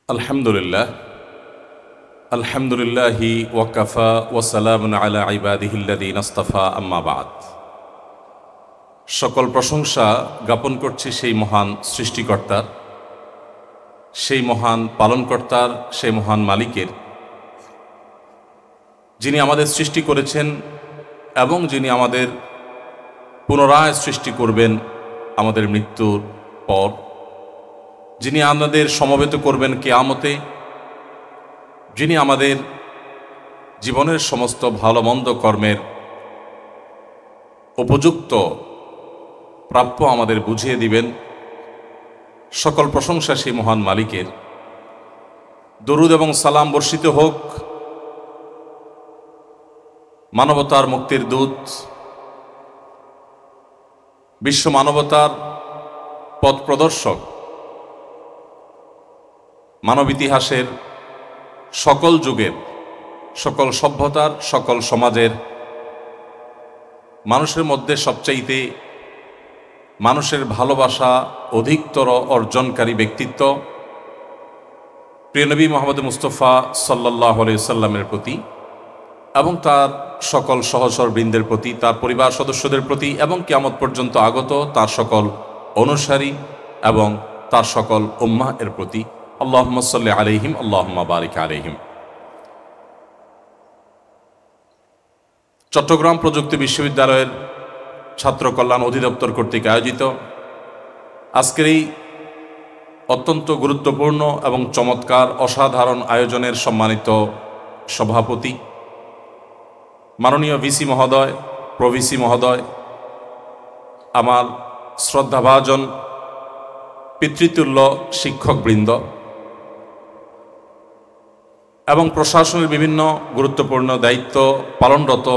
আলহামদুলিল্লাহ আলহামদুলিল্লাহি ওয়াকাফা ওয়াসালামুন আলা ইবাদিহিল্লাযীনা ইসতাফা আম্মা বাদ। সকল প্রশংসা জ্ঞাপন করছি সেই মহান সৃষ্টিকর্তার, সেই মহান পালনকর্তার, সেই মহান মালিকের, যিনি আমাদের সৃষ্টি করেছেন এবং যিনি আমাদের পুনরায় সৃষ্টি করবেন আমাদের মৃত্যুর পর, যিনি আমাদের সমবেত করবেন কিয়ামতে, যিনি আমাদের জীবনের সমস্ত ভালো মন্দ কর্মের উপযুক্ত প্রাপ্য আমাদের বুঝিয়ে দিবেন। সকল প্রশংসা সেই মহান মালিকের। দরুদ এবং সালাম বর্ষিত হোক মানবতার মুক্তির দূত, বিশ্ব মানবতার পথ প্রদর্শক, মানব ইতিহাসের সকল যুগের, সকল সভ্যতার, সকল সমাজের মানুষের মধ্যে সবচাইতে মানুষের ভালোবাসা অধিকতর অর্জনকারী ব্যক্তিত্ব প্রিয় নবী মুহাম্মদ মুস্তাফা সাল্লাল্লাহু আলাইহি সাল্লামের প্রতি এবং তার সকল সহচরবৃন্দের প্রতি, তার পরিবার সদস্যদের প্রতি এবং কিয়ামত পর্যন্ত আগত তার সকল অনুসারী এবং তার সকল উম্মাহ এর প্রতি আল্লাহুম্মা সাল্লি আলাইহিম আল্লাহুম্মা বারিক আলাইহিম। চট্টগ্রাম প্রযুক্তি বিশ্ববিদ্যালয়ের ছাত্র কল্যাণ অধিদপ্তর কর্তৃক আয়োজিত আজকের এই অত্যন্ত গুরুত্বপূর্ণ এবং চমৎকার অসাধারণ আয়োজনের সম্মানিত সভাপতি মাননীয় ভিসি মহোদয়, প্রভিসি মহোদয়, আমার শ্রদ্ধাভাজন পিতৃতুল্য শিক্ষকবৃন্দ এবং প্রশাসনের বিভিন্ন গুরুত্বপূর্ণ দায়িত্ব পালনরত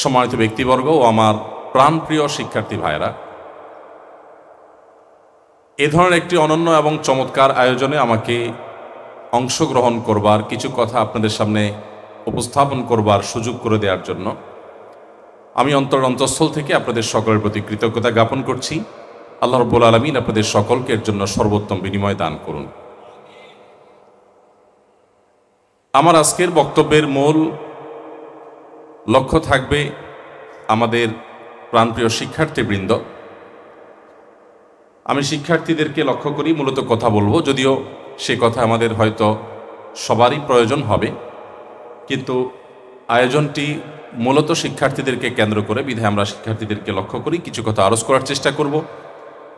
সম্মানিত ব্যক্তিবর্গ ও আমার প্রাণপ্রিয় শিক্ষার্থী ভাইয়েরা, এ ধরনের একটি অনন্য এবং চমৎকার আয়োজনে আমাকে অংশগ্রহণ করবার, কিছু কথা আপনাদের সামনে উপস্থাপন করবার সুযোগ করে দেওয়ার জন্য আমি অন্তঃস্থল থেকে আপনাদের সকলের প্রতি কৃতজ্ঞতা জ্ঞাপন করছি। আল্লাহ রাব্বুল আলামিন আপনাদের সকলকে এর জন্য সর্বোত্তম বিনিময় দান করুন। আমার আজকের বক্তব্যের মূল লক্ষ্য থাকবে আমাদের প্রাণপ্রিয় শিক্ষার্থীবৃন্দ। আমি শিক্ষার্থীদেরকে লক্ষ্য করি মূলত কথা বলবো, যদিও সে কথা আমাদের হয়তো সবারই প্রয়োজন হবে, কিন্তু আয়োজনটি মূলত শিক্ষার্থীদেরকে কেন্দ্র করে বিধায় আমরা শিক্ষার্থীদেরকে লক্ষ্য করি কিছু কথা আরজ করার চেষ্টা করব।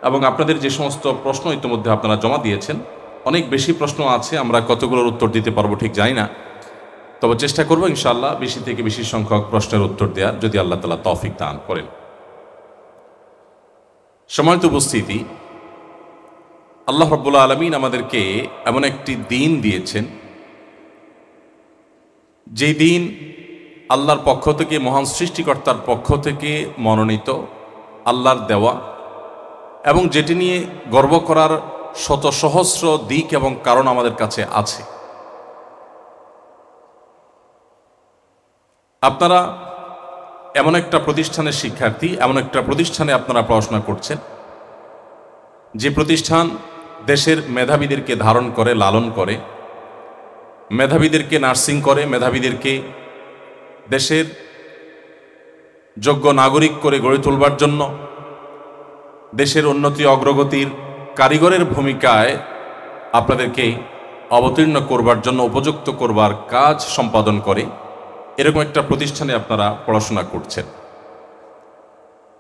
এবং আপনাদের যে সমস্ত প্রশ্ন ইতিমধ্যে আপনারা জমা দিয়েছেন, অনেক বেশি প্রশ্ন আছে, আমরা কতগুলোর উত্তর দিতে পারবো ঠিক জানি না, তবে চেষ্টা করব ইনশাআল্লাহ বেশি থেকে বেশি সংখ্যক প্রশ্নের উত্তর দেওয়ার, যদি আল্লাহ তাআলা তৌফিক দান করেন। সম্মানিত উপস্থিতি, আল্লাহ রাব্বুল আলামিন আমাদেরকে এমন একটি দিন দিয়েছেন, যেই দিন আল্লাহর পক্ষ থেকে, মহান সৃষ্টিকর্তার পক্ষ থেকে মনোনীত, আল্লাহর দেওয়া, এবং যেটি নিয়ে গর্ব করার শত সহস্র দিক এবং কারণ আমাদের কাছে আছে। আপনারা এমন একটা প্রতিষ্ঠানের শিক্ষার্থী, এমন একটা প্রতিষ্ঠানে আপনারা পড়াশোনা করছেন, যে প্রতিষ্ঠান দেশের মেধাবীদেরকে ধারণ করে, লালন করে, মেধাবীদেরকে নার্সিং করে, মেধাবীদেরকে দেশের যোগ্য নাগরিক করে গড়ে তোলবার জন্য, দেশের উন্নতি অগ্রগতির কারিগরের ভূমিকায় আপনাদেরকে অবতীর্ণ করবার জন্য, উপযুক্ত করবার কাজ সম্পাদন করে, এরকম একটা প্রতিষ্ঠানে আপনারা পড়াশোনা করছেন।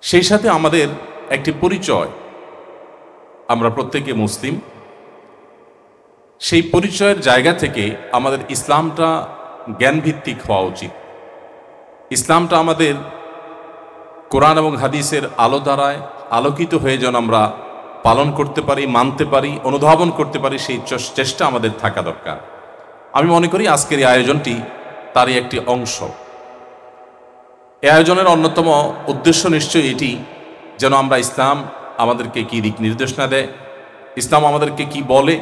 সেই সাথে আমাদের একটি পরিচয়, আমরা প্রত্যেকে মুসলিম। সেই পরিচয়ের জায়গা থেকে আমাদের ইসলামটা জ্ঞানভিত্তিক হওয়া উচিত। ইসলামটা আমাদের কোরআন এবং হাদিসের আলো দ্বারায় আলোকিত হয়ে যেন আমরা পালন করতে পারি, মানতে পারি, অনুধাবন করতে পারি, সেই চেষ্টা আমাদের থাকা দরকার। আমি মনে করি আজকের এই আয়োজনটি তারই একটি অংশ। এই আয়োজনের অন্যতম উদ্দেশ্য নিশ্চয়ই এটি, যেন আমরা ইসলাম আমাদেরকে কি দিক নির্দেশনা দেয়, ইসলাম আমাদেরকে কি বলে,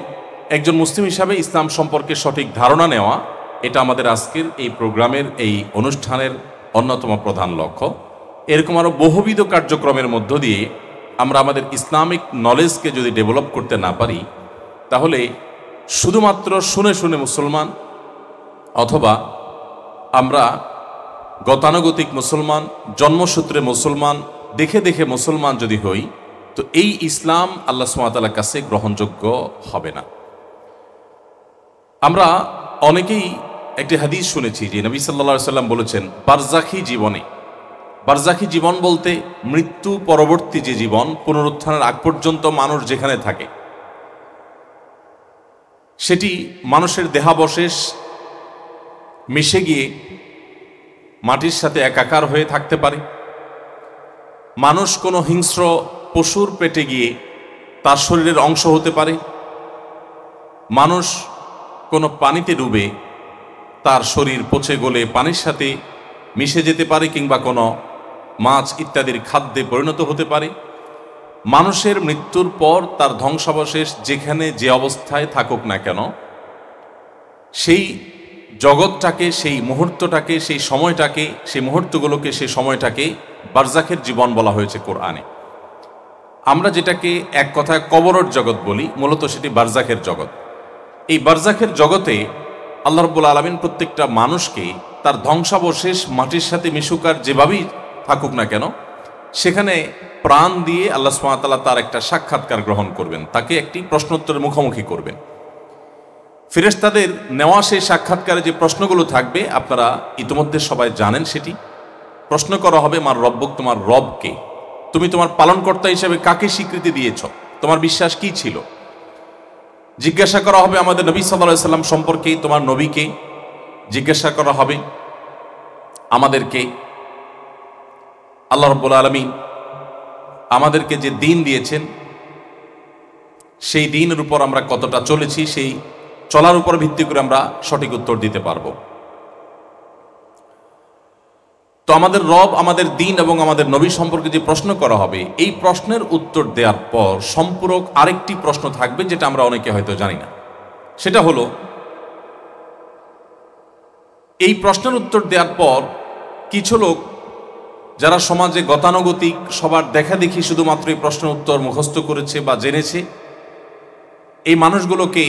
একজন মুসলিম হিসাবে ইসলাম সম্পর্কে সঠিক ধারণা নেওয়া, এটা আমাদের আজকের এই প্রোগ্রামের, এই অনুষ্ঠানের অন্যতম প্রধান লক্ষ্য। এরকম আরও বহুবিধ কার্যক্রমের মধ্য দিয়ে আমরা আমাদের ইসলামিক নলেজকে যদি ডেভেলপ করতে না পারি, তাহলে শুধুমাত্র শুনে শুনে মুসলমান অথবা আমরা গতানুগতিক মুসলমান, জন্মসূত্রে মুসলমান, দেখে দেখে মুসলমান যদি হই, তো এই ইসলাম আল্লাহ সুবহানাহু ওয়া তাআলার কাছে গ্রহণযোগ্য হবে না। আমরা অনেকেই একটি হাদিস শুনেছি যে নবী সাল্লাল্লাহু আলাইহি সাল্লাম বলেছেন, বারজাখী জীবন বলতে মৃত্যু পরবর্তী যে জীবন, পুনরুত্থানের আগ পর্যন্ত মানুষ যেখানে থাকে, সেটি মানুষের দেহাবশেষ মিশে গিয়ে মাটির সাথে একাকার হয়ে থাকতে পারে। মানুষ কোনো হিংস্র পশুর পেটে গিয়ে তার শরীরের অংশ হতে পারে। মানুষ কোনো পানিতে ডুবে তার শরীর পচে গলে পানির সাথে মিশে যেতে পারে, কিংবা কোনো মাছ ইত্যাদির খাদ্যে পরিণত হতে পারে। মানুষের মৃত্যুর পর তার ধ্বংসাবশেষ যেখানে যে অবস্থায় থাকুক না কেন, সেই জগৎটাকে, সেই মুহূর্তটাকে, সেই সময়টাকে, সেই মুহূর্তগুলোকে, সেই সময়টাকে বারজাখের জীবন বলা হয়েছে কোরআনে। আমরা যেটাকে এক কথায় কবরের জগৎ বলি, মূলত সেটি বারজাখের জগৎ। এই বারজাখের জগতে আল্লাহ রাব্বুল আলামিন প্রত্যেকটা মানুষকে তার ধ্বংসাবশেষ মাটির সাথে মিশুকার যেভাবেই থাকুক না কেন, সেখানে প্রাণ দিয়ে আল্লাহ সুবহানাহু ওয়া তাআলা তার একটা সাক্ষাৎকার গ্রহণ করবেন, তাকে একটি প্রশ্নোত্তরের মুখোমুখি করবেন। ফেরেশতাদের নেওয়া সেই সাক্ষাৎকারে যে প্রশ্নগুলো থাকবে আপনারা ইতিমধ্যে সবাই জানেন। সেটি প্রশ্ন করা হবে, মার রব্বুক, তোমার রবকে, তুমি তোমার পালনকর্তা হিসেবে কাকে স্বীকৃতি দিয়েছ, তোমার বিশ্বাস কি ছিল। জিজ্ঞাসা করা হবে আমাদের নবী সাল্লাল্লাহু আলাইহি সাল্লাম সম্পর্কে, তোমার নবীকে জিজ্ঞাসা করা হবে আমাদেরকে আল্লাহ রাব্বুল আলামিন আমাদেরকে যে দিন দিয়েছেন, সেই দিনের উপর আমরা কতটা চলেছি, সেই চলার উপর ভিত্তি করে আমরা সঠিক উত্তর দিতে পারব। তো আমাদের রব, আমাদের দিন এবং আমাদের নবী সম্পর্কে যে প্রশ্ন করা হবে, এই প্রশ্নের উত্তর দেওয়ার পর সম্পূরক আরেকটি প্রশ্ন থাকবে, যেটা আমরা অনেকে হয়তো জানি না। সেটা হলো, এই প্রশ্নের উত্তর দেওয়ার পর কিছু লোক যারা সমাজে গতানুগতিক, সবার দেখা দেখি শুধুমাত্র এই প্রশ্নের উত্তর মুখস্থ করেছে বা জেনেছে, এই মানুষগুলোকে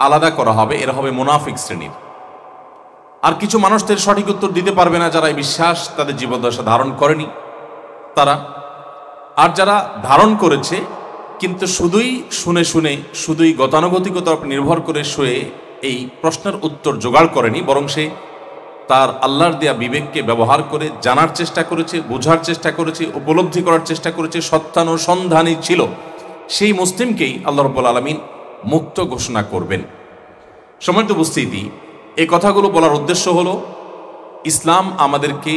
আলাদা করা হবে। এরা হবে মুনাফিক শ্রেণীর। আর কিছু মানুষদের সঠিক উত্তর দিতে পারবে না, যারা এই বিশ্বাস তাদের জীবদ্দশা ধারণ করেনি তারা। আর যারা ধারণ করেছে কিন্তু শুধুই শুনে শুনে, শুধুই গতানুগতিকতার উপর নির্ভর করে শুয়ে এই প্রশ্নের উত্তর জোগাড় করেনি, বরং সে তার আল্লাহর দেয়া বিবেককে ব্যবহার করে জানার চেষ্টা করেছে, বোঝার চেষ্টা করেছে, উপলব্ধি করার চেষ্টা করেছে, সত্যানুসন্ধানী ছিল, সেই মুসলিমকেই আল্লাহ রাব্বুল আলামিন মুক্ত ঘোষণা করবেন। সম্মানিত উপস্থিতি, এই কথাগুলো বলার উদ্দেশ্য হলো, ইসলাম আমাদেরকে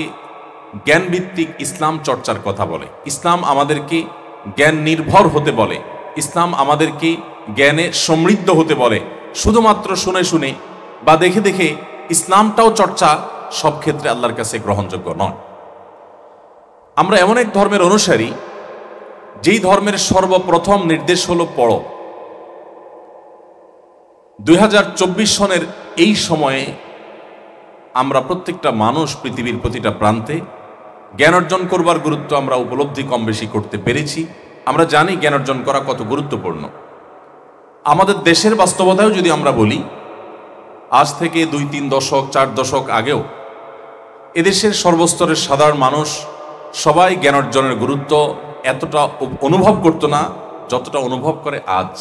জ্ঞানভিত্তিক ইসলাম চর্চার কথা বলে, ইসলাম আমাদেরকে জ্ঞান নির্ভর হতে বলে, ইসলাম আমাদেরকে জ্ঞানে সমৃদ্ধ হতে বলে। শুধুমাত্র শুনে শুনে বা দেখে দেখে ইসলামটাও চর্চা সব ক্ষেত্রে আল্লাহর কাছে গ্রহণযোগ্য নয়। আমরা এমন এক ধর্মের অনুসারী, যেই ধর্মের সর্বপ্রথম নির্দেশ হলো পড়ো। 2024 সনের এই সময়ে আমরা প্রত্যেকটা মানুষ পৃথিবীর প্রতিটা প্রান্তে জ্ঞান অর্জন করবার গুরুত্ব আমরা উপলব্ধি কম বেশি করতে পেরেছি। আমরা জানি জ্ঞান অর্জন করা কত গুরুত্বপূর্ণ। আমাদের দেশের বাস্তবতাও যদি আমরা বলি, আজ থেকে 2-3 দশক 4 দশক আগেও এদেশের সর্বস্তরের সাধারণ মানুষ সবাই জ্ঞান অর্জনের গুরুত্ব এতটা অনুভব করত না যতটা অনুভব করে আজ।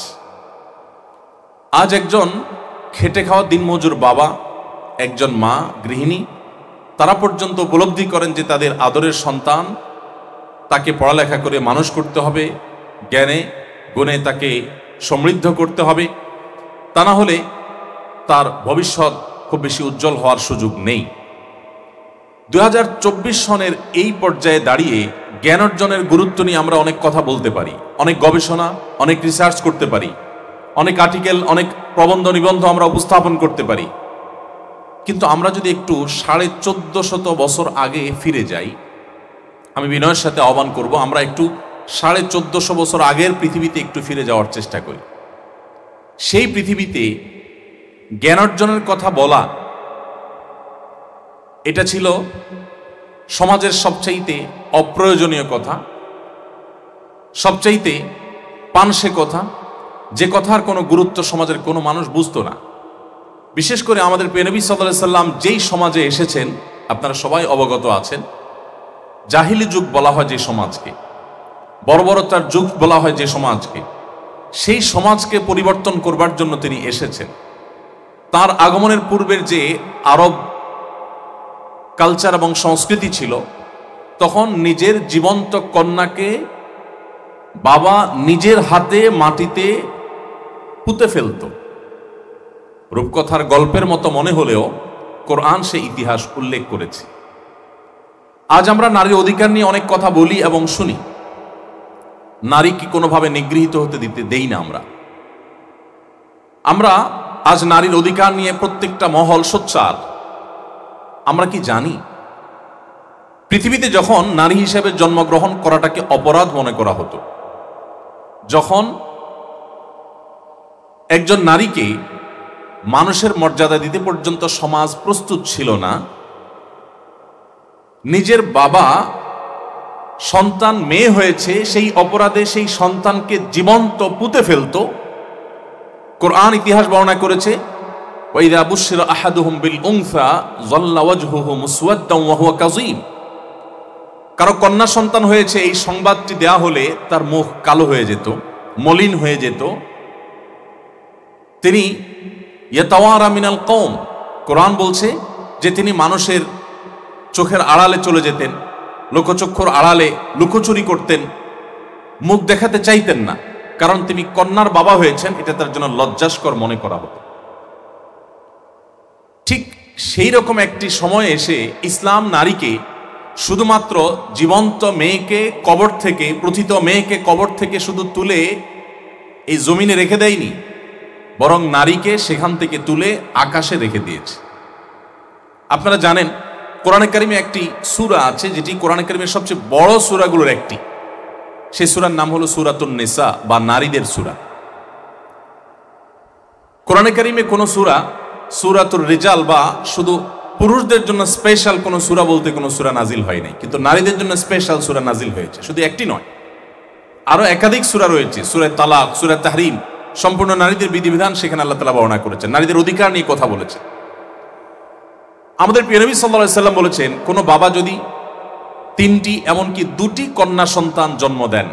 আজ একজন খেটে খাওয়া দিনমজুর বাবা, একজন মা, গৃহিণী, তারা পর্যন্ত উপলব্ধি করেন যে তাদের আদরের সন্তান, তাকে পড়ালেখা করে মানুষ করতে হবে, জ্ঞানে গুণে তাকে সমৃদ্ধ করতে হবে, তা না হলে তার ভবিষ্যৎ খুব বেশি উজ্জ্বল হওয়ার সুযোগ নেই। 2024 সনের এই পর্যায়ে দাঁড়িয়ে জ্ঞান অর্জনের গুরুত্ব নিয়ে আমরা অনেক কথা বলতে পারি, অনেক গবেষণা, অনেক রিসার্চ করতে পারি, অনেক আর্টিকেল, অনেক প্রবন্ধ নিবন্ধ আমরা উপস্থাপন করতে পারি। কিন্তু আমরা যদি একটু 1450 বছর আগে ফিরে যাই, আমি বিনয়ের সাথে আহ্বান করব, আমরা একটু 1450 বছর আগের পৃথিবীতে একটু ফিরে যাওয়ার চেষ্টা করি। সেই পৃথিবীতে জ্ঞান অর্জনের কথা বলা, এটা ছিল সমাজের সবচাইতে অপ্রয়োজনীয় কথা, সবচাইতে পানসে কথা, যে কথার কোনো গুরুত্ব সমাজের কোনো মানুষ বুঝতো না। বিশেষ করে আমাদের প্রিয় নবী সাল্লাল্লাহু আলাইহি সাল্লাম যেই সমাজে এসেছেন, আপনারা সবাই অবগত আছেন, জাহিলি যুগ বলা হয় যে সমাজকে, বর্বরতার যুগ বলা হয় যে সমাজকে, সেই সমাজকে পরিবর্তন করবার জন্য তিনি এসেছেন। তার আগমনের পূর্বের যে আরব কালচার এবং সংস্কৃতি ছিল, তখন নিজের জীবন্ত কন্যাকে বাবা নিজের হাতে মাটিতে পুঁতে ফেলত। রূপকথার গল্পের মতো মনে হলেও কোরআন সে ইতিহাস উল্লেখ করেছে। আজ আমরা নারীর অধিকার নিয়ে অনেক কথা বলি এবং শুনি, নারীকে কোনোভাবে নিগৃহীত হতে দেই না। আমরা আজ নারীর অধিকার নিয়ে প্রত্যেকটা মহল সোচ্চার। আমরা কি জানি পৃথিবীতে যখন নারী হিসেবে জন্মগ্রহণ করাটাকে অপরাধ মনে করা হতো, যখন একজন নারীকে মানুষের মর্যাদা দিতে পর্যন্ত সমাজ প্রস্তুত ছিল না, নিজের বাবা সন্তান মেয়ে হয়েছে সেই অপরাধে সেই সন্তানকে জীবন্ত পুঁতে ফেলত, কোরআন ইতিহাস বর্ণনা করেছে, ওয়াইদা বুশিরা আহাদুহুম বিল উনসা যাল্লা ওয়াজহুহু মুসওয়াদ্দান ওয়া হুয়া কাযীম। কারো কন্যা সন্তান হয়েছে এই সংবাদটি দেয়া হলে তার মুখ কালো হয়ে যেত, মলিন হয়ে যেত, তিনি ইয়াতাওয়ারা মিনাল কওম, কোরআন বলছে যে তিনি মানুষের চোখের আড়ালে চলে যেতেন, লোকচক্ষুর আড়ালে লুকোচুরি করতেন, মুখ দেখাতে চাইতেন না, কারণ তিনি কন্যার বাবা হয়েছেন, এটা তার জন্য লজ্জাস্কর মনে করা হতো। ঠিক সেই রকম একটি সময় এসে ইসলাম নারীকে শুধুমাত্র জীবন্ত মেয়েকে কবর থেকে, প্রথিত মেয়েকে কবর থেকে শুধু তুলে এই জমিনে রেখে দেয়নি, বরং নারীকে সেখান থেকে তুলে আকাশে রেখে দিয়েছে। আপনারা জানেন কোরআনে কারিমে একটি সূরা আছে যেটি কোরআনে কারিমের সবচেয়ে বড় সূরাগুলোর একটি, সেই সূরার নাম হলো সূরাতুন নিসা বা নারীদের সূরা। কোরআনে কারিমে কোন সূরা সূরাতুর রিজাল বা শুধু পুরুষদের জন্য স্পেশাল কোন সূরা বলতে কোন সূরা নাজিল হয় নাই, কিন্তু নারীদের জন্য স্পেশাল সূরা নাজিল হয়েছে। শুধু একটি নয়, আরো একাধিক সূরা রয়েছে, সূরা তালাক, সূরা তাহরিম, সম্পূর্ণ নারীদের বিধিবিধান সেখানে আল্লাহ তাআলা বর্ণনা করেছেন, নারীদের অধিকার নিয়ে কথা বলেছেন। আমাদের প্রিয় নবী সাল্লাল্লাহু আলাইহি সাল্লাম বলেছেন, কোন বাবা যদি 3টি এমনকি 2টি কন্যা সন্তান জন্ম দেন,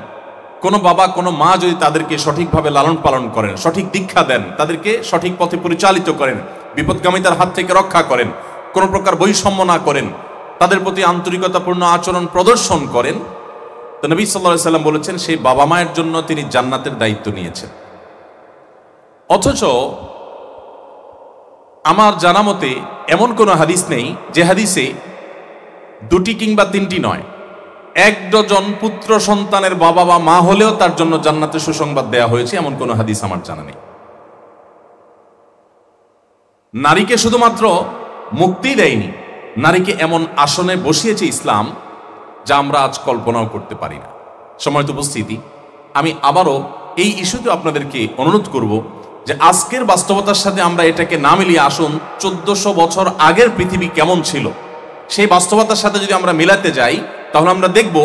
কোন বাবা কোন মা যদি তাদেরকে সঠিকভাবে লালন পালন করেন, সঠিক দীক্ষা দেন, তাদেরকে সঠিক পথে পরিচালিত করেন, বিপদগামিতার হাত থেকে রক্ষা করেন, কোন প্রকার বৈষম্য না করেন, তাদের প্রতি আন্তরিকতাপূর্ণ আচরণ প্রদর্শন করেন, তো নবী সাল্লাল্লাহু আলাইহি সাল্লাম বলেছেন সেই বাবা মায়ের জন্য তিনি জান্নাতের দায়িত্ব নিয়েছেন। অথচ আমার জানা মতে এমন কোন হাদিস নেই যে হাদিসে 2টি কিংবা 3টি নয়, 1 ডজন পুত্র সন্তানের বাবা বা মা হলেও তার জন্য জান্নাতের সুসংবাদ দেয়া হয়েছে, এমন কোন হাদিস আমার জানা নেই। নারীকে শুধুমাত্র মুক্তি দেয়নি, নারীকে এমন আসনে বসিয়েছে ইসলাম যা আমরা আজ কল্পনাও করতে পারি না। সম্মানিত উপস্থিতি, আমি আবারও এই ইস্যুতে আপনাদেরকে অনুরোধ করব যে আজকের বাস্তবতার সাথে আমরা এটাকে না মিলিয়ে আসুন 1400 বছর আগের পৃথিবী কেমন ছিল, সেই বাস্তবতার সাথে যদি আমরা মিলাতে যাই তাহলে আমরা দেখব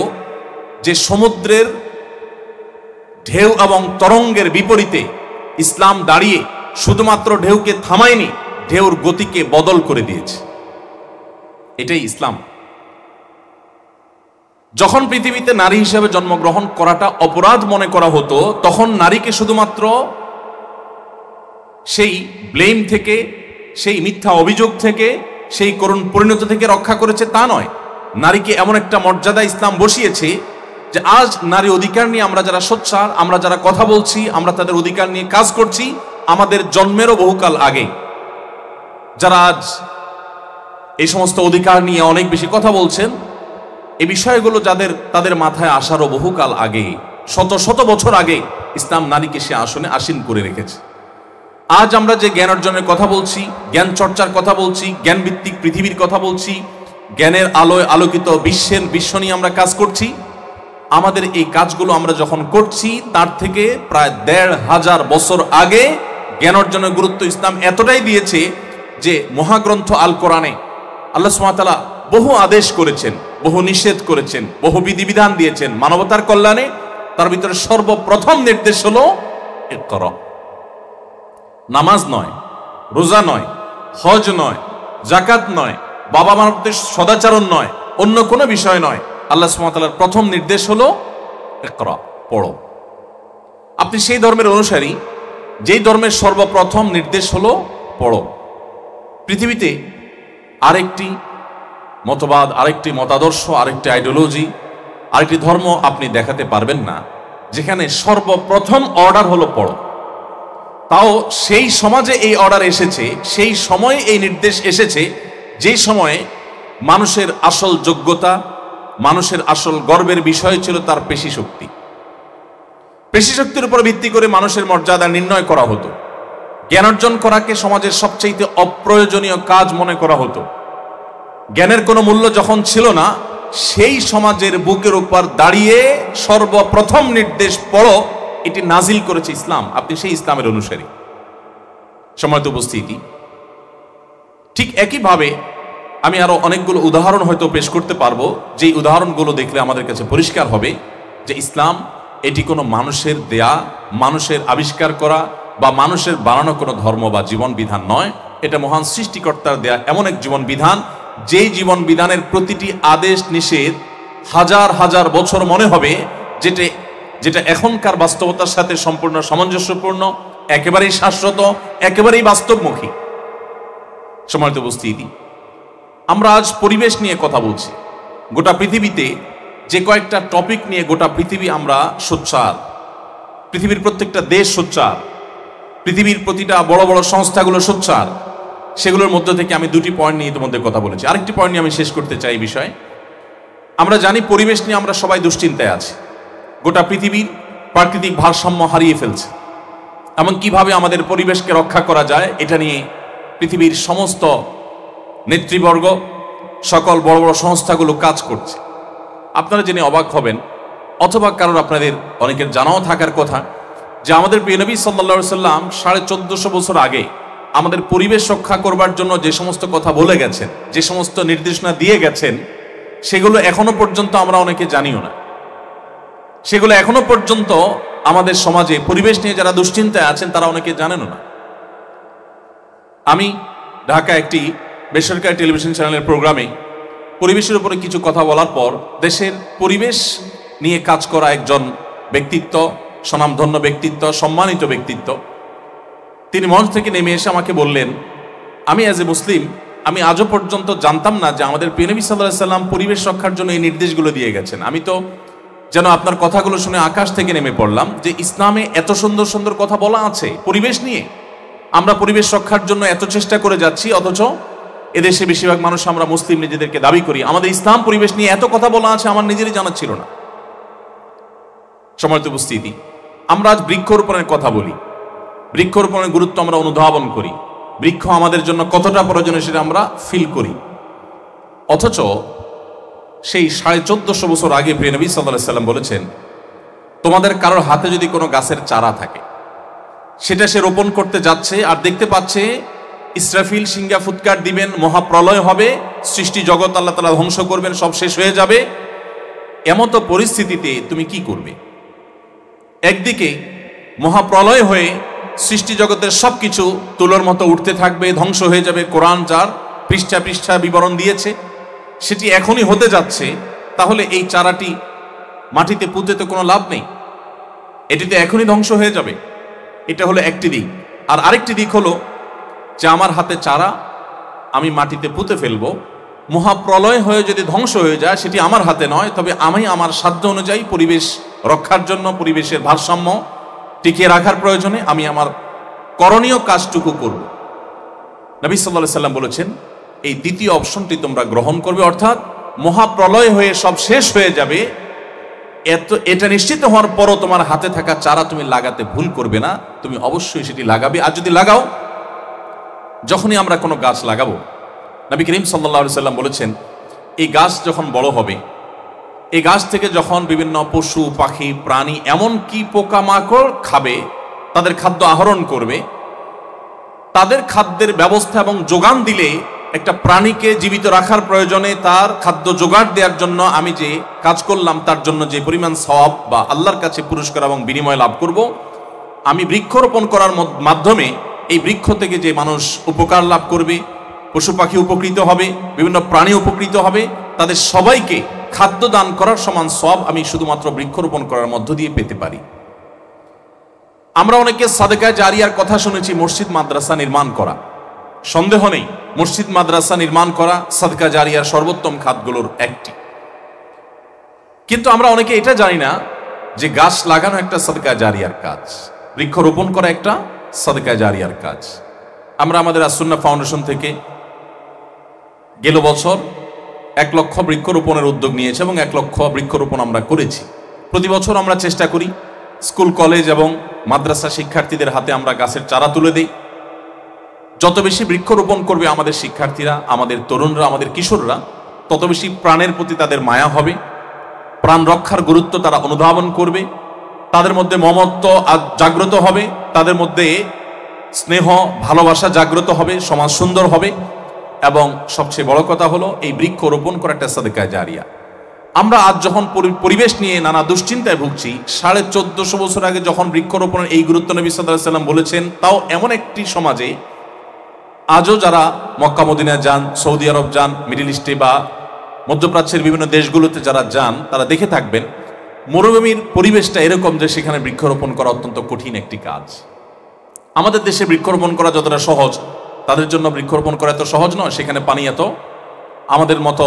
যে সমুদ্রের ঢেউ এবং তরঙ্গের বিপরীতে ইসলাম দাঁড়িয়ে শুধুমাত্র ঢেউকে থামায়নি, ঢেউর গতিকে বদল করে দিয়েছে। এটাই ইসলাম। যখন পৃথিবীতে নারী হিসেবে জন্মগ্রহণ করাটা অপরাধ মনে করা হতো, তখন নারীকে শুধুমাত্র সেই ব্লেম থেকে, সেই মিথ্যা অভিযোগ থেকে, সেই করুণ পরিণতি থেকে রক্ষা করেছে তা নয়, নারীকে এমন একটা মর্যাদা ইসলাম বসিয়েছে যে আজ নারী অধিকার নিয়ে আমরা যারা সোচ্চার, আমরা যারা কথা বলছি, আমরা তাদের অধিকার নিয়ে কাজ করছি, আমাদের জন্মেরও বহুকাল আগে যারা আজ এই সমস্ত অধিকার নিয়ে অনেক বেশি কথা বলছেন, এই বিষয়গুলো তাদের মাথায় আসারও বহুকাল আগে, শত শত বছর আগে ইসলাম নারীকে সে আসনে আসীন করে রেখেছে। আজ আমরা যে জ্ঞান অর্জনের কথা বলছি, জ্ঞান চর্চার কথা বলছি, জ্ঞান ভিত্তিক পৃথিবীর কথা বলছি, জ্ঞানের আলোয় আলোকিত বিশ্ব নিয়ে আমরা কাজ করছি, আমাদের এই কাজগুলো আমরা যখন করছি তার থেকে প্রায় 1500 বছর আগে জ্ঞান অর্জনের গুরুত্ব ইসলাম এতটাই দিয়েছে যে মহাগ্রন্থ আল কোরআনে আল্লাহ সুবহানাহু ওয়া তাআলা বহু আদেশ করেছেন, বহু নিষেধ করেছেন, বহু বিধিবিধান দিয়েছেন মানবতার কল্যাণে। তার ভিতরে সর্বপ্রথম নির্দেশ হলো ইকরা। নামাজ নয়, রোজা নয়, হজ নয়, জাকাত নয়, বাবা মার প্রতি সদাচরণ নয়, অন্য কোনো বিষয় নয়, আল্লাহ সুবহানাহু ওয়া তাআলার প্রথম নির্দেশ হলো ইকরা, পড়ো। আপনি সেই ধর্মের অনুসারী যেই ধর্মের সর্বপ্রথম নির্দেশ হলো পড়ো। পৃথিবীতে আরেকটি মতবাদ, আরেকটি মতাদর্শ, আরেকটি আইডিওলজি, আরেকটি ধর্ম আপনি দেখাতে পারবেন না যেখানে সর্বপ্রথম অর্ডার হলো পড়ো। তাও সেই সমাজে এই অর্ডার এসেছে, সেই সময়ে এই নির্দেশ এসেছে যেই সময়ে মানুষের আসল যোগ্যতা, মানুষের আসল গর্বের বিষয় ছিল তার পেশি শক্তি। পেশি শক্তির উপর ভিত্তি করে মানুষের মর্যাদা নির্ণয় করা হতো। জ্ঞান অর্জন করাকে সমাজের সবচেয়ে অপ্রয়োজনীয় কাজ মনে করা হতো। জ্ঞানের কোনো মূল্য যখন ছিল না, সেই সমাজের বুকের উপর দাঁড়িয়ে সর্বপ্রথম নির্দেশ পড়ো, এটি নাজিল করেছে ইসলাম। আপনি সেই ইসলামের অনুসারী। সম্মানিত উপস্থিতি, ঠিক একইভাবে আমি আরো অনেকগুলো উদাহরণ হয়তো পেশ করতে পারবো, যেই উদাহরণগুলো দেখলে আমাদের কাছে পরিষ্কার হবে যে ইসলাম এটি কোনো মানুষের দেয়া, মানুষের আবিষ্কার করা বা মানুষের বানানো কোনো ধর্ম বা জীবন বিধান নয়। এটা মহান সৃষ্টিকর্তার দেয়া এমন এক জীবন বিধান, যেই জীবন বিধানের প্রতিটি আদেশ নিষেধ হাজার হাজার বছর মনে হবে, যেটা এখনকার বাস্তবতার সাথে সম্পূর্ণ সামঞ্জস্যপূর্ণ, একেবারেই শাশ্বত, একেবারেই বাস্তবমুখী। সম্মানিত উপস্থিতি, আমরা আজ পরিবেশ নিয়ে কথা বলছি। গোটা পৃথিবীতে যে কয়েকটা টপিক নিয়ে গোটা পৃথিবী আমরা সোচ্চার, পৃথিবীর প্রত্যেকটা দেশ সোচ্চার, পৃথিবীর প্রতিটা বড় বড় সংস্থাগুলো সোচ্চার, সেগুলোর মধ্যে থেকে আমি দুটি পয়েন্ট নিয়ে ইতিমধ্যে কথা বলেছি। আরেকটি পয়েন্ট নিয়ে আমি শেষ করতে চাই এই বিষয়ে। আমরা জানি পরিবেশ নিয়ে আমরা সবাই দুশ্চিন্তায় আছি। গোটা পৃথিবীর প্রাকৃতিক ভারসাম্য হারিয়ে ফেলছে। এমন কিভাবে আমাদের পরিবেশকে রক্ষা করা যায়, এটা নিয়ে পৃথিবীর সমস্ত নেতৃবর্গ, সকল বড় বড় সংস্থাগুলো কাজ করছে। আপনারা জেনে অবাক হবেন, অথবা কারণ আপনাদের অনেকের জানাও থাকার কথা, যে আমাদের প্রিয় নবী সাল্লাল্লাহু আলাইহি সাল্লাম 1450 বছর আগে আমাদের পরিবেশ রক্ষা করবার জন্য যে সমস্ত কথা বলে গেছেন, যে সমস্ত নির্দেশনা দিয়ে গেছেন, সেগুলো এখনো পর্যন্ত আমরা অনেকে জানিও না। সেগুলো এখনো পর্যন্ত আমাদের সমাজে পরিবেশ নিয়ে যারা দুশ্চিন্তায় আছেন তারা অনেকে জানেন না। আমি ঢাকা একটি বেসরকারি টেলিভিশন চ্যানেলের প্রোগ্রামে পরিবেশের উপরে কিছু কথা বলার পর দেশের পরিবেশ নিয়ে কাজ করা একজন ব্যক্তিত্ব, স্বনামধন্য ব্যক্তিত্ব, সম্মানিত ব্যক্তিত্ব, তিনি মঞ্চ থেকে নেমে এসে আমাকে বললেন, আমি অ্যাজ এ মুসলিম আমি আজও পর্যন্ত জানতাম না যে আমাদের প্রিয় নবী সাল্লাল্লাহু আলাইহি সাল্লাম পরিবেশ রক্ষার জন্য এই নির্দেশগুলো দিয়ে গেছেন। আমি তো যেন আপনার কথাগুলো শুনে আকাশ থেকে নেমে পড়লাম যে ইসলামে এত সুন্দর সুন্দর কথা বলা আছে পরিবেশ নিয়ে। আমরা পরিবেশ রক্ষার জন্য এত চেষ্টা করে যাচ্ছি, অথচ এদেশে বেশিরভাগ মানুষ আমরা মুসলিম নিজেদেরকে দাবি করি, আমাদের ইসলাম পরিবেশ নিয়ে এত কথা বলা আছে আমার নিজেরই জানা ছিল না। সম্মানিত উপস্থিতি, আমরা আজ বৃক্ষরোপণের কথা বলি, বৃক্ষরোপণের গুরুত্ব আমরা অনুধাবন করি, বৃক্ষ আমাদের জন্য কতটা প্রয়োজনীয় সেটা আমরা ফিল করি, অথচ সেই 1450 বছর আগে প্রিয় নবী সাল্লাল্লাহু আলাইহি সাল্লাম বলেছেন, তোমাদের কারোর হাতে যদি কোনো গাছের চারা থাকে, সেটা সে রোপণ করতে যাচ্ছে আর দেখতে পাচ্ছে ইসরাফিল সিংহা ফুৎকার দিবেন, মহাপ্রলয় হবে, সৃষ্টি জগৎ আল্লাহ তাআলা ধ্বংস করবেন, সব শেষ হয়ে যাবে, এমতো পরিস্থিতিতে তুমি কি করবে? একদিকে মহাপ্রলয় হয়ে সৃষ্টি জগতের সবকিছু তুলোর মতো উঠতে থাকবে, ধ্বংস হয়ে যাবে, কোরআন যার পৃষ্ঠা পৃষ্ঠা বিবরণ দিয়েছে সেটি এখনই হতে যাচ্ছে, তাহলে এই চারাটি মাটিতে পুঁতে তো কোনো লাভ নেই, এটি তো এখনই ধ্বংস হয়ে যাবে। এটা হলো একটি দিক। আর আরেকটি দিক হলো যে আমার হাতে চারা, আমি মাটিতে পুঁতে ফেলবো, মহাপ্রলয় হয়ে যদি ধ্বংস হয়ে যায় সেটি আমার হাতে নয়, তবে আমি আমার সাধ্য অনুযায়ী পরিবেশ রক্ষার জন্য, পরিবেশের ভারসাম্য টিকিয়ে রাখার প্রয়োজনে আমি আমার করণীয় কাজটুকু করব। নবী সাল্লাল্লাহু আলাইহি সাল্লাম বলেছেন, এই দ্বিতীয় অপশনটি তোমরা গ্রহণ করবে, অর্থাৎ মহাপ্রলয় হয়ে সব শেষ হয়ে যাবে, এটা নিশ্চিত হওয়ার পরও তোমার হাতে থাকা চারা তুমি লাগাতে ভুল করবে না, তুমি অবশ্যই সেটি লাগাবে। আর যদি লাগাও, যখনই আমরা কোনো গাছ লাগাবো, নবী করিম সাল্লাল্লাহু আলাইহি সাল্লাম বলেছেন, এই গাছ যখন বড় হবে, এই গাছ থেকে যখন বিভিন্ন পশু পাখি প্রাণী এমনকি পোকামাকড় খাবে, তাদের খাদ্য আহরণ করবে, তাদের খাদ্যের ব্যবস্থা এবং যোগান দিলে একটা প্রাণীকে জীবিত রাখার প্রয়োজনে তার খাদ্য জোগাড় দেওয়ার জন্য আমি যে কাজ করলাম তার জন্য যে পরিমাণ সওয়াব বা আল্লাহর কাছে পুরস্কার এবং বিনিময় লাভ করব, আমি বৃক্ষরোপণ করার মাধ্যমে এই বৃক্ষ থেকে যে মানুষ উপকার লাভ করবে, পশু পাখি উপকৃত হবে, বিভিন্ন প্রাণী উপকৃত হবে, তাদের সবাইকে খাদ্য দান করার সমান সওয়াব আমি শুধুমাত্র বৃক্ষরোপণ করার মধ্য দিয়ে পেতে পারি। আমরা অনেকে সাদেকা জারিয়ার কথা শুনেছি মসজিদ মাদ্রাসা নির্মাণ করা। সন্দেহ নেই মসজিদ মাদ্রাসা নির্মাণ করা সাদকা জারিয়ার সর্বোত্তম খাতগুলোর একটি। কিন্তু আমরা অনেকে এটা জানি না যে গাছ লাগানো একটা সাদকা জারিয়ার কাজ, বৃক্ষরোপণ করা একটা সাদকা জারিয়ার কাজ। আমরা আমাদের আসুন্নাহ ফাউন্ডেশন থেকে গেল বছর 1 লক্ষ বৃক্ষরোপণের উদ্যোগ নিয়েছে এবং 1 লক্ষ বৃক্ষরোপণ আমরা করেছি। প্রতি বছর আমরা চেষ্টা করি স্কুল কলেজ এবং মাদ্রাসা শিক্ষার্থীদের হাতে আমরা গাছের চারা তুলে দিই। যত বেশি বৃক্ষরোপণ করবে আমাদের শিক্ষার্থীরা, আমাদের তরুণরা, আমাদের কিশোররা, তত বেশি প্রাণের প্রতি তাদের মায়া হবে, প্রাণ রক্ষার গুরুত্ব তারা অনুধাবন করবে, তাদের মধ্যে মমত্ব জাগ্রত হবে, তাদের মধ্যে স্নেহ ভালোবাসা জাগ্রত হবে, সমাজ সুন্দর হবে। এবং সবচেয়ে বড় কথা হলো এই বৃক্ষরোপণ করা একটা সাদকা জারিয়া। আমরা আজ যখন পরিবেশ নিয়ে নানা দুশ্চিন্তায় ভুগছি, 1450 বছর আগে যখন বৃক্ষরোপণের এই গুরুত্ব নবী সাল্লাল্লাহু আলাইহি ওয়াসাল্লাম বলেছেন, তাও এমন একটি সমাজে আজও যারা মক্কা মদিনা যান, সৌদি আরব যান, মিডল ইস্টে বা মধ্যপ্রাচ্যের বিভিন্ন দেশগুলোতে যারা যান, তারা দেখে থাকবেন মরুভূমির পরিবেশটা এরকম যে সেখানে বৃক্ষরোপণ করা অত্যন্ত কঠিন একটি কাজ। আমাদের দেশে বৃক্ষরোপণ করা যতটা সহজ, তাদের জন্য বৃক্ষরোপণ করা এত সহজ নয়। সেখানে পানি এত আমাদের মতো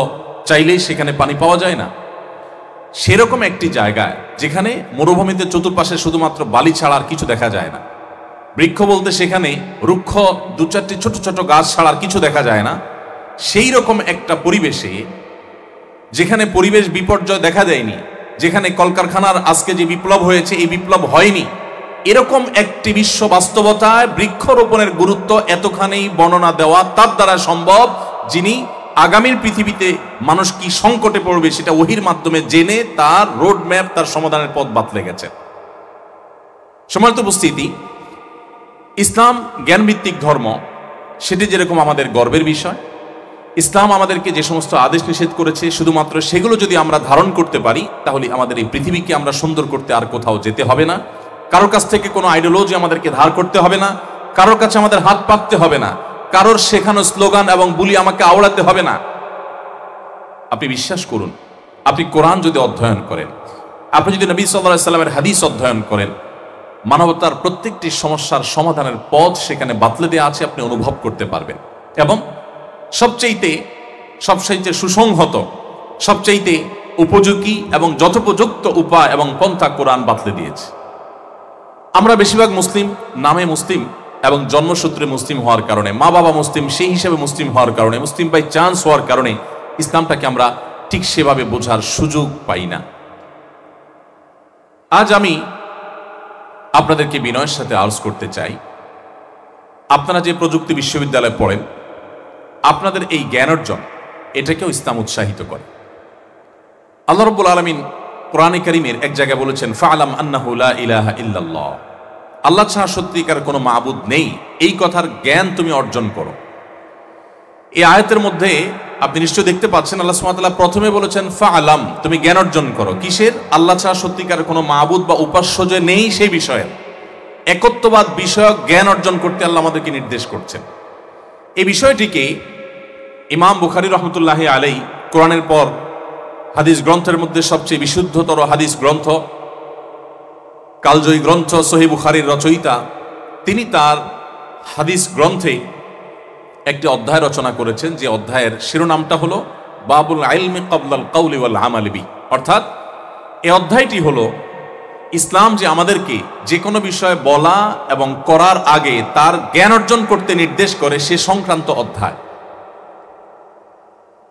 চাইলেই সেখানে পানি পাওয়া যায় না। সেরকম একটি জায়গায় যেখানে মরুভূমিতে চতুর্পাশে শুধুমাত্র বালি ছাড়া আর কিছু দেখা যায় না, বৃক্ষ বলতে সেখানে রুক্ষ 2-4টি ছোট ছোট গাছ ছাড়া আর কিছু দেখা যায় না, সেই রকম একটা পরিবেশে যেখানে পরিবেশ বিপর্যয় দেখা দেয়নি, যেখানে কলকারখানার আজকে যে বিপ্লব হয়েছে এই বিপ্লব হয়নি, এরকম একটি বিশ্ব বাস্তবতায় বৃক্ষরোপণের গুরুত্ব এতখানি বর্ণনা দেওয়া তার দ্বারা সম্ভব, যিনি আগামীর পৃথিবীতে মানুষ কি সংকটে পড়বে সেটা ওহির মাধ্যমে জেনে তার রোড ম্যাপ, তার সমাধানের পথ বাতলে গেছে। সম্মানিত উপস্থিতি, ইসলাম জ্ঞানভিত্তিক ধর্ম, সেটি যেরকম আমাদের গর্বের বিষয়। ইসলাম আমাদেরকে যে সমস্ত আদেশ নিষেধ করেছে শুধুমাত্র সেগুলো যদি আমরা ধারণ করতে পারি, তাহলে আমাদের এই পৃথিবীকে আমরা সুন্দর করতে আর কোথাও যেতে হবে না। কারোর কাছ থেকে কোনো আইডিওলজি আমাদেরকে ধার করতে হবে না, কারোর কাছে আমাদের হাত পাততে হবে না, কারোর শেখানো স্লোগান এবং বুলি আমাকে আওড়াতে হবে না। আপনি বিশ্বাস করুন, আপনি কোরআন যদি অধ্যয়ন করেন, আপনি যদি নবী সাল্লাল্লাহু আলাইহি সাল্লামের হাদিস অধ্যয়ন করেন, মানবতার প্রত্যেকটি সমস্যার সমাধানের পথ সেখানে বাতলে দেওয়া আছে, আপনি অনুভব করতে পারবেন। এবং সবচাইতে সুসংহত, সবচাইতে উপযোগী এবং যথোপযুক্ত উপায় এবং পন্থা কোরআন বাতলে দিয়েছে। আমরা বেশিরভাগ মুসলিম, নামে মুসলিম এবং জন্মসূত্রে মুসলিম হওয়ার কারণে, মা বাবা মুসলিম সেই হিসেবে মুসলিম হওয়ার কারণে, মুসলিম বাই চান্স হওয়ার কারণে ইসলামটাকে আমরা ঠিক সেভাবে বোঝার সুযোগ পাই না। আজ আমি আপনাদেরকে বিনয়ের সাথে আর্জ করতে চাই, আপনারা যে প্রযুক্তি বিশ্ববিদ্যালয়ে পড়েন, আপনাদের এই জ্ঞান অর্জন এটাকেও ইসলাম উৎসাহিত করে। আল্লাহ রাব্বুল আলামিন কোরআনে কারীমের এক জায়গায় বলেছেন, ফাআলাম আন্নাহু লা ইলাহা ইল্লাল্লাহ, আল্লাহ ছাড়া সত্যিকার কোনো মাবুদ নেই, এই কথার জ্ঞান তুমি অর্জন করো। এই আয়াতের মধ্যে আপনি নিশ্চয় দেখতে পাচ্ছেন আল্লাহ সুবহানাহু ওয়া তাআলা প্রথমে বলেছেন ফাআলাম, তুমি জ্ঞান অর্জন করো। কিসের? আল্লাহ ছাড়া সত্যিকার কোনো মাবুদ বা উপাস্য যে নেই সেই বিষয়ের, একত্ববাদ বিষয়ক জ্ঞান অর্জন করতে আল্লাহ আমাদেরকে নির্দেশ করছেন। এই বিষয়টিকে ইমাম বুখারী রহমতুল্লাহি আলাইহি কোরআনের পর হাদিস গ্রন্থের মধ্যে সবচেয়ে বিশুদ্ধতর হাদিস গ্রন্থ, কালজয়ী গ্রন্থ সহিহ বুখারীর রচয়িতা, তিনি তার হাদিস গ্রন্থে একটি অধ্যায় রচনা করেছেন, যে অধ্যায়ের শিরোনামটা হলো বাবুল ইলমি ক্বাবলাল কাওলি ওয়াল আমালি বি। অর্থাৎ এই অধ্যায়টি হলো ইসলাম যে আমাদেরকে যে কোনো বিষয়ে বলা এবং করার আগে তার জ্ঞান অর্জন করতে নির্দেশ করে সে সংক্রান্ত অধ্যায়।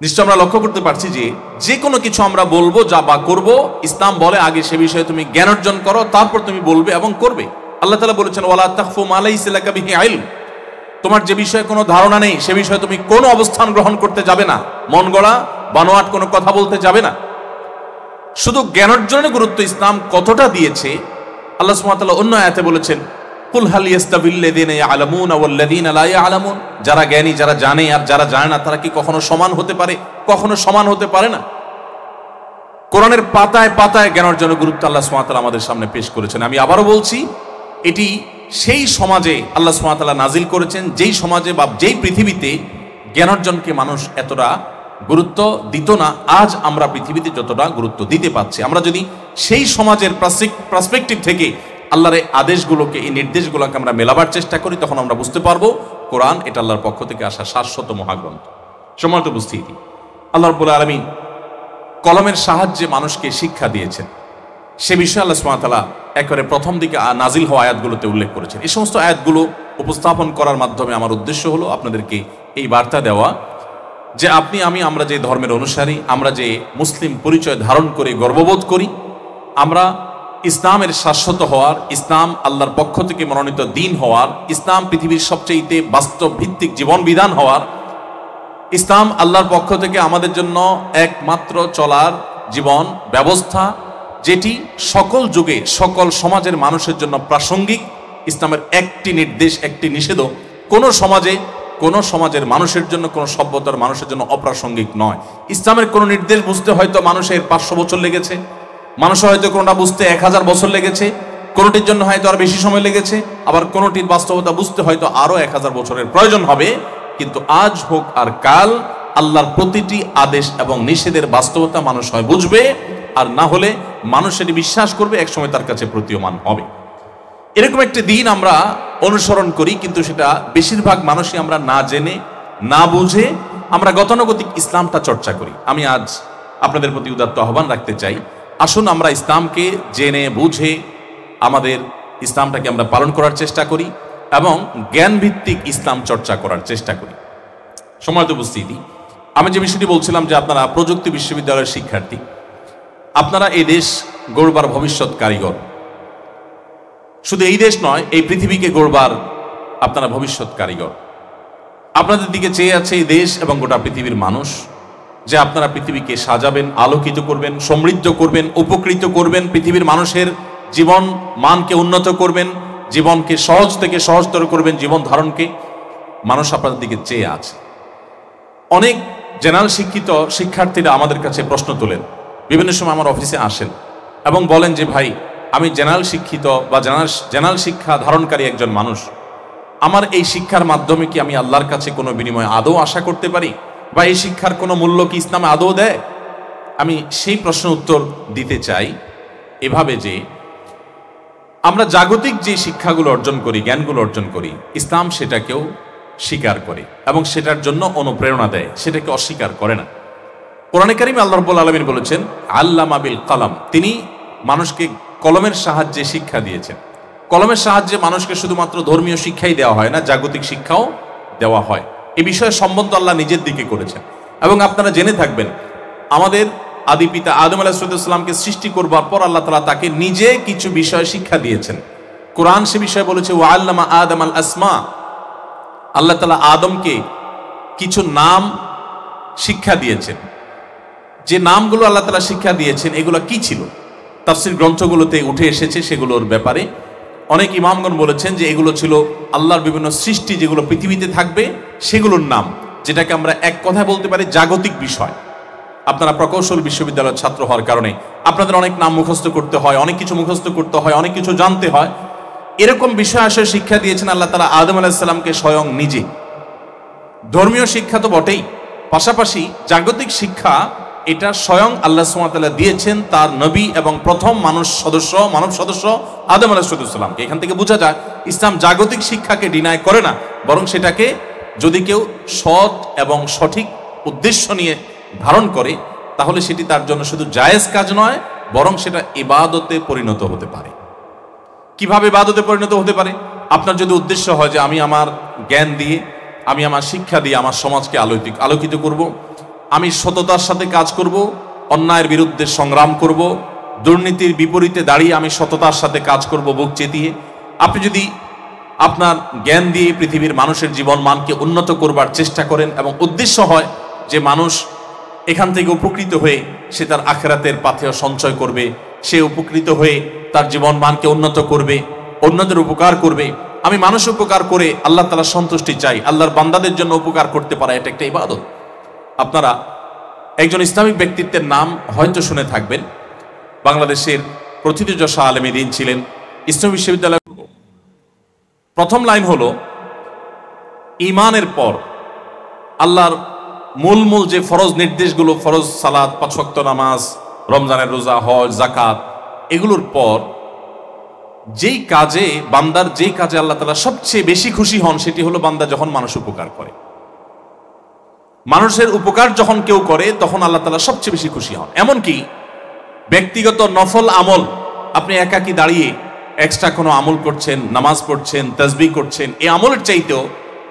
নিশ্চয় আমরা লক্ষ্য করতে পারছি যে যে কোনো কিছু আমরা বলবো যা বা করব, ইসলাম বলে আগে সে বিষয়ে তুমি জ্ঞান অর্জন করো, তারপর তুমি বলবে এবং করবে। আল্লাহ তাআলা বলেছেন, ওয়ালা তাখফু মা লাইসা লাকা বিহি ইলম, তোমার যে বিষয়ে কোনো ধারণা নেই সে বিষয়ে তুমি কোনো অবস্থান গ্রহণ করতে যাবে না, মন গড়া বানোয়াট কোনো কথা বলতে যাবে না। শুধু জ্ঞান অর্জনের গুরুত্ব ইসলাম কতটা দিয়েছে, আল্লাহ সুবহানাহু ওয়া তাআলা অন্য আয়াতে বলেছেন, কুল হাল ইয়াস্তাবিল্লাযিনা ইয়ালামুনা ওয়াল্লাযিনা লা ইয়ালামুন, যারা জ্ঞানী, যারা জানে আর যারা জানে না, তারা কি কখনো সমান হতে পারে? কখনো সমান হতে পারে না। কোরআনের পাতায় পাতায় জ্ঞান অর্জনের গুরুত্ব আল্লাহ সুবহানাহু ওয়া তাআলা আমাদের সামনে পেশ করেছেন। আমি আবারও বলছি, এটি সেই সমাজে আল্লাহ সুবহানাহু ওয়া তাআলা নাজিল করেছেন যেই সমাজে বা যেই পৃথিবীতে জ্ঞানার্জনকে মানুষ এতটা গুরুত্ব দিত না, আজ আমরা পৃথিবীতে যতটা গুরুত্ব দিতে পারছি। আমরা যদি সেই সমাজের পার্সপেক্টিভ থেকে আল্লাহর এই আদেশগুলোকে, এই নির্দেশগুলোকে আমরা মেলাবার চেষ্টা করি, তখন আমরা বুঝতে পারবো কোরআন এটা আল্লাহর পক্ষ থেকে আসা শাশ্বত মহাগ্রন্থ। সম্মানিত উপস্থিতি, আল্লাহ রাব্বুল আলামিন কলমের সাহায্যে মানুষকে শিক্ষা দিয়েছেন, সে বিষয়ে আল্লাহ সুবহানাহু ওয়া তাআলা একেবারে প্রথম দিকে নাজিল হওয়া আয়াতগুলোতে উল্লেখ করেছেন। এই সমস্ত আয়াতগুলো উপস্থাপন করার মাধ্যমে আমার উদ্দেশ্য হলো আপনাদেরকে এই বার্তা দেওয়া যে আপনি আমি, আমরা যে ধর্মের অনুসারী, আমরা যে মুসলিম পরিচয় ধারণ করে গর্ববোধ করি, আমরা ইসলামের শাশ্বত হওয়ার, ইসলাম আল্লাহর পক্ষ থেকে মনোনীত দিন হওয়ার, ইসলাম পৃথিবীর সবচেয়ে বাস্তব ভিত্তিক জীবন বিধান হওয়ার, ইসলাম আল্লাহর পক্ষ থেকে আমাদের জন্য একমাত্র চলার জীবন ব্যবস্থা, যেটি সকল যুগে সকল সমাজের মানুষের জন্য প্রাসঙ্গিক। ইসলামের একটি নির্দেশ, একটি নিষেধও কোনো সমাজের মানুষের জন্য, কোনো সভ্যতার মানুষের জন্য অপ্রাসঙ্গিক নয়। ইসলামের কোনো নির্দেশ বুঝতে হয়তো মানুষের 500 বছর লেগেছে, মানুষের হয়তো কোনোটা বুঝতে 1000 বছর লেগেছে, কোনোটির জন্য হয়তো আর বেশি সময় লেগেছে, আবার কোনোটির বাস্তবতা বুঝতে হয়তো আরো 1000 বছরের প্রয়োজন হবে। কিন্তু আজ হোক আর কাল আল্লাহর প্রতিটি আদেশ এবং নিষেধের বাস্তবতা মানুষ হয় বুঝবে, আর না হলে মানুষ এটি বিশ্বাস করবে, একসময় তার কাছে প্রতীয়মান হবে। এরকম একটি দিন আমরা অনুসরণ করি, কিন্তু সেটা বেশিরভাগ মানুষই আমরা না জেনে না বুঝে আমরা গতানুগতিক ইসলামটা চর্চা করি। আমি আজ আপনাদের প্রতি উদাত্ত আহ্বান রাখতে চাই, আসুন আমরা ইসলামকে জেনে বুঝে আমাদের ইসলামটাকে আমরা পালন করার চেষ্টা করি এবং জ্ঞানভিত্তিক ইসলাম চর্চা করার চেষ্টা করি। সম্মানিত উপস্থিতি, আমি যে বিষয়টি বলছিলাম যে আপনারা প্রযুক্তি বিশ্ববিদ্যালয়ের শিক্ষার্থী, আপনারা এই দেশ গড়বার ভবিষ্যৎ কারিগর। শুধু এই দেশ নয়, এই পৃথিবীকে গড়বার আপনারা ভবিষ্যৎ কারিগর। আপনাদের দিকে চেয়ে আছে এই দেশ এবং গোটা পৃথিবীর মানুষ, যে আপনারা পৃথিবীকে সাজাবেন, আলোকিত করবেন, সমৃদ্ধ করবেন, উপকৃত করবেন, পৃথিবীর মানুষের জীবন মানকে উন্নত করবেন, জীবনকে সহজ থেকে সহজতর করবেন, জীবন ধারণকে। মানুষ আপনাদের দিকে চেয়ে আছে। অনেক জেনারেল শিক্ষিত শিক্ষার্থীরা আমাদের কাছে প্রশ্ন তোলেন, বিভিন্ন সময় আমার অফিসে আসেন এবং বলেন যে ভাই, আমি জেনারেল শিক্ষিত বা জেনারেল শিক্ষা ধারণকারী একজন মানুষ, আমার এই শিক্ষার মাধ্যমে কি আমি আল্লাহর কাছে কোনো বিনিময় আদৌ আশা করতে পারি, বা এই শিক্ষার কোনো মূল্য কি ইসলামে আদৌ দেয়? আমি সেই প্রশ্ন উত্তর দিতে চাই এভাবে যে আমরা জাগতিক যে শিক্ষাগুলো অর্জন করি, জ্ঞানগুলো অর্জন করি, ইসলাম সেটাকেও স্বীকার করে এবং সেটার জন্য অনুপ্রেরণা দেয়, সেটাকে অস্বীকার করে না। কোরআনে কারিমে আল্লাহ রাব্বুল আলামিন বলেছেন আল্লামা বিল কালাম, তিনি মানুষকে কলমের সাহায্যে শিক্ষা দিয়েছেন। কলমের সাহায্যে মানুষকে শুধুমাত্র ধর্মীয় শিক্ষাই দেওয়া হয় না, জাগতিক শিক্ষাও দেওয়া হয়। এই বিষয়ে সম্বন্ধ আল্লাহ নিজের দিকে করেছেন। এবং আপনারা জেনে থাকবেন, আমাদের আদি পিতা আদম আলাইহিস সালামকে সৃষ্টি করবার পর আল্লাহ তাআলা তাকে নিজে কিছু বিষয় শিক্ষা দিয়েছেন। কোরআন সে বিষয়ে বলেছে ওয়া আল্লামা আদম আল আসমা, আল্লাহ তাআলা আদমকে কিছু নাম শিক্ষা দিয়েছেন। যে নামগুলো আল্লাহ তাআলা শিক্ষা দিয়েছেন এগুলো কি ছিল, তাফসীর গ্রন্থগুলোতে উঠে এসেছে। সেগুলোর ব্যাপারে অনেক ইমামগণ বলেছেন যে এগুলো ছিল আল্লাহর বিভিন্ন সৃষ্টি যেগুলো পৃথিবীতে থাকবে সেগুলোর নাম, যেটাকে আমরা এক কথায় বলতে পারি জাগতিক বিষয়। আপনারা প্রকৌশল বিশ্ববিদ্যালয়ের ছাত্র হওয়ার কারণে আপনাদের অনেক নাম মুখস্থ করতে হয়, অনেক কিছু মুখস্থ করতে হয়, অনেক কিছু জানতে হয়। এরকম বিষয় আসলে শিক্ষা দিয়েছেন আল্লাহ তাআলা আদম আলাইহিস সালামকে স্বয়ং নিজে। ধর্মীয় শিক্ষা তো বটেই, পাশাপাশি জাগতিক শিক্ষা এটা স্বয়ং আল্লাহ সুবহানাহু ওয়া তাআলা দিয়েছেন তার নবী এবং প্রথম মানব সদস্য আদম আলাইহিস সালামকে। এখান থেকে বোঝা যায় ইসলাম জাগতিক শিক্ষাকে ডিনাই করে না, বরং সেটাকে যদি কেউ সৎ এবং সঠিক উদ্দেশ্য নিয়ে ধারণ করে তাহলে সেটি তার জন্য শুধু জায়েজ কাজ নয়, বরং সেটা ইবাদতে পরিণত হতে পারে। কিভাবে ইবাদতে পরিণত হতে পারে? আপনার যদি উদ্দেশ্য হয় যে আমি আমার জ্ঞান দিয়ে, আমি আমার শিক্ষা দিয়ে আমার সমাজকে আলোকিত করব, আমি সততার সাথে কাজ করব, অন্যায়ের বিরুদ্ধে সংগ্রাম করব, দুর্নীতির বিপরীতে দাঁড়িয়ে আমি সততার সাথে কাজ করব বুক চেতিয়ে। আপনি যদি আপনার জ্ঞান দিয়ে পৃথিবীর মানুষের জীবন মানকে উন্নত করবার চেষ্টা করেন এবং উদ্দেশ্য হয় যে মানুষ এখান থেকে উপকৃত হয়ে সে তার আখিরাতের পাথেয় সঞ্চয় করবে, সে উপকৃত হয়ে তার জীবন মানকে উন্নত করবে, অন্যদের উপকার করবে, আমি মানুষ উপকার করে আল্লাহ তাআলার সন্তুষ্টি চাই, আল্লাহর বান্দাদের জন্য উপকার করতে পারা এটা একটা ইবাদত। আপনারা একজন ইসলামিক ব্যক্তিত্বের নাম হয়তো শুনে থাকবেন, বাংলাদেশের প্রথিতযশা আলেম দ্বীন ছিলেন, ইসলামী বিশ্ববিদ্যালয় প্রথম লাইন হলো, ঈমানের পর আল্লাহর মূল যে ফরজ নির্দেশগুলো, ফরজ সালাত, 5 ওয়াক্ত নামাজ, রমজানের রোজা, হজ, যাকাত, এগুলোর পর যেই কাজে বান্দার যেই কাজে আল্লাহ তাআলা সবচেয়ে বেশি খুশি হন সেটি হলো বান্দা যখন মানুষ উপকার করে। মানুষের উপকার যখন কেউ করে তখন আল্লাহ তাআলা সবচেয়ে বেশি খুশি হন। এমনকি ব্যক্তিগত নফল আমল, আপনি একাকী দাঁড়িয়ে এক্সট্রা কোনো আমল করছেন, নামাজ পড়ছেন, তাসবিহ করছেন, এই আমলের চাইতেও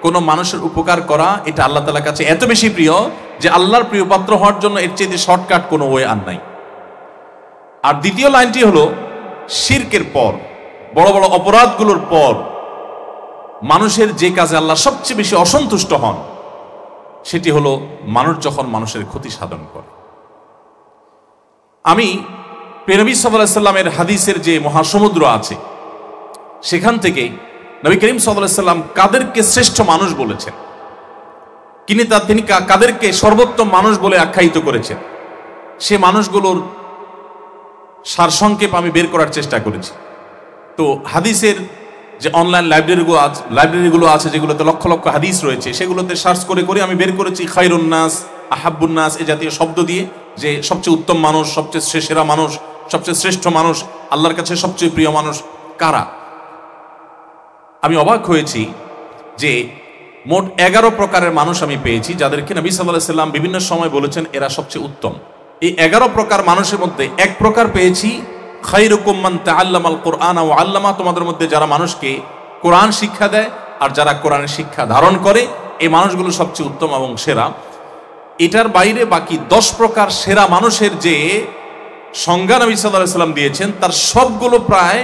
কোনো মানুষের উপকার করা এটা আল্লাহ তাআলার কাছে এত বেশি প্রিয় যে আল্লাহর প্রিয় পাত্র হওয়ার জন্য এর চাইতে শর্টকাট কোনো ওয়ে আর নাই। আর দ্বিতীয় লাইনটি হলো, শিরকের পর, বড় বড় অপরাধগুলোর পর মানুষের যে কাজে আল্লাহ সবচেয়ে বেশি অসন্তুষ্ট হন সেটি হলো মানুষ যখন মানুষের ক্ষতি সাধন করে। আমি নবী সাল্লাল্লাহু আলাইহি সাল্লামের হাদিসের যে মহাসমুদ্র আছে সেখান থেকে নবী করিম সাল্লাল্লাহু আলাইহি সাল্লাম কাদেরকে শ্রেষ্ঠ মানুষ বলেছেন, তিনি কাদেরকে সর্বোত্তম মানুষ বলে আখ্যায়িত করেছেন, সে মানুষগুলোর সারসংক্ষেপ আমি বের করার চেষ্টা করেছি। তো হাদিসের যে অনলাইন লাইব্রেরিগুলো আছে যেগুলোতে লক্ষ লক্ষ হাদিস রয়েছে, সেগুলোতে সার্চ করে করে আমি বের করেছি খায়রুন নাস, আহাব্বুন নাস, এই জাতীয় শব্দ দিয়ে, যে সবচেয়ে উত্তম মানুষ, সবচেয়ে সেরা মানুষ, সবচেয়ে শ্রেষ্ঠ মানুষ, আল্লাহর কাছে সবচেয়ে প্রিয় মানুষ কারা। আমি অবাক হয়েছি যে মোট 11 প্রকারের মানুষ আমি পেয়েছি যাদেরকে নবী সাল্লাল্লাহু আলাইহি সাল্লাম বিভিন্ন সময় বলেছেন এরা সবচেয়ে উত্তম। এই 11 প্রকার মানুষের মধ্যে এক প্রকার পেয়েছি, খায়রুকুম মান তাআল্লামাল কুরআন ওয়া আল্লামা, তোমাদের মধ্যে যারা মানুষকে কোরআন শিক্ষা দেয় আর যারা কোরআনের শিক্ষা ধারণ করে, এই মানুষগুলো সবচেয়ে উত্তম এবং সেরা। এটার বাইরে বাকি 10 প্রকার সেরা মানুষের যে সংজ্ঞা নবী সাল্লাল্লাহু আলাইহি সাল্লাম দিয়েছেন তার সবগুলো প্রায়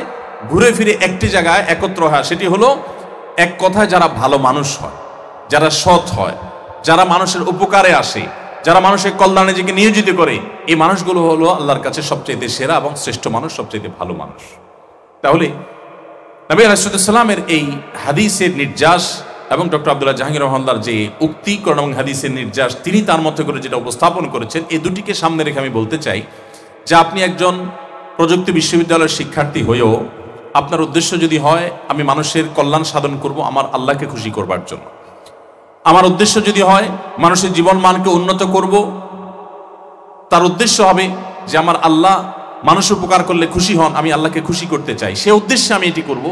ঘুরে ফিরে একটি জায়গায় একত্র হয়, সেটি হলো এক কথায় যারা ভালো মানুষ হয়, যারা সৎ হয়, যারা মানুষের উপকারে আসে, যারা মানুষের কল্যাণে নিজেকে নিয়োজিত করে, এই মানুষগুলো হলো আল্লাহর কাছে সবচেয়ে সেরা এবং শ্রেষ্ঠ মানুষ, সবচেয়ে ভালো মানুষ। তাহলে নবী আলাইহিস সালামের এই হাদিসের নির্যাস এবং ডক্টর আব্দুল্লাহ জাহাঙ্গীর রহমানুল্লাহর যে উক্তি কোরআন এবং হাদিসের নির্যাস তিনি তার মধ্যে করে যেটা উপস্থাপন করেছেন, এই দুটিকে সামনে রেখে আমি বলতে চাই যে আপনি একজন প্রযুক্তি বিশ্ববিদ্যালয়ের শিক্ষার্থী হয়েও আপনার উদ্দেশ্য যদি হয় আমি মানুষের কল্যাণ সাধন করব আমার আল্লাহকে খুশি করবার জন্য, আমার উদ্দেশ্য যদি হয় মানুষের জীবন মানকে উন্নত করব, তার উদ্দেশ্য হবে যে আমার আল্লাহ মানুষ উপকার করলে খুশি হন, আমি আল্লাহকে খুশি করতে চাই, সে উদ্দেশ্যে আমি এটি করব,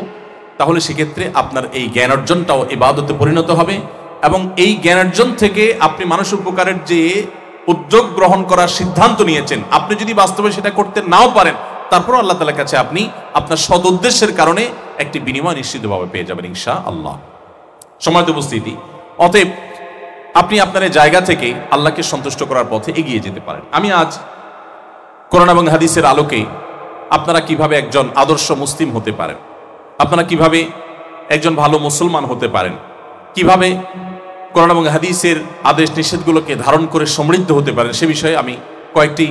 তাহলে সেক্ষেত্রে আপনার এই জ্ঞান অর্জনটাও ইবাদতে পরিণত হবে এবং এই জ্ঞান অর্জন থেকে আপনি মানুষ উপকারের যে উদ্যোগ গ্রহণ করার সিদ্ধান্ত নিয়েছেন, আপনি যদি বাস্তবে সেটা করতে নাও পারেন তারপর আল্লাহ তাআলার কাছে আপনি আপনার সৎ উদ্দেশ্যের কারণে একটি বিনিময় নিশ্চিতভাবে পেয়ে যাবেন ইনশাআল্লাহ। সময়ত উপস্থিতি, অতএব আপনি আপনার জায়গা থেকে আল্লাহকে সন্তুষ্ট করার পথে এগিয়ে যেতে পারেন। আমি আজ কোরআন এবং হাদিসের আলোকে আপনারা কিভাবে একজন আদর্শ মুসলিম হতে পারেন, আপনারা কিভাবে একজন ভালো মুসলমান হতে পারেন, কিভাবে কোরআন এবং হাদিসের আদেশ নিষেধগুলোকে ধারণ করে সমৃদ্ধ হতে পারেন, সে বিষয়ে আমি কয়েকটি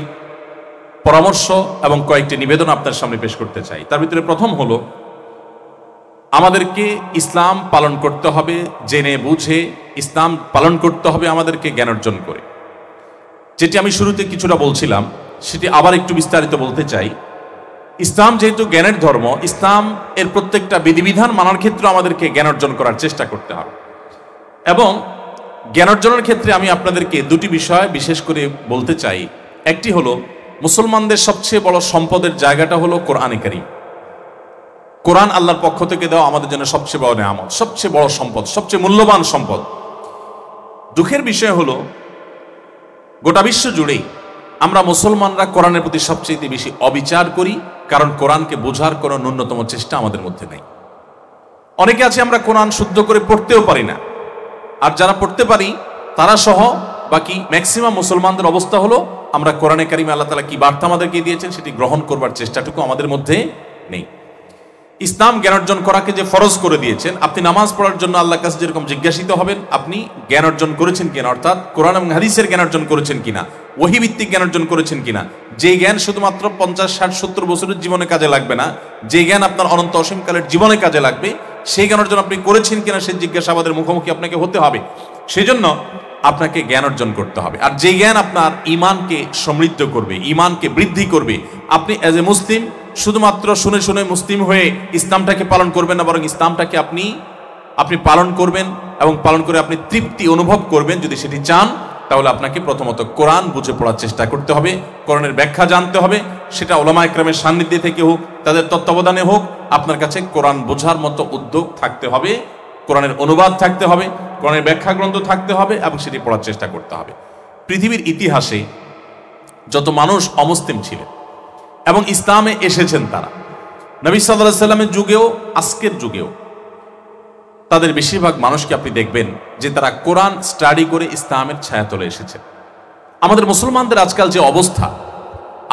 পরামর্শ এবং কয়েকটি নিবেদন আপনার সামনে পেশ করতে চাই। তার ভিতরে প্রথম হলো, আমাদেরকে ইসলাম পালন করতে হবে জেনে বুঝে, ইসলাম পালন করতে হবে আমাদেরকে জ্ঞান অর্জন করে। যেটি আমি শুরুতে কিছুটা বলছিলাম সেটি আবার একটু বিস্তারিত বলতে চাই। ইসলাম যেহেতু জ্ঞানের ধর্ম, ইসলাম এর প্রত্যেকটা বিধিবিধান মানার ক্ষেত্রে আমাদেরকে জ্ঞান অর্জন করার চেষ্টা করতে হবে এবং জ্ঞান অর্জনের ক্ষেত্রে আমি আপনাদেরকে দুটি বিষয় বিশেষ করে বলতে চাই। একটি হলো, মুসলমানদের সবচেয়ে বড় সম্পদের জায়গাটা হলো কোরআনে কারীম। কোরআন আল্লাহর পক্ষ থেকে দেওয়া আমাদের জন্য সবচেয়ে বড় নিয়ামত, সবচেয়ে বড় সম্পদ, সবচেয়ে মূল্যবান সম্পদ। দুঃখের বিষয় হলো, গোটা বিশ্ব জুড়েই আমরা মুসলমানরা কোরআনের প্রতি সবচেয়ে বেশি অবিচার করি, কারণ কোরআনকে বোঝার কোনো ন্যূনতম চেষ্টা আমাদের মধ্যে নেই। অনেকে আছে আমরা কোরআন শুদ্ধ করে পড়তেও পারি না, আর যারা পড়তে পারি তারা সহ বাকি ম্যাক্সিমাম মুসলমানদের অবস্থা হলো আমরা কোরআনে কারিমে আল্লাহ তাআলা কি বার্তা আমাদেরকে দিয়েছেন সেটি গ্রহণ করবার চেষ্টাটুকু আমাদের মধ্যে নেই। ইসলাম জ্ঞান অর্জন করাকে যে ফরজ করে দিয়েছেন, আপনি নামাজ পড়ার জন্য আল্লাহর কাছে যেরকম জিজ্ঞাসিত হবেন আপনি জ্ঞান অর্জন করেছেন কিনা, অর্থাৎ কোরআন এবং হাদিসের জ্ঞান অর্জন করেছেন কিনা, ওহী ভিত্তিক জ্ঞান অর্জন করেছেন কিনা, যে জ্ঞান শুধুমাত্র 50, 60, 70 বছরের জীবনে কাজে লাগবে না, যে জ্ঞান আপনার অনন্ত অসীমকালের জীবনে কাজে লাগবে, সেই জ্ঞান অর্জন আপনি করেছেন কিনা সে জিজ্ঞাসাবাদের মুখোমুখি আপনাকে হতে হবে। সেজন্য আপনাকে জ্ঞান অর্জন করতে হবে, আর যে জ্ঞান আপনার ঈমানকে সমৃদ্ধ করবে, ঈমানকে বৃদ্ধি করবে, আপনি অ্যাজ এ মুসলিম শুধুমাত্র শুনে শুনে মুসলিম হয়ে ইসলামটাকে পালন করবেন না, বরং ইসলামটাকে আপনি পালন করবেন এবং পালন করে আপনি তৃপ্তি অনুভব করবেন। যদি সেটি চান তাহলে আপনাকে প্রথমত কোরআন বুঝে পড়ার চেষ্টা করতে হবে, কোরআনের ব্যাখ্যা জানতে হবে। সেটা ওলামা একরামের সান্নিধ্যে থেকে হোক, তাদের তত্ত্বাবধানে হোক, আপনার কাছে কোরআন বোঝার মতো উদ্যোগ থাকতে হবে, কোরআনের অনুবাদ থাকতে হবে, কোরআনের ব্যাখ্যা গ্রন্থ থাকতে হবে এবং সেটি পড়ার চেষ্টা করতে হবে। পৃথিবীর ইতিহাসে যত মানুষ অমুসলিম ছিলেন এবং ইসলামে এসেছেন, তারা নবী সাল্লাল্লাহু আলাইহি সাল্লামের যুগেও আজকের যুগেও তাদের বেশিরভাগ মানুষকে আপনি দেখবেন যে তারা কোরআন স্টাডি করে ইসলামের ছায়াতলে এসেছে। আমাদের মুসলমানদের আজকাল যে অবস্থা,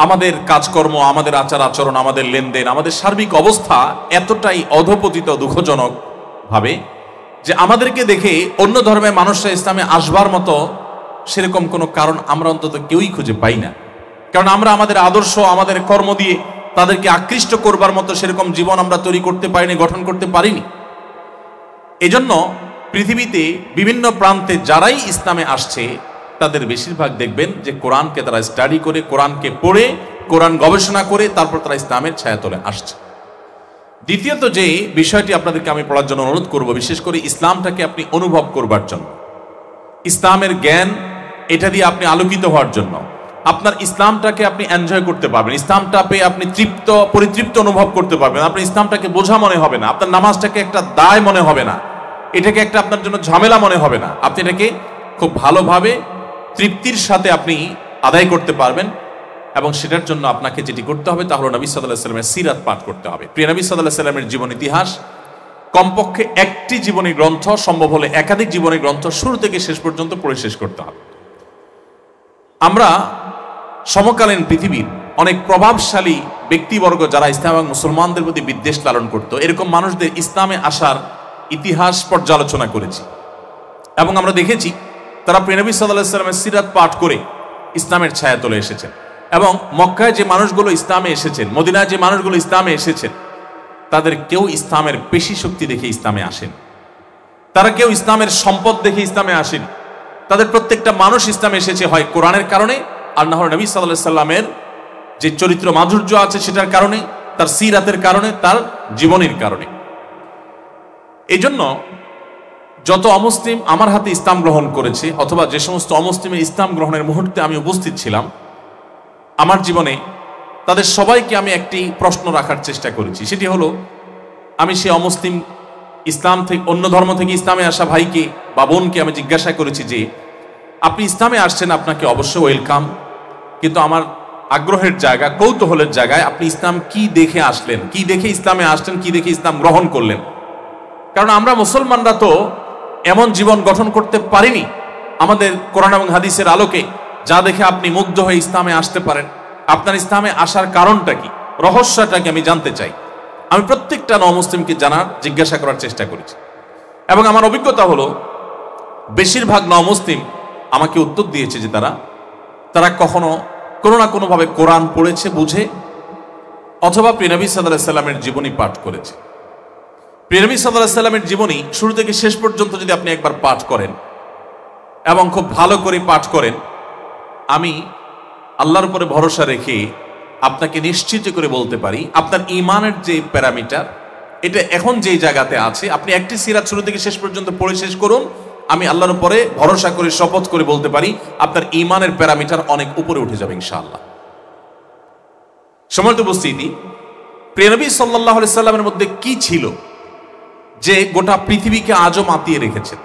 আমাদের কাজকর্ম, আমাদের আচার আচরণ, আমাদের লেনদেন, আমাদের সার্বিক অবস্থা এতটাই অধপতিত দুঃখজনক ভাবে যে আমাদেরকে দেখে অন্য ধর্মের মানুষরা ইসলামে আসবার মতো সেরকম কোনো কারণ আমরা অন্তত কেউই খুঁজে পাই না। কারণ আমরা আমাদের আদর্শ, আমাদের কর্ম দিয়ে তাদেরকে আকৃষ্ট করবার মতো সেরকম জীবন আমরা তৈরি করতে পারিনি, গঠন করতে পারিনি। এজন্য পৃথিবীতে বিভিন্ন প্রান্তে যারাই ইসলামে আসছে তাদের বেশিরভাগ দেখবেন যে কোরআনকে তারা স্টাডি করে, কোরআনকে পড়ে, কোরআন গবেষণা করে তারপর তারা ইসলামের ছায়াতলে আসছে। দ্বিতীয়ত যে বিষয়টি আপনাদেরকে আমি পড়ার জন্য অনুরোধ করব, বিশেষ করে ইসলামটাকে আপনি অনুভব করবার জন্য, ইসলামের জ্ঞান এটা দিয়ে আপনি আলোকিত হওয়ার জন্য, আপনার ইসলামটাকে আপনি এনজয় করতে পারবেন, ইসলামটা পেয়ে আপনি পরিতৃপ্ত অনুভব করতে পারবেন, আপনার ইসলামটাকে বোঝা মনে হবে না, আপনার নামাজটাকে একটা দায় মনে হবে না, এটাকে একটা আপনার জন্য ঝামেলা মনে হবে না, আপনি এটাকে খুব ভালোভাবে তৃপ্তির সাথে আপনি আদায় করতে পারবেন। এবং সেটার জন্য আপনাকে যেটি করতে হবে তা হলো নবী সাল্লাল্লাহু আলাইহি ওয়াসাল্লামের সিরাত পাঠ করতে হবে। প্রিয় নবী সাল্লাল্লাহু আলাইহি ওয়াসাল্লামের জীবন ইতিহাস, কমপক্ষে একটি জীবনী গ্রন্থ, সম্ভব হলে একাধিক জীবনী গ্রন্থ শুরু থেকে শেষ পর্যন্ত পড়ে শেষ করতে হবে। আমরা সমকালীন পৃথিবীর অনেক প্রভাবশালী ব্যক্তিবর্গ যারা ইসলাম এবং মুসলমানদের প্রতি বিদ্বেষ লালন করত, এরকম মানুষদের ইসলামে আসার ইতিহাস পর্যালোচনা করেছি এবং আমরা দেখেছি তারা প্রিয় নবী সাল্লাল্লাহু আলাইহি ওয়াসাল্লামের সিরাত পাঠ করে ইসলামের ছায়াতলে এসেছেন। এবং মক্কায় যে মানুষগুলো ইসলামে এসেছেন, মদিনায় যে মানুষগুলো ইসলামে এসেছেন, তাদের কেউ ইসলামের পেশি শক্তি দেখে ইসলামে আসেন, তারা কেউ ইসলামের সম্পদ দেখে ইসলামে আসেন। তাদের প্রত্যেকটা মানুষ ইসলামে এসেছে হয় কোরআনের কারণে, আর না হলে নবী সাল্লাল্লাহু আলাইহি ওয়াসাল্লামের যে চরিত্র মাধুর্য আছে সেটার কারণে, তার সিরাতের কারণে, তার জীবনের কারণে। এই জন্য যত অমুসলিম আমার হাতে ইসলাম গ্রহণ করেছে, অথবা যে সমস্ত অমুসলিমের ইসলাম গ্রহণের মুহূর্তে আমি উপস্থিত ছিলাম আমার জীবনে, তাদের সবাইকে আমি একটি প্রশ্ন রাখার চেষ্টা করেছি। সেটি হলো, আমি সে অমুসলিম ইসলাম থেকে, অন্য ধর্ম থেকে ইসলামে আসা ভাইকে বা বোনকে আমি জিজ্ঞাসা করেছি যে আপনি ইসলামে আসছেন, আপনাকে অবশ্যই ওয়েলকাম, কিন্তু আমার আগ্রহের জায়গা, কৌতূহলের জায়গায় আপনি ইসলাম কি দেখে আসলেন, কি দেখে ইসলামে আসলেন, কি দেখে ইসলাম গ্রহণ করলেন। কারণ আমরা মুসলমানরা তো এমন জীবন গঠন করতে পারিনি আমাদের কোরআন এবং হাদিসের আলোকে যা দেখে আপনি মুগ্ধ হয়ে ইসলামে আসতে পারেন। আপনার ইসলামে আসার কারণটা কি, রহস্যটাকে আমি জানতে চাই। আমি প্রত্যেকটা নমুসলিমকে জানার, জিজ্ঞাসা করার চেষ্টা করেছি এবং আমার অভিজ্ঞতা হলো বেশিরভাগ নমুসলিম আমাকে উত্তর দিয়েছে যে তারা কখনো কোনো না কোনোভাবে কোরআন পড়েছে, বুঝে, অথবা প্রিয় নবী সাল্লাল্লাহু আলাইহি ওয়াসাল্লামের জীবনী পাঠ করেছে। প্রিয় নবী সাল্লাল্লাহু আলাইহি ওয়াসাল্লামের জীবনী শুরু থেকে শেষ পর্যন্ত যদি আপনি একবার পাঠ করেন এবং খুব ভালো করে পাঠ করেন, আমি আল্লাহর উপরে ভরসা রেখে আপনাকে নিশ্চিত করে বলতে পারি আপনার ঈমানের যে প্যারামিটার, এটা এখন যেই জায়গাতে আছে, আপনি একটি সিরাত শুরু থেকে শেষ পর্যন্ত পড়ে শেষ করুন, আমি আল্লাহর উপরে ভরসা করে শপথ করে বলতে পারি আপনার ঈমানের প্যারামিটার অনেক উপরে উঠে যাবে ইনশাআল্লাহ। সম্মানিত উপস্থিতি, প্রিয় নবী সাল্লাল্লাহু আলাইহি সাল্লামের মধ্যে কি ছিল যে গোটা পৃথিবীকে আজও মাতিয়ে রেখেছেন?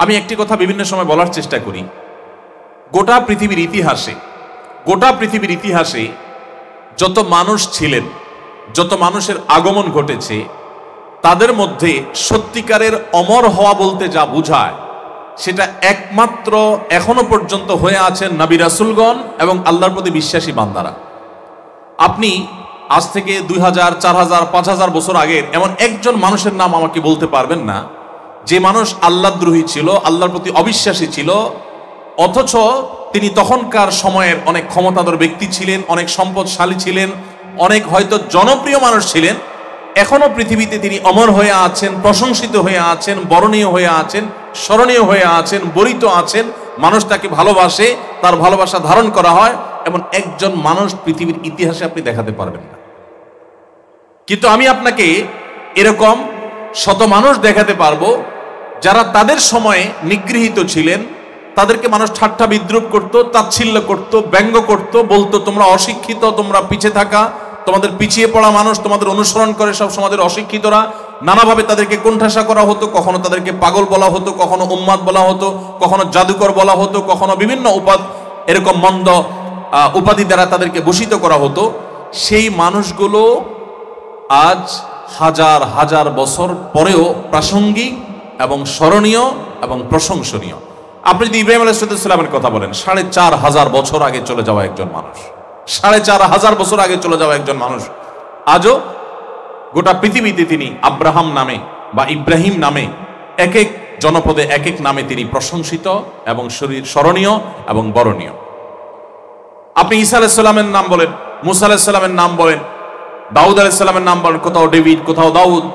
আমি একটি কথা বিভিন্ন সময় বলার চেষ্টা করি, গোটা পৃথিবীর ইতিহাসে যত মানুষ ছিলেন, যত মানুষের আগমন ঘটেছে, তাদের মধ্যে সত্যিকারের অমর হওয়া বলতে যা বোঝায় সেটা একমাত্র এখনো পর্যন্ত হয়ে আছেন নবী রাসূলগণ এবং আল্লাহর প্রতি বিশ্বাসী বান্দারা। আপনি আজ থেকে 2000, 4000, 5000 বছর আগের এমন একজন মানুষের নাম আমাকে বলতে পারবেন না যে মানুষ আল্লাহদ্রোহী ছিল, আল্লাহর প্রতি অবিশ্বাসী ছিল, অথচ তিনি তখনকার সময়ের অনেক ক্ষমতাধর ব্যক্তি ছিলেন, অনেক সম্পদশালী ছিলেন, অনেক হয়তো জনপ্রিয় মানুষ ছিলেন। এখনো পৃথিবীতে তিনি অমর হয়ে আছেন, প্রশংসিত হয়ে আছেন, বরণীয় হয়ে আছেন, স্মরণীয় হয়ে আছেন, বরিত আছেন, মানুষ তাকে ভালোবাসে, তার ভালোবাসা ধারণ করা হয়, এমন একজন মানুষ পৃথিবীর ইতিহাসে আপনি দেখাতে পারবেন না। কিন্তু আমি আপনাকে এরকম শত মানুষ দেখাতে পারবো যারা তাদের সময়ে নিগৃহীত ছিলেন, তাদেরকে মানুষ ঠাট্টা বিদ্রুপ করত, তাচ্ছিল্য করত, ব্যঙ্গ করত, বলতো তোমরা অশিক্ষিত, তোমরা পিছিয়ে থাকা, তোমাদের পিছিয়ে পড়া মানুষ, তোমাদের অনুসরণ করে সব সমাজের অশিক্ষিতরা। নানাভাবে তাদেরকে কোণঠাসা করা হতো, কখনো তাদেরকে পাগল বলা হতো, কখনো উম্মাদ বলা হতো, কখনো জাদুকর বলা হতো, কখনো বিভিন্ন এরকম মন্দ উপাধি দ্বারা তাদেরকে ভূষিত করা হতো। সেই মানুষগুলো আজ হাজার হাজার বছর পরেও প্রাসঙ্গিক এবং স্মরণীয় এবং প্রশংসনীয়। আপনি যদি ইব্রাহিম আলাইহিসসালামের কথা বলেন, ৪,৫০০ বছর আগে চলে যাওয়া একজন মানুষ, ৪,৫০০ বছর আগে চলে যাওয়া একজন মানুষ আজও গোটা পৃথিবীতে তিনি আব্রাহাম নামে বা ইব্রাহিম নামে এক এক জনপদে এক এক নামে তিনি প্রশংসিত এবং স্মরণীয় এবং বরণীয়। আপনি ঈসা আলাইহিসসালামের নাম বলেন, মুসা আলাইহিসসালামের নাম বলেন, দাউদ আলাইহিসসালামের নাম বলেন, কোথাও ডেভিড, কোথাও দাউদ।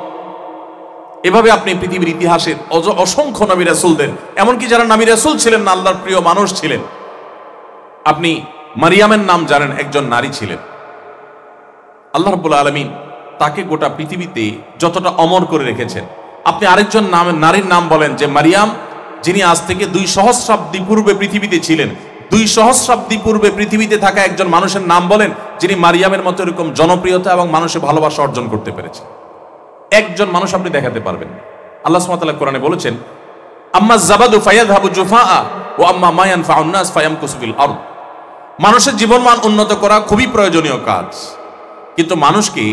এভাবে আপনি পৃথিবীর ইতিহাসের অসংখ্য নবী রাসূলদের, এমনকি যারা নবী রাসূল ছিলেন না, আল্লাহর প্রিয় মানুষ ছিলেন, আপনি মারিয়ামের নাম জানেন, একজন নারী ছিলেন। আল্লাহ রাব্বুল আলামিন তাকে গোটা পৃথিবীতে যতটা অমর করে রেখেছেন। আপনি আরেকজন নারীর নাম বলেন যে মারিয়াম, যিনি আজ থেকে ২ সহস্রাব্দী পূর্বে পৃথিবীতে ছিলেন। ২ সহস্রাব্দী পূর্বে পৃথিবীতে থাকা একজন মানুষের নাম বলেন যিনি মারিয়ামের মতো এরকম জনপ্রিয়তা এবং মানুষের ভালোবাসা অর্জন করতে পেরেছে। একজন মানুষ আপনি দেখাতে পারবেন। আল্লাহ সুবহানাহু ওয়া তাআলা কোরআনে বলেছেন, আম্মা যাবাদু ফায়াযহাবু জুফাআ ওয়া আম্মা মা ইয়ানফাউন নাস ফায়ামকুসু ফিল আরদ। মানুষের জীবনমান উন্নত করা খুবই প্রয়োজনীয় কাজ, কিন্তু মানুষকে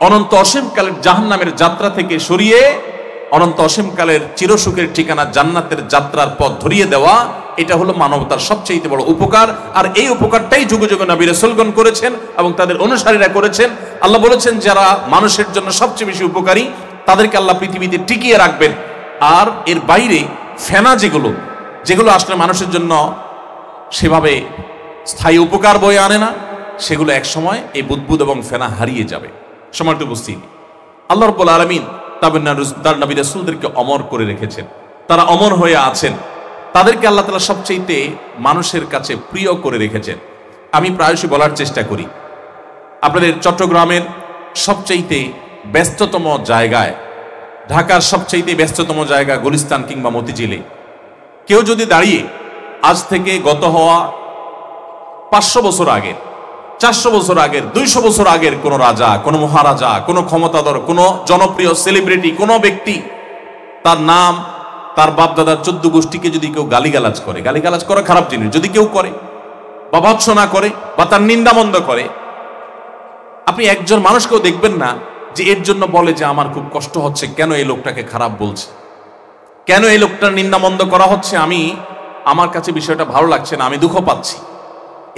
অনন্ত অসীমকালের জাহান্নামের যাত্রা থেকে সরিয়ে অনন্ত অসীমকালের চিরসুখের ঠিকানা জান্নাতের যাত্রার পথ ধরিয়ে দেওয়া, এটা হলো মানবতার সবচেয়ে বড় উপকার। আর এই উপকারটাই যুগে যুগে নবী রাসূলগণ করেছেন এবং তাদের অনুসারীরা করেছেন। আল্লাহ বলেছেন যারা মানুষের জন্য সবচেয়ে বেশি উপকারী তাদেরকে আল্লাহ পৃথিবীতে টিকিয়ে রাখবেন। আর এর বাইরে ফেনা যেগুলো আসলে মানুষের জন্য সেভাবে স্থায়ী উপকার বয়ে আনে না, সেগুলো এক সময় এই বুদবুদ এবং ফেনা হারিয়ে যাবে। সময়টা উপস্থিত আল্লাহ রাব্বুল আলামিন তার নবী রাসূলদেরকে অমর করে রেখেছেন, তারা অমর হয়ে আছেন, তাদেরকে আল্লাহ তাআলা সবচাইতে মানুষের কাছে প্রিয় করে রেখেছেন। আমি প্রায়শই বলার চেষ্টা করি, আপনাদের চট্টগ্রামের সবচাইতে ব্যস্ততম জায়গায়, ঢাকার সবচাইতে ব্যস্ততম জায়গা গুলিস্তান কিংবা মতিঝিলে কেউ যদি দাঁড়িয়ে আজ থেকে গত হওয়া ৫০০ বছর আগের, ৪০০ বছর আগের, ২০০ বছর আগের কোন রাজা, কোন মহারাজা, কোন ক্ষমতাধর, কোন জনপ্রিয় সেলিব্রিটি, কোন ব্যক্তি, তার নাম, তার বাপদাদার ১৪ গোষ্ঠীকে যদি কেউ গালিগালাজ করে, গালিগালাজ করা খারাপ জিনিস, যদি কেউ করে বা ভৎসনা করে বা তার নিন্দামন্দ করে, আপনি একজন মানুষকেও দেখবেন না যে এর জন্য বলে যে আমার খুব কষ্ট হচ্ছে, কেন এই লোকটাকে খারাপ বলছে, কেন এই লোকটার নিন্দামন্দ করা হচ্ছে, আমার কাছে বিষয়টা ভালো লাগছে না, আমি দুঃখ পাচ্ছি,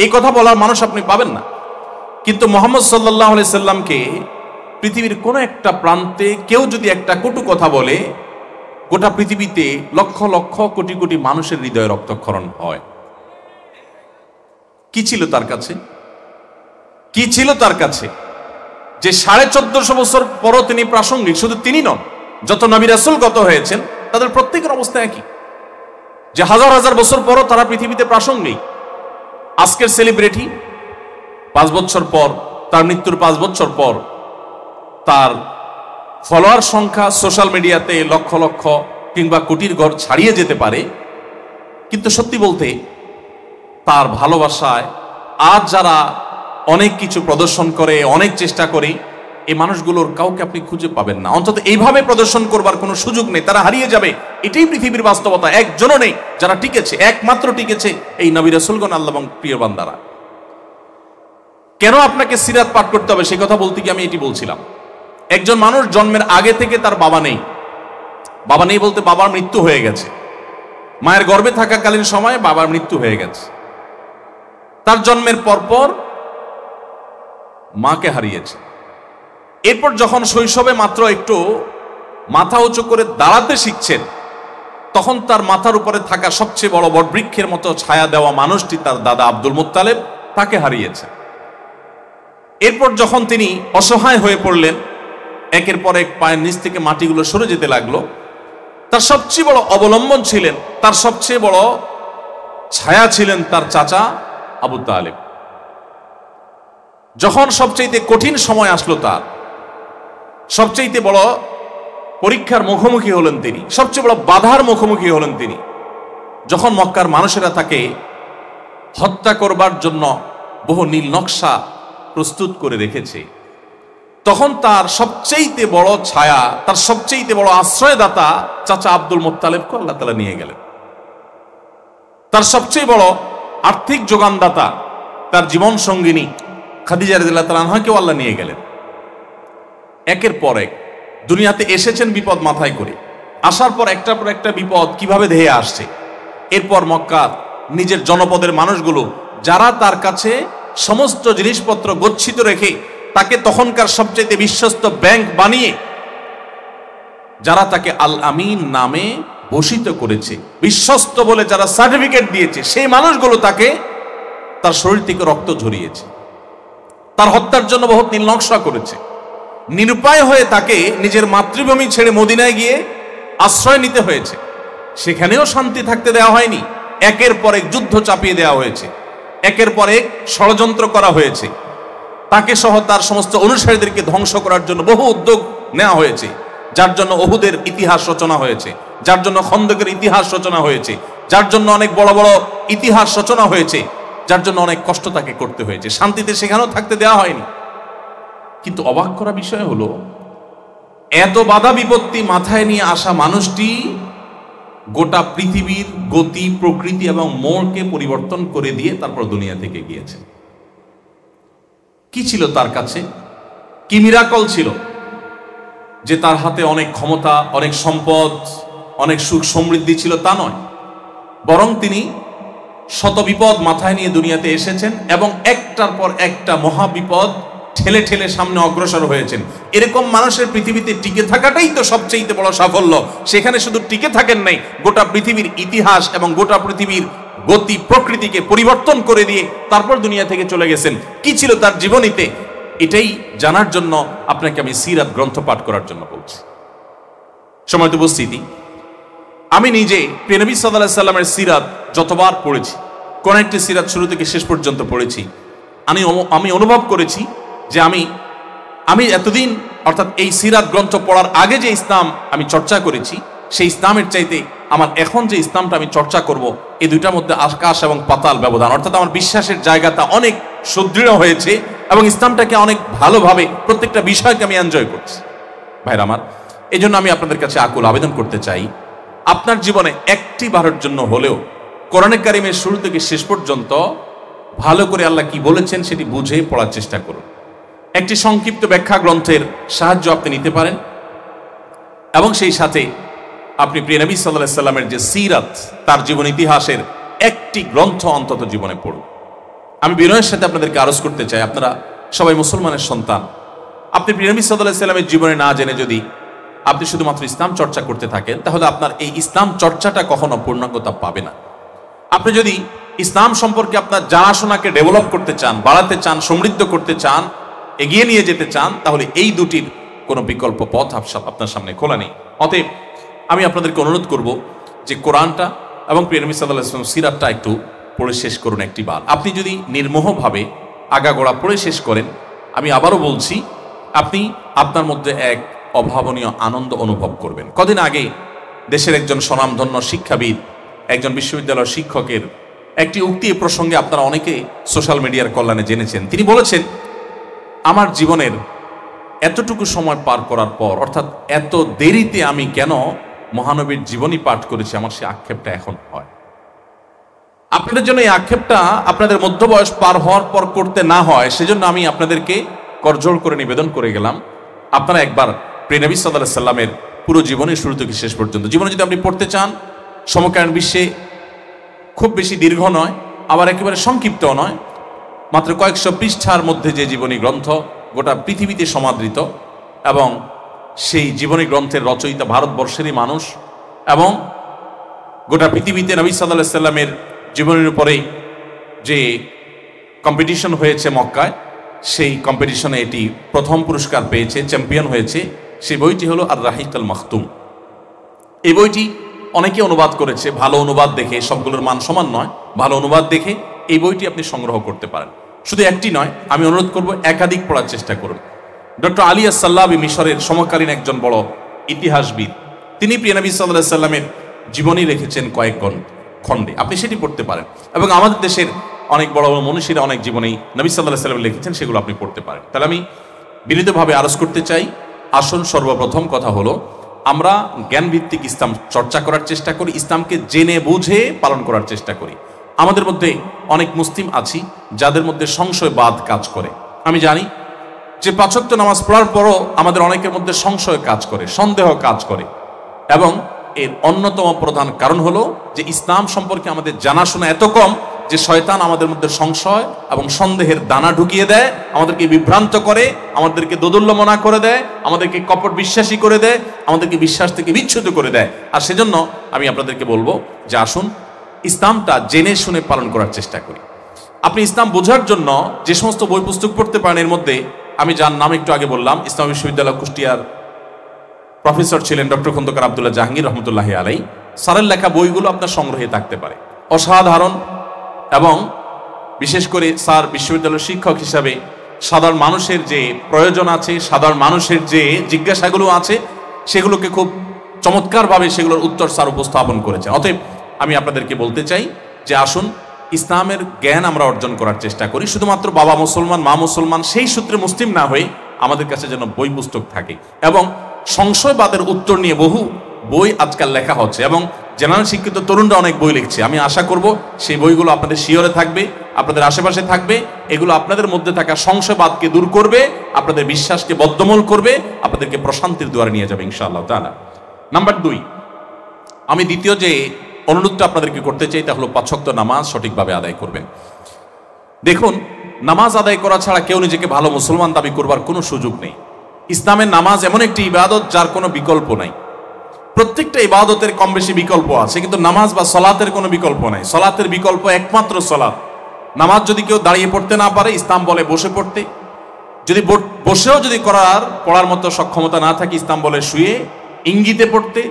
এই কথা বলার মানুষ আপনি পাবেন না। কিন্তু মুহাম্মদ সাল্লাল্লাহু আলাইহি সাল্লামকে পৃথিবীর কোন একটা প্রান্তে কেউ যদি একটা কটু কথা বলে, গোটা পৃথিবীতে লক্ষ লক্ষ কোটি কোটি মানুষের হৃদয়ে রক্তক্ষরণ হয়। কি ছিল তার কাছে? কি ছিল তার কাছে যে ১৪৫০ বছর পরও তিনি প্রাসঙ্গিক? শুধু তিনি নন, যত নবী রাসূল গত হয়েছেন তাদের প্রত্যেকের অবস্থা একই, যে হাজার হাজার বছর পরও তারা পৃথিবীতে প্রাসঙ্গিক। আজকের সেলিব্রিটি ৫ বছর পর, তার মৃত্যুর ৫ বছর পর তার ফলোয়ার সংখ্যা সোশ্যাল মিডিয়াতে লক্ষ লক্ষ কিংবা কোটির ঘর ছাড়িয়ে যেতে পারে, কিন্তু সত্যি বলতে তার ভালোবাসায় আজ যারা অনেক কিছু প্রদর্শন করে, অনেক চেষ্টা করে, এই মানুষগুলোর কাউকে আপনি খুঁজে পাবেন না। অন্তত এইভাবে প্রদর্শন করবার কোনো সুযোগ নেই, তারা হারিয়ে যাবে। এটাই পৃথিবীর বাস্তবতা। একজনও নেই যারা টিকেছে, একমাত্র টিকেছে এই নবী রাসূলগণ, আল্লাহ এবং প্রিয় বান্দারা। কেন আপনাকে সিরাত পাঠ করতে হবে সেই কথা বলতে গিয়ে আমি এটি বলছিলাম। একজন মানুষ জন্মের আগে থেকে তার বাবা নেই, বাবা নেই বলতে বাবার মৃত্যু হয়ে গেছে, মায়ের গর্ভে থাকাকালীন সময়ে বাবার মৃত্যু হয়ে গেছে, তার জন্মের পরপর মাকে হারিয়েছে। এরপর যখন শৈশবে মাত্র একটু মাথা উঁচু করে দাঁড়াতে শিখছেন, তখন তার মাথার উপরে থাকা সবচেয়ে বড় বটবৃক্ষের মতো ছায়া দেওয়া মানুষটি তার দাদা আব্দুল মুত্তালিব, তাকে হারিয়েছে। এরপর যখন তিনি অসহায় হয়ে পড়লেন, একের পর এক পায়ের নিচ থেকে মাটিগুলো সরে যেতে লাগলো, তার সবচেয়ে বড় অবলম্বন ছিলেন, তার সবচেয়ে বড় ছায়া ছিলেন তার চাচা আবু তালেব। যখন সবচেয়ে কঠিন সময় আসলো তার, সবচেয়ে বড় পরীক্ষার মুখোমুখি হলেন তিনি, সবচেয়ে বড় বাধার মুখোমুখি হলেন তিনি, যখন মক্কার মানুষেরা তাকে হত্যা করবার জন্য বহু নীল নকশা প্রস্তুত করে রেখেছে। তখন তার সবচেয়ে বড় ছায়া, তার সবচেয়ে বড় আশ্রয়দাতা চাচা আব্দুল মুত্তালিবকে আল্লাহ তাআলা নিয়ে গেলেন। তার সবচেয়ে বড় আর্থিক যোগানদাতা, তার জীবন সঙ্গিনী খাদিজা রাদিয়াল্লাহু তাআলা আনহাকেও আল্লাহ নিয়ে গেলেন। একের পর এক দুনিয়াতে এসেছেন বিপদ মাথায় করে, আসার পর একটার পর একটা বিপদ কিভাবে ধেয়ে আসছে। এরপর মক্কার নিজের জনপদের মানুষগুলো যারা তার কাছে সমস্ত জিনিসপত্র গচ্ছিত রেখে তাকে তখনকার সবচেয়ে বিশ্বস্ত ব্যাংক বানিয়ে যারা তাকে আল আমিন নামে ভূষিত করেছে, বিশ্বস্ত বলে যারা সার্টিফিকেট দিয়েছে, সেই মানুষগুলো তাকে তার শরীর থেকে রক্ত ঝরিয়েছে, তার হত্যার জন্য বহুত নীল নকশা করেছে। নিরুপায় হয়ে তাকে নিজের মাতৃভূমি ছেড়ে মদিনায় গিয়ে আশ্রয় নিতে হয়েছে। সেখানেও শান্তি থাকতে দেওয়া হয়নি, একের পর এক যুদ্ধ চাপিয়ে দেওয়া হয়েছে, একের পর এক ষড়যন্ত্র করা হয়েছে, তাকে সহ তার সমস্ত অনুসারীদেরকে ধ্বংস করার জন্য বহু উদ্যোগ নেওয়া হয়েছে, যার জন্য উহুদের ইতিহাস রচনা হয়েছে, যার জন্য খন্দকের ইতিহাস রচনা হয়েছে, যার জন্য অনেক বড় বড় ইতিহাস রচনা হয়েছে, যার জন্য অনেক কষ্ট তাকে করতে হয়েছে। শান্তিতে সেখানেও থাকতে দেওয়া হয়নি। কিন্তু অবাক করা বিষয় হলো, এত বাধা বিপত্তি মাথায় নিয়ে আসা মানুষটি গোটা পৃথিবীর গতি, প্রকৃতি এবং মোড়কে পরিবর্তন করে দিয়ে তারপর দুনিয়া থেকে গিয়েছে। কি ছিল তার কাছে? কি মিরাকল ছিল যে তার হাতে অনেক ক্ষমতা, অনেক সম্পদ, অনেক সুখ সমৃদ্ধি ছিল? তা নয়, বরং তিনি শত বিপদ মাথায় নিয়ে দুনিয়াতে এসেছেন এবং একটার পর একটা মহাবিপদ ঠেলে ঠেলে সামনে অগ্রসর হয়েছেন। এরকম মানুষের পৃথিবীতে টিকে থাকাটাই তো সবচেয়ে বড় সাফল্য। সেখানে শুধু টিকে থাকেন নাই, গোটা পৃথিবীর ইতিহাস এবং গোটা পৃথিবীর গতি প্রকৃতিকে পরিবর্তন করে দিয়ে তারপর দুনিয়া থেকে চলে গেছেন। কি ছিল তার জীবনীতে, এটাই জানার জন্য আপনাকে আমি সিরাত গ্রন্থ পাঠ করার জন্য বলছি। সময়ত উপস্থিতি, আমি নিজে প্রিয় নবী সাল্লাল্লাহু আলাইহি সাল্লামের সিরাত যতবার পড়েছি, কোন একটি সিরাত শুরু থেকে শেষ পর্যন্ত পড়েছি, আমি অনুভব করেছি যে আমি এতদিন, অর্থাৎ এই সিরাত গ্রন্থ পড়ার আগে যে ইসলাম আমি চর্চা করেছি, সেই ইসলামের চাইতে আমার এখন যে ইসলামটা আমি চর্চা করব, এই দুইটার মধ্যে আকাশ এবং পাতাল ব্যবধান। অর্থাৎ আমার বিশ্বাসের জায়গাটা অনেক সুদৃঢ় হয়েছে এবং ইসলামটাকে অনেক ভালোভাবে প্রত্যেকটা বিষয়কে আমি এনজয় করছি। ভাইরা আমার, এই জন্য আমি আপনাদের কাছে আকুল আবেদন করতে চাই, আপনার জীবনে একটি বারের জন্য হলেও কোরআনে কারিমের শুরু থেকে শেষ পর্যন্ত ভালো করে আল্লাহ কি বলেছেন সেটি বুঝে পড়ার চেষ্টা করুন। একটি সংক্ষিপ্ত ব্যাখ্যা গ্রন্থের সাহায্য আপনি নিতে পারেন এবং সেই সাথে আপনি প্রিয় নবী সাল্লাল্লাহু আলাইহি সাল্লামের যে সিরাত, তার জীবন ইতিহাসের একটি গ্রন্থ অন্তত জীবনে পড়ুন। আমি বিনয়ের সাথে আপনাদেরকে আরজ করতে চাই, আপনারা সবাই মুসলমানের সন্তান। আপনি প্রিয় নবী সাল্লাল্লাহু আলাইহি সাল্লামের জীবনে না জেনে যদি আপনি শুধুমাত্র ইসলাম চর্চা করতে থাকেন, তাহলে আপনার এই ইসলাম চর্চাটা কখনো পূর্ণাঙ্গতা পাবে না। আপনি যদি ইসলাম সম্পর্কে আপনার জানাশোনাকে ডেভেলপ করতে চান, বাড়াতে চান, সমৃদ্ধ করতে চান, এগিয়ে নিয়ে যেতে চান, তাহলে এই দুটির কোনো বিকল্প পথ আপনার সামনে খোলা নেই। অতএব আমি আপনাদেরকে অনুরোধ করব যে কোরআনটা এবং প্রিয় নবী সাল্লাল্লাহু আলাইহি ওয়াসাল্লাম সিরাতটা একটু পড়ে শেষ করুন একটি বার। আপনি যদি নির্মোহভাবে আগাগোড়া পড়ে শেষ করেন, আমি আবারও বলছি, আপনি আপনার মধ্যে এক অভাবনীয় আনন্দ অনুভব করবেন। কদিন আগে দেশের একজন স্বনামধন্য শিক্ষাবিদ, একজন বিশ্ববিদ্যালয়ের শিক্ষকের একটি উক্তি প্রসঙ্গে আপনারা অনেকে সোশ্যাল মিডিয়ার কল্যাণে জেনেছেন। তিনি বলেছেন, আমার জীবনের এতটুকু সময় পার করার পর, অর্থাৎ এত দেরিতে আমি কেন মহানবীর জীবনী পাঠ করেছি, আমার সে আক্ষেপটা এখন হয়। আপনাদের জন্য এই আক্ষেপটা আপনাদের মধ্যবয়স পার হওয়ার পর করতে না হয়, সেজন্য আমি আপনাদেরকে করজোড় করে নিবেদন করে গেলাম, আপনারা একবার প্রিয় নবী সাল্লাল্লাহু আলাইহি সাল্লামের পুরো জীবনের শুরু থেকে শেষ পর্যন্ত জীবনে যদি আপনি পড়তে চান, সমকালীন বিশ্বে খুব বেশি দীর্ঘ নয়, আবার একেবারে সংক্ষিপ্তও নয়, মাত্র কয়েকশো পৃষ্ঠার মধ্যে যে জীবনী গ্রন্থ গোটা পৃথিবীতে সমাদৃত, এবং সেই জীবনী গ্রন্থের রচয়িতা ভারতবর্ষেরই মানুষ, এবং গোটা পৃথিবীতে নবী সাল্লাল্লাহু আলাইহি সাল্লামের জীবনের উপরে যে কম্পিটিশন হয়েছে মক্কায়, সেই কম্পিটিশনে এটি প্রথম পুরস্কার পেয়েছে, চ্যাম্পিয়ন হয়েছে। সেই বইটি হলো আর রাহিক আল মাখতুম। এই বইটি অনেকে অনুবাদ করেছে, ভালো অনুবাদ দেখে, সবগুলোর মান সমান নয়, ভালো অনুবাদ দেখে এই বইটি আপনি সংগ্রহ করতে পারেন। শুধু একটি নয়, আমি অনুরোধ করব একাধিক পড়ার চেষ্টা করুন। ডক্টর আলী আস-সাল্লাবি মিশরের সমকালীন একজন বড় ইতিহাসবিদ, তিনি প্রিয় নবী সাল্লাল্লাহু আলাইহি সাল্লামের জীবনী লিখেছেন কয়েক খণ্ডে, আপনি সেটি পড়তে পারেন। এবং আমাদের দেশের অনেক বড় বড় মনীষীরা অনেক জীবনী নবী সাল্লাল্লাহু আলাইহি সাল্লাম লিখেছেন, সেগুলো আপনি পড়তে পারেন। তাহলে আমি বিনীতভাবে আরজ করতে চাই, আসুন সর্বপ্রথম কথা হলো আমরা জ্ঞানভিত্তিক ইসলাম চর্চা করার চেষ্টা করি, ইসলামকে জেনে বুঝে পালন করার চেষ্টা করি। আমাদের মধ্যে অনেক মুসলিম আছি যাদের মধ্যে সংশয়বাদ কাজ করে। আমি জানি যে 5 ওয়াক্ত নামাজ পড়ার পরও আমাদের অনেকের মধ্যে সংশয় কাজ করে, সন্দেহ কাজ করে, এবং এর অন্যতম প্রধান কারণ হলো যে ইসলাম সম্পর্কে আমাদের জানাশোনা এত কম যে শয়তান আমাদের মধ্যে সংশয় এবং সন্দেহের দানা ঢুকিয়ে দেয়, আমাদেরকে বিভ্রান্ত করে, আমাদেরকে দোদুল্যমনা করে দেয়, আমাদেরকে কপট বিশ্বাসী করে দেয়, আমাদেরকে বিশ্বাস থেকে বিচ্যুত করে দেয়। আর সেজন্য আমি আপনাদেরকে বলবো যে আসুন ইসলামটা জেনে শুনে পালন করার চেষ্টা করি। আপনি ইসলাম বোঝার জন্য যে সমস্ত বই পুস্তক পড়তে পারেন, এর মধ্যে আমি যার নাম একটু আগে বললাম, ইসলাম বিশ্ববিদ্যালয় কুষ্টিয়ার প্রফেসর ছিলেন ডক্টর খন্দকার আব্দুল্লাহ জাহাঙ্গীর রহমতুল্লাহি আলাইহি, স্যারের লেখা বইগুলো আপনার সংগ্রহে থাকতে পারে, অসাধারণ। এবং বিশেষ করে স্যার বিশ্ববিদ্যালয়ের শিক্ষক হিসাবে সাধারণ মানুষের যে প্রয়োজন আছে, সাধারণ মানুষের যে জিজ্ঞাসাগুলো আছে, সেগুলোকে খুব চমৎকারভাবে সেগুলোর উত্তর স্যার উপস্থাপন করেছেন। অতএব আমি আপনাদেরকে বলতে চাই যে আসুন ইসলামের জ্ঞান আমরা অর্জন করার চেষ্টা করি, শুধুমাত্র বাবা মুসলমান মা মুসলমান সেই সূত্রে মুসলিম না হয়ে আমাদের কাছে যেন বই পুস্তক থাকে। এবং সংশয়বাদের উত্তর নিয়ে বহু বই আজকাল লেখা হচ্ছে এবং জেনারেল শিক্ষিত তরুণরা অনেক বই লিখছে। আমি আশা করব সেই বইগুলো আপনাদের শিয়রে থাকবে, আপনাদের আশেপাশে থাকবে, এগুলো আপনাদের মধ্যে থাকা সংশয়বাদকে দূর করবে, আপনাদের বিশ্বাসকে বদ্ধমূল করবে, আপনাদেরকে প্রশান্তির দুয়ারে নিয়ে যাবে ইনশাআল্লাহ তাআলা। নাম্বার 2, আমি দ্বিতীয় যে অনুরোধটা আপনাদেরকে করতে চাই তা হলো 5 ওয়াক্ত নামাজ সঠিকভাবে আদায় করবেন। দেখুন, নামাজ আদায় করা ছাড়া কেউ নিজেকে ভালো মুসলমান দাবি করবার কোনো সুযোগ নেই। ইসলামের নামাজ এমন একটি ইবাদত যার কোনো বিকল্প নাই। প্রত্যেকটা ইবাদতের কম বেশি বিকল্প আছে, কিন্তু নামাজ বা সলাতের কোনো বিকল্প নাই। সলাতের বিকল্প একমাত্র সলাত। নামাজ যদি কেউ দাঁড়িয়ে পড়তে না পারে, ইসলাম বলে বসে পড়তে। যদি বসেও যদি পড়ার মতো সক্ষমতা না থাকে, ইসলাম বলে শুয়ে ইঙ্গিতে পড়তে,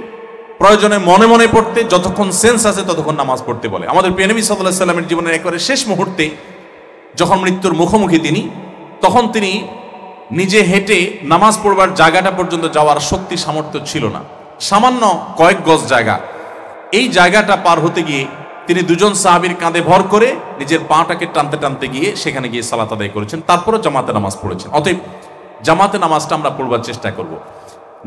প্রয়োজনে মনে মনে পড়তে, যতক্ষণ সেন্স আছে ততক্ষণ নামাজ পড়তে বলে। আমাদের প্রিয় নবী সাল্লাল্লাহু আলাইহি সাল্লামের জীবনের একেবারে শেষ মুহূর্তে যখন মৃত্যুর মুখোমুখি তিনি, তখন তিনি নিজে হেঁটে নামাজ পড়বার জায়গাটা পর্যন্ত যাওয়ার শক্তি সামর্থ্য ছিল না। সামান্য কয়েক গজ জায়গা, এই জায়গাটা পার হতে গিয়ে তিনি 2 সাহাবীর কাঁধে ভর করে নিজের পাটাকে টানতে টানতে গিয়ে সেখানে গিয়ে সালাত আদায় করেছেন, তারপরে জামাতে নামাজ পড়েছেন। অতএব জামাতে নামাজটা আমরা পড়বার চেষ্টা করব।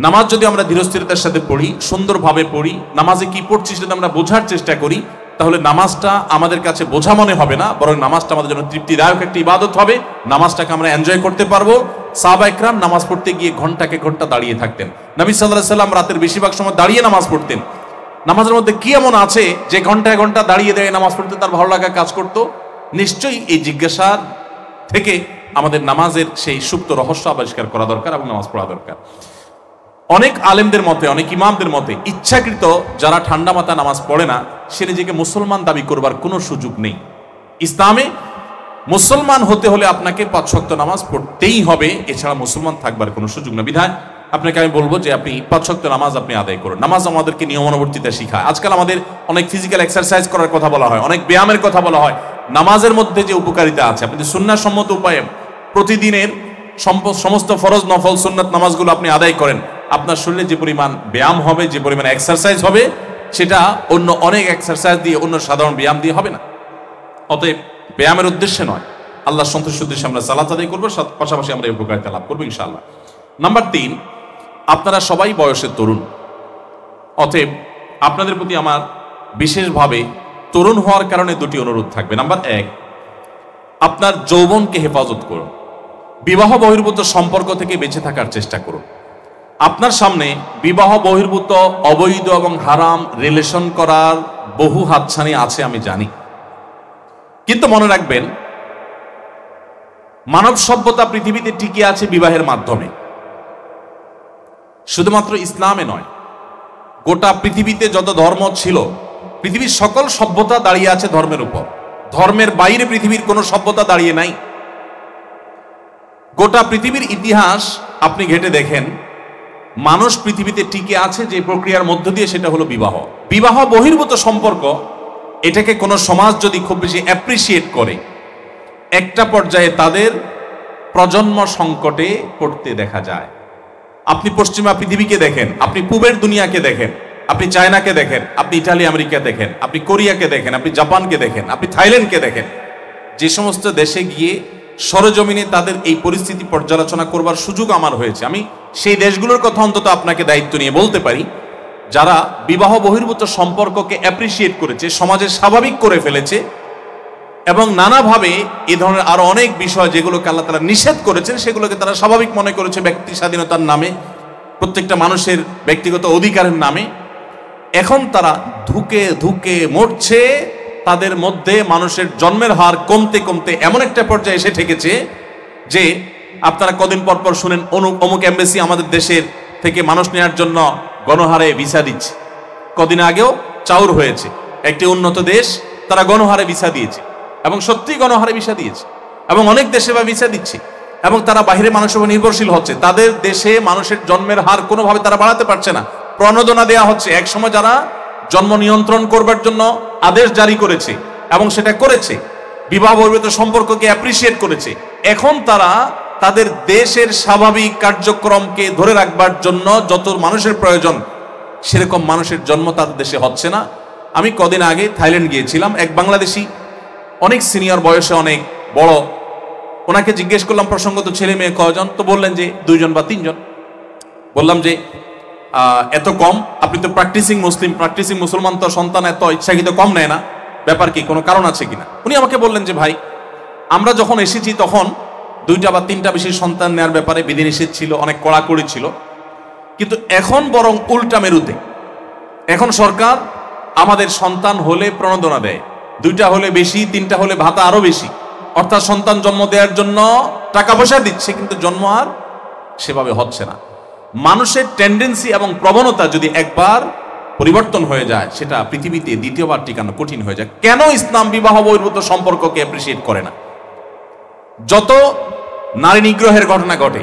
নামাজ যদি আমরা ধীরস্থিরতার সাথে পড়ি, সুন্দরভাবে পড়ি, নামাজে কি পড়ছি সেটা আমরা বোঝার চেষ্টা করি, তাহলে নামাজটা আমাদের কাছে বোঝা মনে হবে না, বরং নামাজটা আমাদের জন্য তৃপ্তিদায়ক একটা ইবাদত হবে। নামাজটাকে আমরা এনজয় করতে পারবো। সাহাবা ইকরাম নামাজ পড়তে গিয়ে ঘন্টাকে ঘন্টা দাঁড়িয়ে থাকতেন। নবী সাল্লাল্লাহু আলাইহি সাল্লাম রাতের বেশিরভাগ সময় দাঁড়িয়ে নামাজ পড়তেন। নামাজের মধ্যে কি এমন আছে যে ঘন্টায় ঘন্টা দাঁড়িয়ে দাঁড়িয়ে নামাজ পড়তে তার ভালো লাগা কাজ করত? নিশ্চয়ই এই জিজ্ঞাসার থেকে আমাদের নামাজের সেই সুপ্ত রহস্য আবিষ্কার করা দরকার এবং নামাজ পড়া দরকার। অনেক আলেমদের মতে, অনেক ইমামদের মতে ইচ্ছাকৃত যারা ঠান্ডা মাথা নামাজ পড়ে না, সে নিজেকে মুসলমান দাবি করবার কোনো সুযোগ নেই। ইসলামে মুসলমান হতে হলে আপনাকে 5 ওয়াক্ত নামাজ পড়তেই হবে, এছাড়া মুসলমান থাকবার কোনো সুযোগ না। বিধায় আপনাকে আমি বলবো যে আপনি 5 ওয়াক্ত নামাজ আপনি আদায় করুন। নামাজ আমাদেরকে নিয়মানুবর্তিতা শিখায়। আজকাল আমাদের অনেক ফিজিক্যাল এক্সারসাইজ করার কথা বলা হয়, অনেক ব্যায়ামের কথা বলা হয়। নামাজের মধ্যে যে উপকারিতা আছে, আপনি সুন্নাহ সম্মত উপায়ে প্রতিদিনের সমস্ত ফরজ নফল সুন্নাত নামাজগুলো আপনি আদায় করেন, আপনার শরীরে যে পরিমাণ ব্যায়াম হবে, যে পরিমাণ এক্সারসাইজ হবে, সেটা অন্য অনেক এক্সারসাইজ দিয়ে, অন্য সাধারণ ব্যায়াম দিয়ে হবে না। অতএব ব্যায়ামের উদ্দেশ্যে নয়, আল্লাহ সন্তুষ্টির উদ্দেশ্যে আমরা সালাত আদায় করবো, পাশাপাশি আমরা এই উপকারিতা লাভ করবো ইনশাআল্লাহ। নাম্বার 3, আপনারা সবাই বয়সের তরুণ। অতএব আপনাদের প্রতি আমার বিশেষভাবে তরুণ হওয়ার কারণে 2টি অনুরোধ থাকবে। নাম্বার 1, আপনার যৌবনকে হেফাজত করুন। বিবাহ বহির্ভূত সম্পর্ক থেকে বেঁচে থাকার চেষ্টা করুন। আপনার সামনে বিবাহ বহির্ভূত অবৈধ এবং হারাম রিলেশন করার বহু হাতছানি আছে, আমি জানি, কিন্তু মনে রাখবেন মানব সভ্যতা পৃথিবীতে টিকে আছে বিবাহের মাধ্যমে। শুধুমাত্র ইসলামে নয়, গোটা পৃথিবীতে যত ধর্ম ছিল, পৃথিবীর সকল সভ্যতা দাঁড়িয়ে আছে ধর্মের উপর। ধর্মের বাইরে পৃথিবীর কোনো সভ্যতা দাঁড়িয়ে নাই। গোটা পৃথিবীর ইতিহাস আপনি ঘেঁটে দেখেন, মানুষ পৃথিবীতে টিকে আছে যে প্রক্রিয়ার মধ্য দিয়ে, সেটা হলো বিবাহ। বিবাহ বহির্ভূত সম্পর্ক, এটাকে কোনো সমাজ যদি খুব বেশি অ্যাপ্রিসিয়েট করে, একটা পর্যায়ে তাদের প্রজন্ম সংকটে পড়তে দেখা যায়। আপনি পশ্চিমা পৃথিবীকে দেখেন, আপনি পূবের দুনিয়াকে দেখেন, আপনি চায়নাকে দেখেন, আপনি ইটালি আমেরিকা দেখেন, আপনি কোরিয়াকে দেখেন, আপনি জাপানকে দেখেন, আপনি থাইল্যান্ডকে দেখেন। যে সমস্ত দেশে গিয়ে সরজমিনে তাদের এই পরিস্থিতি পর্যালোচনা করবার সুযোগ আমার হয়েছে, আমি সেই দেশগুলোর কথা অন্তত আপনাকে দায়িত্ব নিয়ে বলতে পারি, যারা বিবাহ বহির্ভূত সম্পর্ককে অ্যাপ্রিসিয়েট করেছে, সমাজে স্বাভাবিক করে ফেলেছে, এবং নানাভাবে এ ধরনের আরো অনেক বিষয় যেগুলোকে আল্লাহ তাআলা নিষেধ করেছেন সেগুলোকে তারা স্বাভাবিক মনে করেছে ব্যক্তি স্বাধীনতার নামে, প্রত্যেকটা মানুষের ব্যক্তিগত অধিকারের নামে। এখন তারা ধুকে ধুকে মরছে, তাদের মধ্যে মানুষের জন্মের হার কমতে কমতে এমন একটা পর্যায়ে এসে ঠেকেছে যে আপনারা কদিন পর পর শুনেন অমুক এমবেসি আমাদের দেশের থেকে মানুষ নেওয়ার জন্য গণহারে ভিসা দিচ্ছে। কদিন আগেও চাউর হয়েছে, একটি উন্নত দেশ, তারা গণহারে ভিসা দিয়েছে, এবং সত্যি গণহারে ভিসা দিয়েছে, এবং অনেক দেশে বা ভিসা দিচ্ছে, এবং তারা বাইরে মানুষের উপর নির্ভরশীল হচ্ছে। তাদের দেশে মানুষের জন্মের হার কোনোভাবে তারা বাড়াতে পারছে না, প্রণোদনা দেয়া হচ্ছে। একসময় যারা জন্ম নিয়ন্ত্রণ করবার জন্য আদেশ জারি করেছে এবং সেটা করেছে, বিবাহ বহির্ভূত সম্পর্ককে অ্যাপ্রিসিয়েট করেছে, এখন তারা তাদের দেশের স্বাভাবিক কার্যক্রমকে ধরে রাখবার জন্য যত মানুষের প্রয়োজন সেরকম মানুষের জন্ম তাদের দেশে হচ্ছে না। আমি কদিন আগে থাইল্যান্ড গিয়েছিলাম, এক বাংলাদেশি, অনেক সিনিয়র বয়সে, অনেক বড়, ওনাকে জিজ্ঞেস করলাম প্রসঙ্গত ছেলে মেয়ে কয়জন, তো বললেন যে 2 জন বা 3 জন। বললাম যে এত কম, আপনি তো প্র্যাকটিসিং মুসলিম, প্র্যাকটিসিং মুসলমান তো সন্তান এত ইচ্ছাকৃত কম নেয় না, ব্যাপার কি, কোনো কারণ আছে কিনা? উনি আমাকে বললেন যে ভাই, আমরা যখন এসেছি তখন 2টা বা 3টা বেশি সন্তান নেওয়ার ব্যাপারে বিধিনিষেধ ছিল, অনেক কড়াকড়ি ছিল, কিন্তু এখন বরং উল্টা মেরুতে। এখন সরকার আমাদের সন্তান হলে প্রণোদনা দেয়, 2টা হলে বেশি, 3টা হলে ভাতা আরো বেশি, অর্থাৎ সন্তান জন্ম দেওয়ার জন্য টাকা পয়সা দিচ্ছে, কিন্তু জন্ম আর সেভাবে হচ্ছে না। মানুষের টেন্ডেন্সি এবং প্রবণতা যদি একবার পরিবর্তন হয়ে যায়, সেটা পৃথিবীতে দ্বিতীয়বার টিকানো কঠিন হয়ে যায়। কেন ইসলাম বিবাহ বহির্ভূত সম্পর্ককে অ্যাপ্রিসিয়েট করে না? যত নারী নিগ্রহের ঘটনা ঘটে,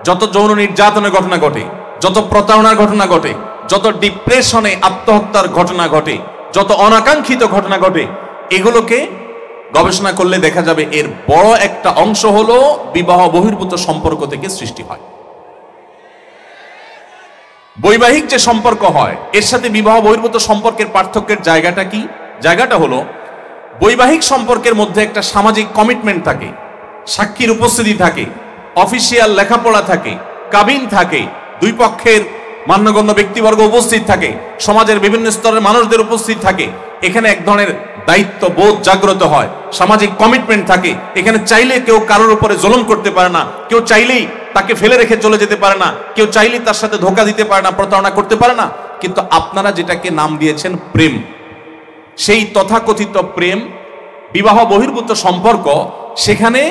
যত যৌন নির্যাতনের ঘটনা ঘটে, যত প্রতারণার ঘটনা ঘটে, যত ডিপ্রেশনে আত্মহত্যার ঘটনা ঘটে, যত অনাকাঙ্ক্ষিত ঘটনা ঘটে, এগুলোকে গবেষণা করলে দেখা যাবে এর বড় একটা অংশ হলো বিবাহ বহির্ভূত সম্পর্ক থেকে সৃষ্টি হয়। বৈবাহিক যে সম্পর্ক হয় এর সাথে বিবাহ বহির্ভূত সম্পর্কের পার্থক্যের জায়গাটা কি? জায়গাটা হলো বৈবাহিক সম্পর্কের মধ্যে একটা সামাজিক কমিটমেন্ট থাকে, সাক্ষীর উপস্থিতি থাকে, অফিসিয়াল লেখাপড়া থাকে, কাবিন থাকে, দুই পক্ষের মান্যগণ্য ব্যক্তিবর্গ উপস্থিত থাকে, সমাজের বিভিন্ন স্তরের মানুষদের উপস্থিত থাকে। এখানে এক ধরনের দায়িত্ব বোধ জাগ্রত হয়, সামাজিক কমিটমেন্ট থাকে। এখানে চাইলে কেউ কারোর উপরে জুলুম করতে পারে না, কেউ চাইলেই তাকে ফেলে রেখে চলে যেতে পারে না, কেউ চাইলেই তার সাথে ধোঁকা দিতে পারে না, প্রতারণা করতে পারে না। কিন্তু আপনারা যেটাকে নাম দিয়েছেন প্রেম, সেই তথাকথিত প্রেম, বিবাহ বহির্ভূত সম্পর্ক, সেখানে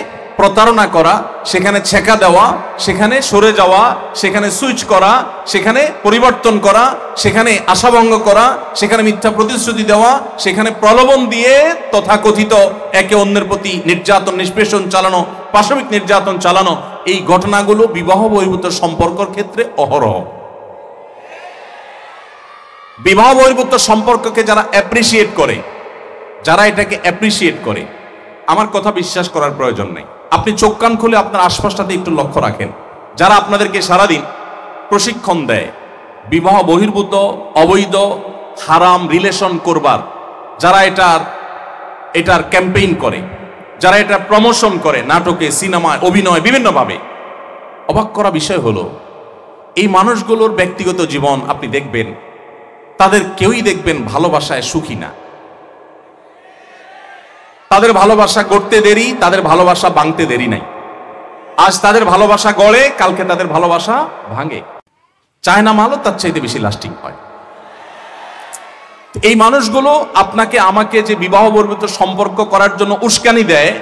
প্রতারণা করা, সেখানে ছেকা দেওয়া, সেখানে সরে যাওয়া, সেখানে সুইচ করা, সেখানে পরিবর্তন করা, সেখানে আশাভঙ্গ করা, সেখানে মিথ্যা প্রতিশ্রুতি দেওয়া, সেখানে প্রলোভন দিয়ে তথাকথিত একে অন্যের প্রতি নির্যাতন নিষ্পেষণ চালানো, পাশবিক নির্যাতন চালানো, এই ঘটনাগুলো বিবাহ বহির্ভূত সম্পর্কের ক্ষেত্রে অহরহ। বিবাহ বহির্ভূত সম্পর্ককে যারা অ্যাপ্রিসিয়েট করে, যারা এটাকে অ্যাপ্রিসিয়েট করে, আমার কথা বিশ্বাস করার প্রয়োজন নেই। আপনি চোখ কান খুলে আপনার আশপাশটাতে একটু লক্ষ্য রাখেন, যারা আপনাদেরকে সারাদিন প্রশিক্ষণ দেয় বিবাহ বহির্ভূত অবৈধ হারাম রিলেশন করবার, যারা এটার ক্যাম্পেইন করে, যারা এটা প্রমোশন করে নাটকে, সিনেমায়, অভিনয়, বিভিন্নভাবে, অবাক করা বিষয় হলো এই মানুষগুলোর ব্যক্তিগত জীবন আপনি দেখবেন, তাদের কেউই দেখবেন ভালোবাসায় সুখী না। তাদের ভালোবাসা গড়তে দেরি, তাদের ভালোবাসা ভাঙতে দেরি নাই। আজ তাদের ভালোবাসা গড়ে, কালকে তাদের ভালোবাসা ভাঙে। চায়না মালও তার চাইতে বেশি লাস্টিং হয়। এই মানুষগুলো আপনাকে আমাকে যে বিবাহ বহির্ভূত সম্পর্ক করার জন্য উস্কানি দেয়,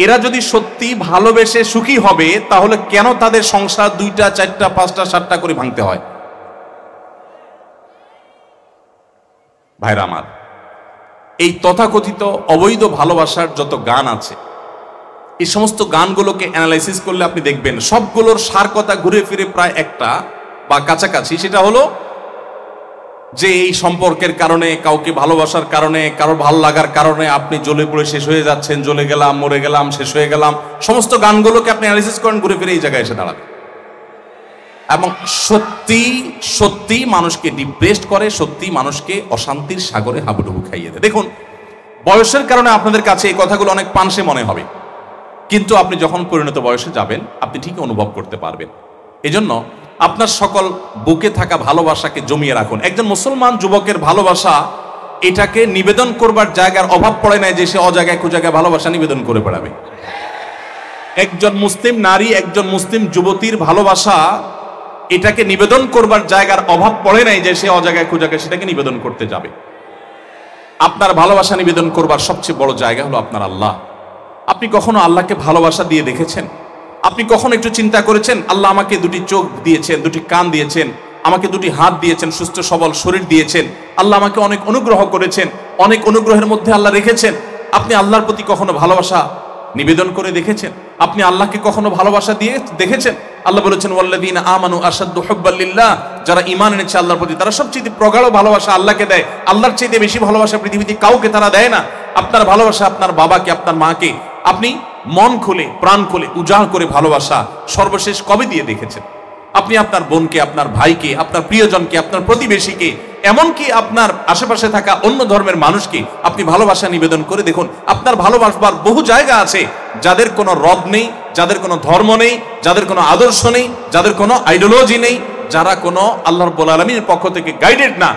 এরা যদি সত্যি ভালোবেসে সুখী হবে, তাহলে কেন তাদের সংসার 2টা, 4টা, 5টা, 7টা করে ভাঙতে হয়? ভাইরা আমার, এই তথাকথিত অবৈধ ভালোবাসার যত গান আছে, এই সমস্ত গানগুলোকে অ্যানালাইসিস করলে আপনি দেখবেন সবগুলোর সার কথা ঘুরে ফিরে প্রায় একটা বা কাছাকাছি। সেটা হলো যে এই সম্পর্কের কারণে, কাউকে ভালোবাসার কারণে, কারো ভালো লাগার কারণে আপনি জ্বলে পুড়ে শেষ হয়ে যাচ্ছেন, জ্বলে গেলাম, মরে গেলাম, শেষ হয়ে গেলাম, সমস্ত গানগুলোকে আপনি অ্যানালিসিস করেন, ঘুরে ফিরে এই জায়গায় এসে দাঁড়াবেন। এবং সত্যি সত্যি মানুষকে ডিপ্রেসড করে, সত্যি মানুষকে অশান্তির সাগরে হাবুডুবু খাইয়ে দেয়। দেখুন, বয়সের কারণে আপনাদের কাছে এই কথাগুলো অনেক পানসে মনে হবে, কিন্তু আপনি যখন পরিণত বয়সে যাবেন আপনি ঠিক অনুভব করতে পারবেন। এজন্য আপনার সকল বুকে থাকা ভালোবাসাকে জমিয়ে রাখুন। একজন মুসলমান যুবকের ভালোবাসা এটাকে নিবেদন করবার জায়গার অভাব পড়ে নাই যে সে অজায়গায় কুজায়গায় ভালোবাসা নিবেদন করে বেড়াবে। একজন মুসলিম নারী, একজন মুসলিম যুবতীর ভালোবাসা এটাকে নিবেদন করবার জায়গার অভাব পড়ে নাই যে সে অজায়গায় কুজায়গায় সেটাকে নিবেদন করতে যাবে। আপনার ভালোবাসা নিবেদন করবার সবচেয়ে বড় জায়গা হলো আপনার আল্লাহ। আপনি কখনো আল্লাহকে ভালোবাসা দিয়ে দেখেছেন? আপনি কখনো একটু চিন্তা করেছেন, আল্লাহ আমাকে দুটি চোখ দিয়েছেন, দুটি কান দিয়েছেন, আমাকে দুটি হাত দিয়েছেন, সুস্থ সবল শরীর দিয়েছেন, আল্লাহ আমাকে অনেক অনুগ্রহ করেছেন, অনেক অনুগ্রহের মধ্যে আল্লাহ রেখেছেন। আপনি আল্লাহর প্রতি কখনো ভালোবাসা নিবেদন করে দেখেছেন? আপনি আল্লাহকে কখনো ভালোবাসা দিয়ে দেখেছেন? আল্লাহ বলেছেন, ওয়াল্লাযীনা আমানু আশাদ্দু হুব্বাল লিল্লাহ, যারা ঈমান এনেছে আল্লাহর প্রতি তারা সবচেয়ে প্রগাঢ় ভালোবাসা আল্লাহকে দেয়। আল্লাহর চাইতে বেশি ভালোবাসা পৃথিবীতে কাউকে তারা দেয় না। আপনার ভালোবাসা আপনার বাবাকে, আপনার মাকে আপনি মন খুলে, প্রাণ খুলে, উজাড় করে ভালোবাসা সর্বশেষ কবে দিয়ে দেখেছেন? আপনি আপনার বোনকে, আপনার ভাইকে, আপনার প্রিয়জনকে, আপনার প্রতিবেশীকে, এমনকি আপনার আশেপাশে থাকা অন্য ধর্মের মানুষকে আপনি ভালোবাসা নিবেদন করে দেখুন। আপনার ভালোবাসবার বহু জায়গা আছে যাদের কোনো রব নেই, যাদের কোনো ধর্ম নেই, যাদের কোনো আদর্শ নেই, যাদের কোনো আইডিওলজি নেই, যারা কোনো আল্লাহ রাব্বুল আলামিনের পক্ষ থেকে গাইডেড না।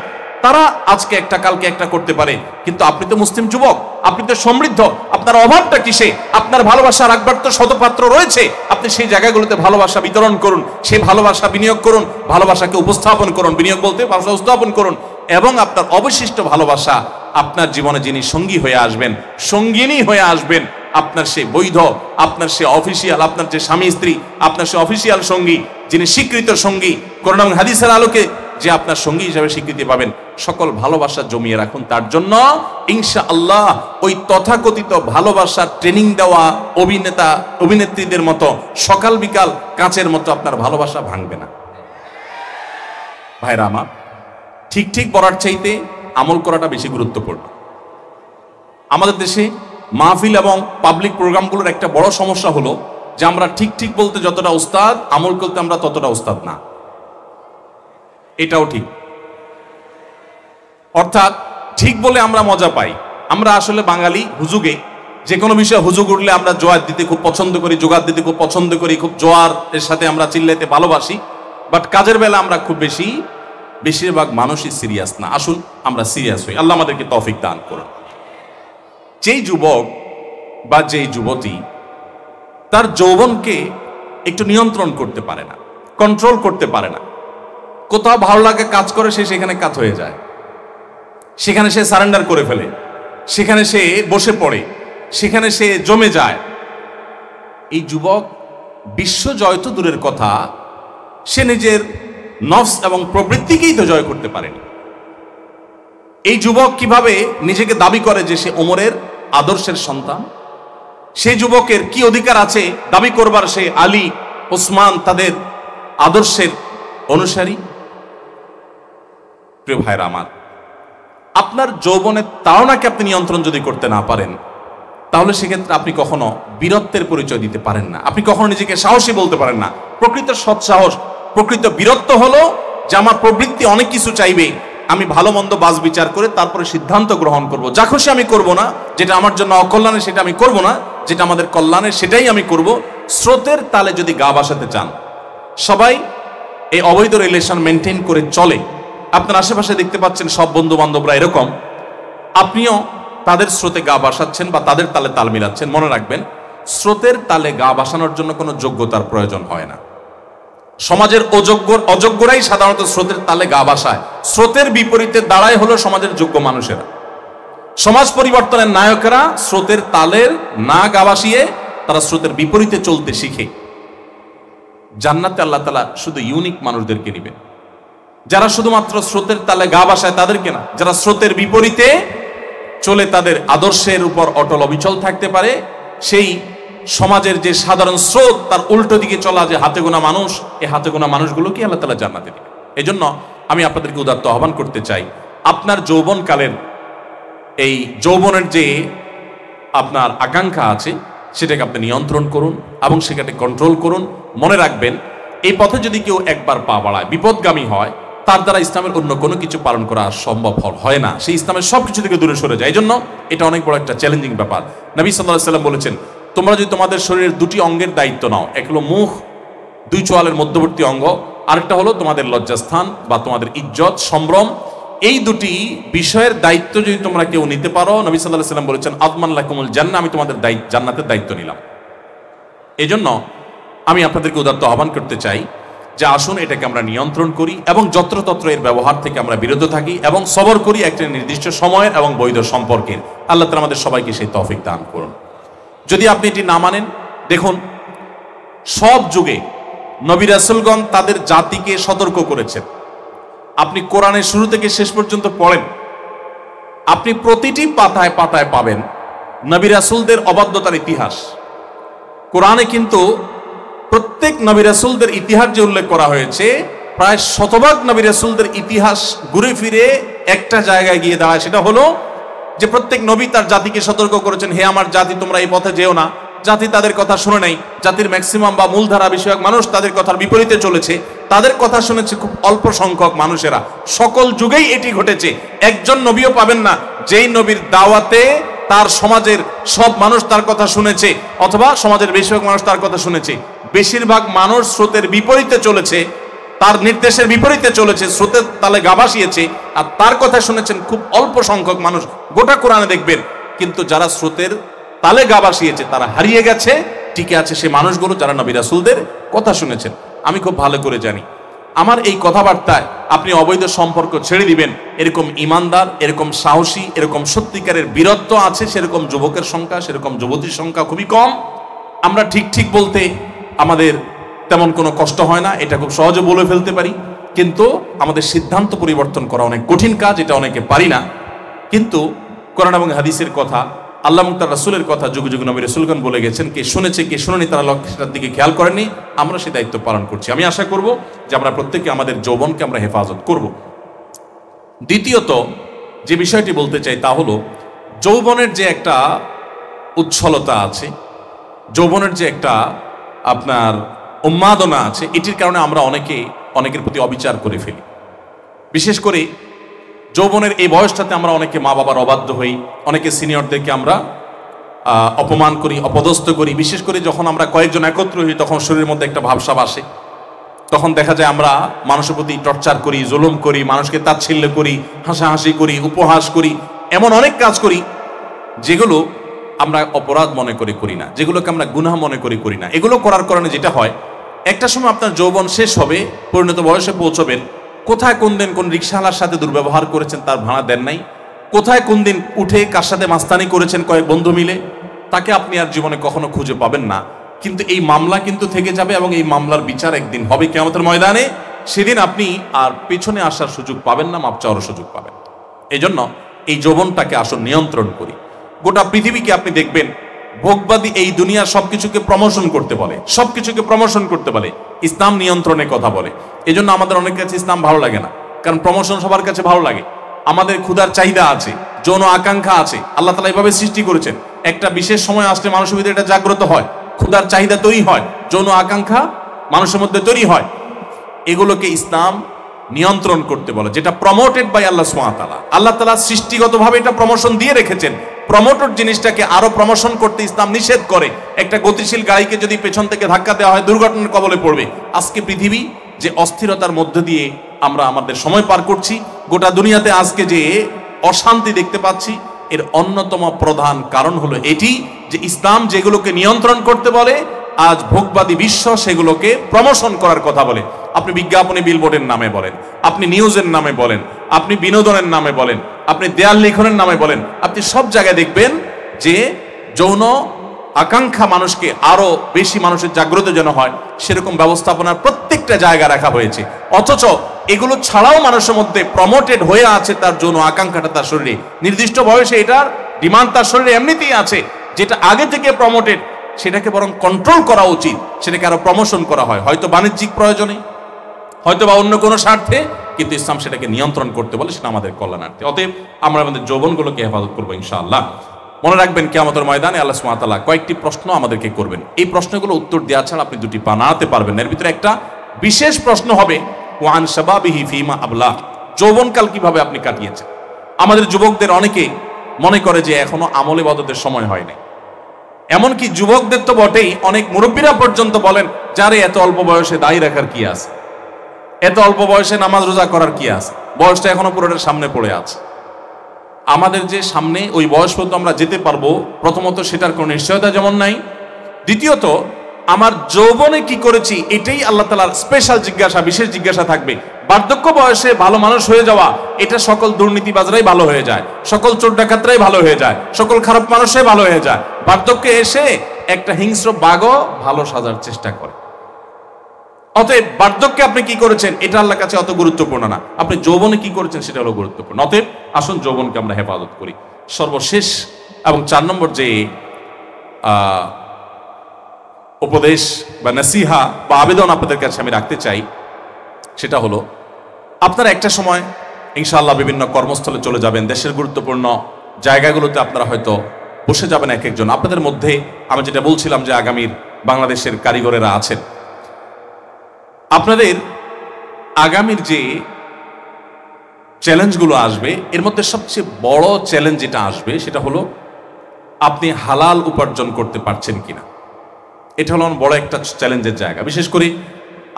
তারা আজকে একটা কালকে একটা করতে পারে, কিন্তু আপনি তো মুসলিম যুবক, আপনি তো সমৃদ্ধ, আপনার অভাবটা কিসে? আপনার ভালোবাসা রাখবার তো শতপাত্র রয়েছে। আপনি সেই জায়গাগুলোতে ভালোবাসা বিতরণ করুন, সেই ভালোবাসা বিনিয়োগ করুন, ভালোবাসাকে উপস্থাপন করুন, বিনিয়োগ বলতে ভালোবাসা উপস্থাপন করুন, এবং আপনার অবশিষ্ট ভালোবাসা আপনার জীবনে যিনি সঙ্গী হয়ে আসবেন, সঙ্গিনী হয়ে আসবেন, আপনার সে বৈধ, আপনার সে অফিসিয়াল, আপনার যে স্বামী স্ত্রী, আপনার সে অফিসিয়াল সঙ্গী, যিনি স্বীকৃত সঙ্গী, কোরআন এবং হাদিসের আলোকে যে আপনার সঙ্গী হিসাবে স্বীকৃতি পাবেন, সকল ভালোবাসা জমিয়ে রাখুন তার জন্য। ইনশাআল্লাহ ওই তথাকথিত ভালোবাসার ট্রেনিং দেওয়া অভিনেতা অভিনেত্রীদের মতো সকাল বিকাল কাঁচের মতো আপনার ভালোবাসা ভাঙবে না। ভাইরা আমার, ঠিক ঠিক বলার চাইতে আমল করাটা বেশি গুরুত্বপূর্ণ। আমাদের দেশে মাহফিল এবং পাবলিক প্রোগ্রামগুলোর একটা বড় সমস্যা হলো যে আমরা ঠিক ঠিক বলতে যতটা উস্তাদ, আমল করতে আমরা ততটা উস্তাদ না। এটাও ঠিক। অর্থাৎ ঠিক বলে আমরা মজা পাই। আমরা আসলে বাঙালি হুজুগে, যে কোনো বিষয়ে হুজুগ উঠলে আমরা জোয়ার দিতে খুব পছন্দ করি, জোগাড় দিতে খুব পছন্দ করি, খুব জোয়ার এর সাথে আমরা চিল্লাইতে ভালোবাসি। বাট কাজের বেলা আমরা খুব বেশিরভাগ মানুষই সিরিয়াস না। আসুন আমরা সিরিয়াস হই, আল্লাহ আমাদেরকে তৌফিক দান করুন। যেই যুবক বা যেই যুবতী তার যৌবনকে একটু নিয়ন্ত্রণ করতে পারে না, কন্ট্রোল করতে পারে না, কোথাও ভালো লাগে কাজ করে, সে সেখানে কাজ হয়ে যায়, সেখানে সে সারেন্ডার করে ফেলে, সেখানে সে বসে পড়ে, সেখানে সে জমে যায়। এই যুবক বিশ্ব জয় তো দূরের কথা, সে নিজের নফস এবং প্রবৃত্তিকেই তো জয় করতে পারেনি। এই যুবক কিভাবে নিজেকে দাবি করে যে সে ওমরের আদর্শের সন্তান? সেই যুবকের কি অধিকার আছে দাবি করবার সে আলী, ওসমান তাদের আদর্শের অনুসারী? প্রিয় ভাইরা আমার, আপনার যৌবনের তাড়নাকে আপনি নিয়ন্ত্রণ যদি করতে না পারেন, তাহলে সেক্ষেত্রে আপনি কখনো বীরত্বের পরিচয় দিতে পারেন না, আপনি কখনো নিজেকে সাহসী বলতে পারেন না। প্রকৃত সৎসাহস, প্রকৃত বীরত্ব হলো যে আমার প্রবৃত্তি অনেক কিছু চাইবে, আমি ভালো মন্দ বাছ বিচার করে তারপরে সিদ্ধান্ত গ্রহণ করব। যা খুশি আমি করব না, যেটা আমার জন্য অকল্যাণের সেটা আমি করব না, যেটা আমাদের কল্যাণের সেটাই আমি করব। স্রোতের তালে যদি গা ভাসাতে চান, সবাই এই অবৈধ রিলেশন মেনটেন করে চলে। আপনার আশেপাশে দেখতে পাচ্ছেন সব বন্ধু বান্ধবরা এরকম, আপনিও তাদের স্রোতে গা ভাসাচ্ছেন বা তাদের তালে তাল মিলাচ্ছেন। মনে রাখবেন, স্রোতের তালে গা ভাসানোর জন্য কোনো যোগ্যতার প্রয়োজন হয় না। সমাজের অযোগ্যরাই সাধারণত স্রোতের তালে গা ভাসায়। স্রোতের বিপরীতে দাঁড়ায় হলো সমাজের যোগ্য মানুষেরা। সমাজ পরিবর্তনের নায়কেরা স্রোতের তালের না গা ভাসিয়ে তারা স্রোতের বিপরীতে চলতে শিখে। জান্নাতে আল্লাহ তাআলা শুধু ইউনিক মানুষদেরকে নেবেন, যারা শুধুমাত্র স্রোতের তালে গা ভাসায় তাদেরকে না, যারা স্রোতের বিপরীতে চলে তাদের আদর্শের উপর অটল অবিচল থাকতে পারে। সেই সমাজের যে সাধারণ স্রোত, তার উল্টো দিকে চলা যে হাতে গোনা মানুষ, এই হাতে গোনা মানুষগুলোকে আল্লাহ তাআলা জান্নাতে দিবেন। এই জন্য আমি আপনাদেরকে উদাত্ত আহ্বান করতে চাই, আপনার যৌবনকালের এই যৌবনের যে আপনার আকাঙ্ক্ষা আছে সেটাকে আপনি নিয়ন্ত্রণ করুন এবং সেটাকে কন্ট্রোল করুন। মনে রাখবেন, এই পথে যদি কেউ একবার পা বাড়ায়, বিপদগামী হয়, তার দ্বারা ইসলামের অন্য কোনো কিছু পালন করা সম্ভব হয় না। সেই ইসলামের সব কিছু থেকে দূরে সরে যায়। এই জন্য এটা অনেক বড় একটা চ্যালেঞ্জিং ব্যাপার। নবী সাল্লাল্লাহু আলাইহি সাল্লাম বলেছেন, তোমরা যদি তোমাদের শরীরের দুটি অঙ্গের দায়িত্ব নাও, এক হলো মুখ, দুই চোয়ালের মধ্যবর্তী অঙ্গ, আরেকটা হলো তোমাদের লজ্জাস্থান বা তোমাদের ইজ্জত সম্ভ্রম, এই দুটি বিষয়ের দায়িত্ব যদি তোমরা কেউ নিতে পারো, নবী সাল্লাল্লাহু আলাইহি সাল্লাম বলেছেন, আদমান লাকুমুল জান্নাহ, আমি তোমাদের জান্নাতের দায়িত্ব নিলাম। এই জন্য আমি আপনাদেরকে উদাত্ত আহ্বান করতে চাই যে আসুন এটাকে আমরা নিয়ন্ত্রণ করি এবং যত্রতত্র এর ব্যবহার থেকে আমরা বিরত থাকি এবং সবর করি একটা নির্দিষ্ট সময়ের এবং বৈধ সম্পর্কের। আল্লাহ তাআলা আমাদের সবাইকে সেই তৌফিক দান করুন। যদি আপনি এটি না মানেন, দেখুন সব যুগে নবী রাসূলগণ তাদের জাতিকে সতর্ক করেছেন। আপনি কোরআনের শুরু থেকে শেষ পর্যন্ত পড়েন, আপনি প্রতিটি পাতায় পাতায় পাবেন নবী রাসূলদের অবাধ্যতার ইতিহাস। কোরআনে কিন্তু প্রত্যেক নবী রাসূলদের ইতিহাস যে উল্লেখ করা হয়েছে, প্রায় শতভাগ নবী রাসূলদের ইতিহাস ঘুরে ফিরে একটা জায়গায় গিয়ে দাঁড়ায়, সেটা হলো যে প্রত্যেক নবী তার জাতিকে সতর্ক করেছেন, হে আমার জাতি, তোমরা এই পথে যেও না। জাতি তাদের কথা শুনে নাই। জাতির ম্যাক্সিমাম বা মূলধারা বিষয়ক মানুষ তাদের কথার বিপরীতে চলেছে। তাদের কথা শুনেছে খুব অল্প সংখ্যক মানুষেরা। সকল যুগেই এটি ঘটেছে। একজন নবীও পাবেন না যেই নবীর দাওয়াতে তার সমাজের সব মানুষ তার কথা শুনেছে অথবা সমাজের বেশিরভাগ মানুষ তার কথা শুনেছে। বেশিরভাগ মানুষ স্রোতের বিপরীতে চলেছে, তার নির্দেশের বিপরীতে চলেছে, স্রোতের তালে গা ভাসিয়েছে, আর তার কথা শুনেছেন খুব অল্প সংখ্যক মানুষ। গোটা কোরআনে দেখবেন কিন্তু যারা স্রোতের তালে গা ভাসিয়েছে তারা হারিয়ে গেছে, টিকে আছে সে মানুষগুলো যারা নবী রাসূলদের কথা শুনেছেন। আমি খুব ভালো করে জানি আমার এই কথাবার্তায় আপনি অবৈধ সম্পর্ক ছেড়ে দিবেন, এরকম ইমানদার, এরকম সাহসী, এরকম সত্যিকারের বীরত্ব আছে, সেরকম যুবকের সংখ্যা, সেরকম যুবতীর সংখ্যা খুবই কম। আমরা ঠিক ঠিক বলতে আমাদের তেমন কোনো কষ্ট হয় না, এটা খুব সহজে বলে ফেলতে পারি, কিন্তু আমাদের সিদ্ধান্ত পরিবর্তন করা অনেক কঠিন কাজ, এটা অনেকে পারি না। কিন্তু কোরআন এবং হাদিসের কথা, আল্লাহ এবং তার রাসূলের কথা যুগ যুগ নবী রাসূলগণ বলে গেছেন। কে শুনেছে কে শুনেনি তারা লক্ষ্যটার দিকে খেয়াল করেনি, আমরা সেই দায়িত্ব পালন করছি। আমি আশা করব যে আমরা প্রত্যেকে আমাদের যৌবনকে আমরা হেফাজত করব। দ্বিতীয়ত যে বিষয়টি বলতে চাই তা হলো, যৌবনের যে একটা উচ্ছলতা আছে, যৌবনের যে একটা আপনার উন্মাদনা আছে, এটির কারণে আমরা অনেকের প্রতি অবিচার করে ফেলি। বিশেষ করে যৌবনের এই বয়সটাতে আমরা অনেকে মা বাবার অবাধ্য হই, অনেকে সিনিয়রদেরকে আমরা অপমান করি, অপদস্থ করি। বিশেষ করে যখন আমরা কয়েকজন একত্র হই তখন শরীরের মধ্যে একটা ভাবসাব আসে, তখন দেখা যায় আমরা মানুষের প্রতি টর্চার করি, জুলুম করি, মানুষকে তাচ্ছিল্য করি, হাসাহাসি করি, উপহাস করি, এমন অনেক কাজ করি যেগুলো আমরা অপরাধ মনে করি না, যেগুলোকে আমরা গুনাহ মনে করি না। এগুলো করার কারণে যেটা হয়, একটা সময় আপনার যৌবন শেষ হবে, পরিণত বয়সে পৌঁছবেন, কোথায় কোন দিন কোন রিক্সাওয়ালার সাথে দুর্ব্যবহার করেছেন, তার ভাড়া দেন নাই, কোথায় কোন দিন উঠে কার সাথে মাস্তানি করেছেন কয়েক বন্ধু মিলে, তাকে আপনি আর জীবনে কখনো খুঁজে পাবেন না। কিন্তু এই মামলা কিন্তু থেকে যাবে এবং এই মামলার বিচার একদিন হবে কিয়ামতের ময়দানে। সেদিন আপনি আর পেছনে আসার সুযোগ পাবেন না, মাপ চাওয়ার সুযোগ পাবেন। এই জন্য এই যৌবনটাকে আসুন নিয়ন্ত্রণ করি। গোটা পৃথিবীকে আপনি দেখবেন ভোগবাদী এই দুনিয়ার সবকিছুকে প্রমোশন করতে বলে, সবকিছুকে প্রমোশন করতে বলে, ইসলাম নিয়ন্ত্রণের কথা বলে। এই জন্য আমাদের অনেকের কাছে ইসলাম ভালো লাগে না, কারণ প্রমোশন সবার কাছে ভালো লাগে। আমাদের ক্ষুধার চাহিদা আছে, যৌন আকাঙ্ক্ষা আছে, আল্লাহ তাআলা এভাবে সৃষ্টি করেছেন। একটা বিশেষ সময় আসলে মানুষের ভিতরে এটা জাগ্রত হয়, ক্ষুধার চাহিদা তৈরি হয়, যৌন আকাঙ্ক্ষা মানুষের মধ্যে তৈরি হয়। এগুলোকে ইসলাম নিয়ন্ত্রণ করতে বলে, যেটা প্রমোটেড বাই আল্লাহ সুবহানাহু ওয়া তাআলা। আল্লাহ তাআলা সৃষ্টিগতভাবে এটা প্রমোশন দিয়ে রেখেছেন। প্রমোটেড জিনিসটাকে আরো প্রমোশন করতে ইসলাম নিষেধ করে। একটা গতিশীল গাড়িকে যদি পেছন থেকে ধাক্কা দেওয়া হয়, দুর্ঘটনার কবলে পড়বে। আজকে পৃথিবী যে অস্থিরতার মধ্যে দিয়ে আমরা আমাদের সময় পার করছি, গোটা দুনিয়াতে আজকে যে অশান্তি দেখতে পাচ্ছি, এর অন্যতম প্রধান কারণ হলো এটি যে ইসলাম যেগুলোকে নিয়ন্ত্রণ করতে বলে, আজ ভোগবাদী বিশ্ব সেগুলোকে প্রমোশন করার কথা বলে। আপনি বিজ্ঞাপনী বিলবোর্ডের নামে বলেন, আপনি নিউজের নামে বলেন, আপনি বিনোদনের নামে বলেন, আপনি দেয়াল লিখনের নামে বলেন, আপনি সব জায়গায় দেখবেন যে যৌন আকাঙ্ক্ষা মানুষকে আরো বেশি মানুষের জাগ্রত যেন হয় সেরকম ব্যবস্থাপনার প্রত্যেকটা জায়গা রাখা হয়েছে। অথচ এগুলো ছাড়াও মানুষের মধ্যে প্রমোটেড হয়ে আছে তার যৌন আকাঙ্ক্ষাটা তার শরীরে, নির্দিষ্ট বয়সে এটার ডিমান্ড তার শরীরে এমনিতেই আছে। যেটা আগে থেকে প্রমোটেড সেটাকে বরং কন্ট্রোল করা উচিত, সেটাকে আরো প্রমোশন করা হয়, হয়তো বাণিজ্যিক প্রয়োজনে, হয়তো বা অন্য কোনো স্বার্থে, কিন্তু ইসলাম সেটাকে নিয়ন্ত্রণ করতে বলে, সেটা আমাদের কল্যাণার্থে। অতএব আমরা আমাদের যৌবনগুলোকে হেফাজত করবো ইনশাআল্লাহ। মনে রাখবেন, কিয়ামতের ময়দানে আল্লাহ সুবহানাহু ওয়া তাআলা কয়েকটি প্রশ্ন আমাদেরকে করবেন। এই প্রশ্নগুলো উত্তর দেওয়া ছাড়া আপনি দুটি বানাতে পারবেন না। এর ভিতরে একটা বিশেষ প্রশ্ন হবে ওয়ান শাবাবিহি ফিমা আবলা, যৌবনকাল কিভাবে আপনি কাটিয়েছেন। আমাদের যুবকদের অনেকে মনে করে যে এখনো আমল ইবাদতের সময় হয় নাই। এমনকি যুবকদের তো বটেই, অনেক মুরব্বীরা পর্যন্ত বলেন, যারে এত অল্প বয়সে দাড়ি রাখার কি আছে, এত অল্প বয়সে নামাজ রোজা করার কি আছে, বয়সটা এখনো পুরোটা সামনে পড়ে আছে। আমাদের যে সামনে ওই বয়স পর্যন্ত আমরা যেতে পারবো, প্রথমত সেটার কোনো নিশ্চয়তা যেমন নাই, দ্বিতীয়ত আমার যৌবনে কি করেছি এটাই আল্লাহ তাআলার স্পেশাল জিজ্ঞাসা, বিশেষ জিজ্ঞাসা থাকবে। বার্ধক্য বয়সে ভালো মানুষ হয়ে যাওয়া, এটা সকল দুর্নীতিবাজরাই ভালো হয়ে যায়, সকল চোর ডাকাতরাই ভালো হয়ে যায়, সকল খারাপ মানুষই ভালো হয়ে যায়। বার্ধক্যে এসে একটা হিংস্র বাঘও ভালো সাজার চেষ্টা করে। অতএব বার্ধক্যে আপনি কি করেছেন এটা আল্লাহর কাছে অত গুরুত্বপূর্ণ না, আপনি যৌবনে কি করেছেন সেটা হলো গুরুত্বপূর্ণ। অতএব আসুন যৌবনকে আমরা হেফাজত করি। সর্বশেষ এবং 4 নম্বর যে উপদেশ বা নসিহা বা আবেদন আপনাদের কাছে আমি রাখতে চাই, সেটা হলো আপনারা একটা সময় ইনশাআল্লাহ বিভিন্ন কর্মস্থলে চলে যাবেন, দেশের গুরুত্বপূর্ণ জায়গাগুলোতে আপনারা হয়তো বসে যাবেন এক একজন। আপনাদের মধ্যে আমি যেটা বলছিলাম যে আগামীর বাংলাদেশের কারিগরেরা আছেন, আপনাদের আগামীর যে চ্যালেঞ্জগুলো আসবে এর মধ্যে সবচেয়ে বড় চ্যালেঞ্জ যেটা আসবে সেটা হলো আপনি হালাল উপার্জন করতে পারছেন কিনা। এটা হলো বড় একটা চ্যালেঞ্জের জায়গা। বিশেষ করে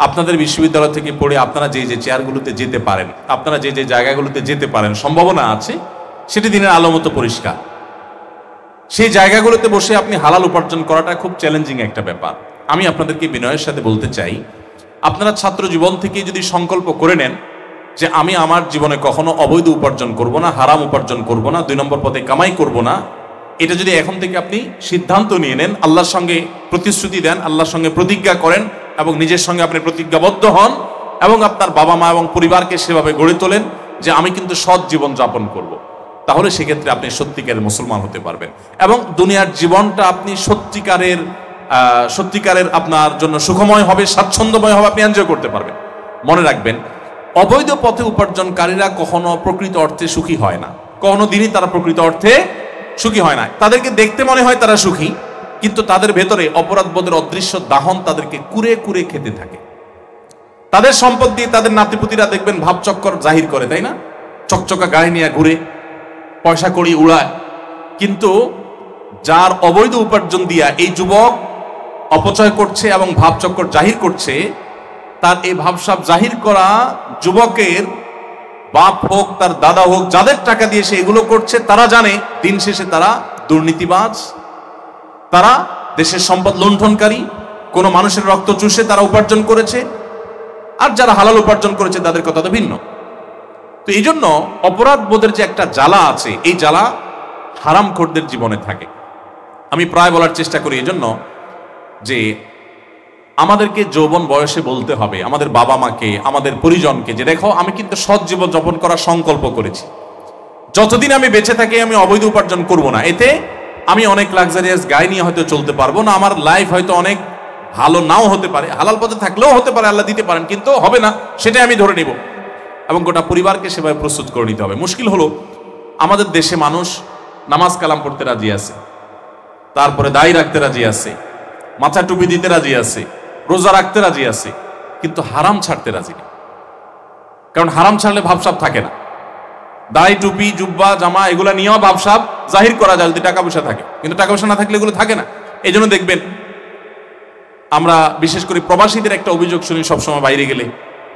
আপনাদের বিশ্ববিদ্যালয় থেকে পড়ে আপনারা যে যে চেয়ারগুলোতে যেতে পারেন, আপনারা যে যে জায়গাগুলোতে যেতে পারেন, সম্ভাবনা আছে সেটি দিনের আলো মতো পরিষ্কার। সেই জায়গাগুলোতে বসে আপনি হালাল উপার্জন করাটা খুব চ্যালেঞ্জিং একটা ব্যাপার। আমি আপনাদেরকে বিনয়ের সাথে বলতে চাই, আপনারা ছাত্র জীবন থেকে যদি সংকল্প করে নেন যে আমি আমার জীবনে কখনো অবৈধ উপার্জন করব না, হারাম উপার্জন করব না, 2 নম্বর পথে কামাই করব না, এটা যদি এখন থেকে আপনি সিদ্ধান্ত নিয়ে নেন, আল্লাহর সঙ্গে প্রতিশ্রুতি দেন, আল্লাহর সঙ্গে প্রতিজ্ঞা করেন এবং নিজের সঙ্গে আপনি প্রতিজ্ঞাবদ্ধ হন এবং আপনার বাবা মা এবং পরিবারকে সেভাবে গড়ে তোলেন যে আমি কিন্তু সৎ জীবন যাপন করব, তাহলে সেক্ষেত্রে আপনি সত্যিকারের মুসলমান হতে পারবেন এবং দুনিয়ার জীবনটা আপনি সত্যিকারের আপনার জন্য সুখময় হবে, স্বাচ্ছন্দ্যময় হবে, আপনি এনজয় করতে পারবেন। মনে রাখবেন, অবৈধ পথে উপার্জনকারীরা কখনো প্রকৃত অর্থে সুখী হয় না, কোনো দিনই তারা প্রকৃত অর্থে সুখী হয় না। তাদেরকে দেখতে মনে হয় তারা সুখী, কিন্তু তাদের ভেতরে অপরাধবোধের অদৃশ্য দাহন তাদেরকে কুরে কুরে খেতে থাকে। তাদের সম্পদ দিয়ে তাদের নাতিপুতিরা দেখবেন ভাবচক্কর জাহির করে, তাই না? চকচকা গাড়ি নিয়ে ঘুরে, পয়সা কড়ি উড়ায়, কিন্তু যার অবৈধ উপার্জন দিয়া এই যুবক অপচয় করছে এবং ভাবচক্কর জাহির করছে, তার এই ভাবসাব জাহির করা যুবকের বাপ হোক, তার দাদা হোক, যাদের টাকা দিয়ে সে এগুলো করছে, তারা জানে দিন শেষে তারা দুর্নীতিবাজ, তারা দেশের সম্পদ লুণ্ঠনকারী, কোনো মানুষের রক্ত চুষে তারা উপার্জন করেছে। আর যারা হালাল উপার্জন করেছে তাদের কথা তো ভিন্ন। তো এই জন্য অপরাধ বোধের যে একটা জ্বালা আছে, এই জ্বালা হারামখোরদের জীবনে থাকে। আমি প্রায় বলার চেষ্টা করি এই জন্য যে আমাদেরকে যৌবন বয়সে বলতে হবে আমাদের বাবা মাকে, আমাদের পরিজনকে, যে দেখো আমি কিন্তু সৎ জীবন যাপন করার সংকল্প করেছি, যতদিন আমি বেঁচে থাকি আমি অবৈধ উপার্জন করব না। এতে আমি অনেক লাক্সারিয়াস গাড়ি নিয়ে হয়তো চলতে পারবো না, আমার লাইফ হয়তো অনেক ভালো নাও হতে পারে, হালাল পথে থাকলেও হতে পারে, আল্লাহ দিতে পারেন, কিন্তু হবে না, সেটাই আমি ধরে নিব এবং গোটা পরিবারকে সেভাবে প্রস্তুত করে নিতে হবে। মুশকিল হলো আমাদের দেশে মানুষ নামাজ কালাম পড়তে রাজি আছে, তারপরে দাড়ি রাখতে রাজি আছে, মাথা টুপি দিতে রাজি আছে, রোজা রাখতে রাজি আছে, কিন্তু হারাম ছাড়তে রাজি নেই। কারণ হারাম ছাড়লে ভাবসাব থাকে না। দাড়ি টুপি জুব্বা জামা এগুলা নিয়েও ভাবসাব জাহির করা যায় যদি টাকা পয়সা থাকে, কিন্তু টাকা পয়সা না থাকলে এগুলো থাকে না। এই জন্য দেখবেন আমরা বিশেষ করে প্রবাসীদের একটা অভিযোগ শুনি সবসময় বাইরে গেলে,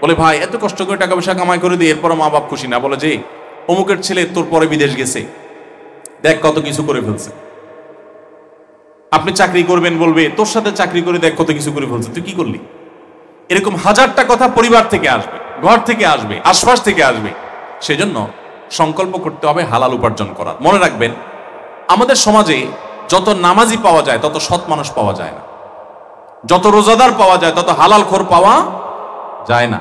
বলে ভাই এত কষ্ট করে টাকা পয়সা কামাই করে দিই, এরপর মা বাপ খুশি না, বলে যে অমুকের ছেলে তোর পরে বিদেশ গেছে, দেখ কত কিছু করে ফেলছে। আপনি চাকরি করবেন, বলবে তোর সাথে চাকরি করে দেখ কত কিছু করে ফেলছে, তুই কি করলি? এরকম হাজারটা কথা পরিবার থেকে আসবে, ঘর থেকে আসবে, আশপাশ থেকে আসবে। সেজন্য সংকল্প করতে হবে হালাল উপার্জন করার। মনে রাখবেন, আমাদের সমাজে যত নামাজি পাওয়া যায় তত সৎ মানুষ পাওয়া যায় না, যত রোজাদার পাওয়া যায় তত হালাল খোর পাওয়া যায় না।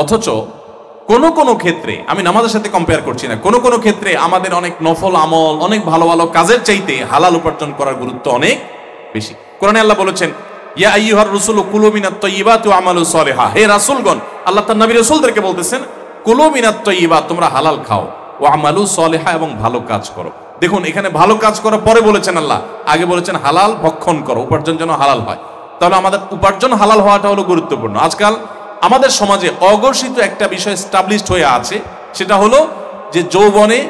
অথচ কোন কোন ক্ষেত্রে, আমি নামাজের সাথে কম্পেয়ার করছি না, কোন কোন ক্ষেত্রে আমাদের অনেক নফল আমল, অনেক ভালো ভালো কাজের চাইতে হালাল উপার্জন করার গুরুত্ব অনেক বেশি। কোরআনে আল্লাহ বলেছেন ইয়া আইয়ুহার রাসূলু কুলু মিনাত তাইয়্যিবাতি ওয়া আমালু সালিহা, হে রাসূলগণ, আল্লাহ তার নবী রাসূলদেরকে বলতেছেন কুলু মিনাত তাইয়্যিবাত, তোমরা হালাল খাও, ওয়া আমালু সালিহা, এবং ভালো কাজ করো। দেখুন এখানে ভালো কাজ করা পরে বলেছেন আল্লাহ, আগে বলেছেন হালাল ভক্ষণ করো, উপার্জন যেন হালাল হয়। তাহলে আমাদের উপার্জন হালাল হওয়াটা হলো গুরুত্বপূর্ণ। আজকাল আমাদের সমাজে অঘোষিত একটা বিষয় এস্টাবলিশড হয়ে আছে, সেটা হলো যে যৌবনে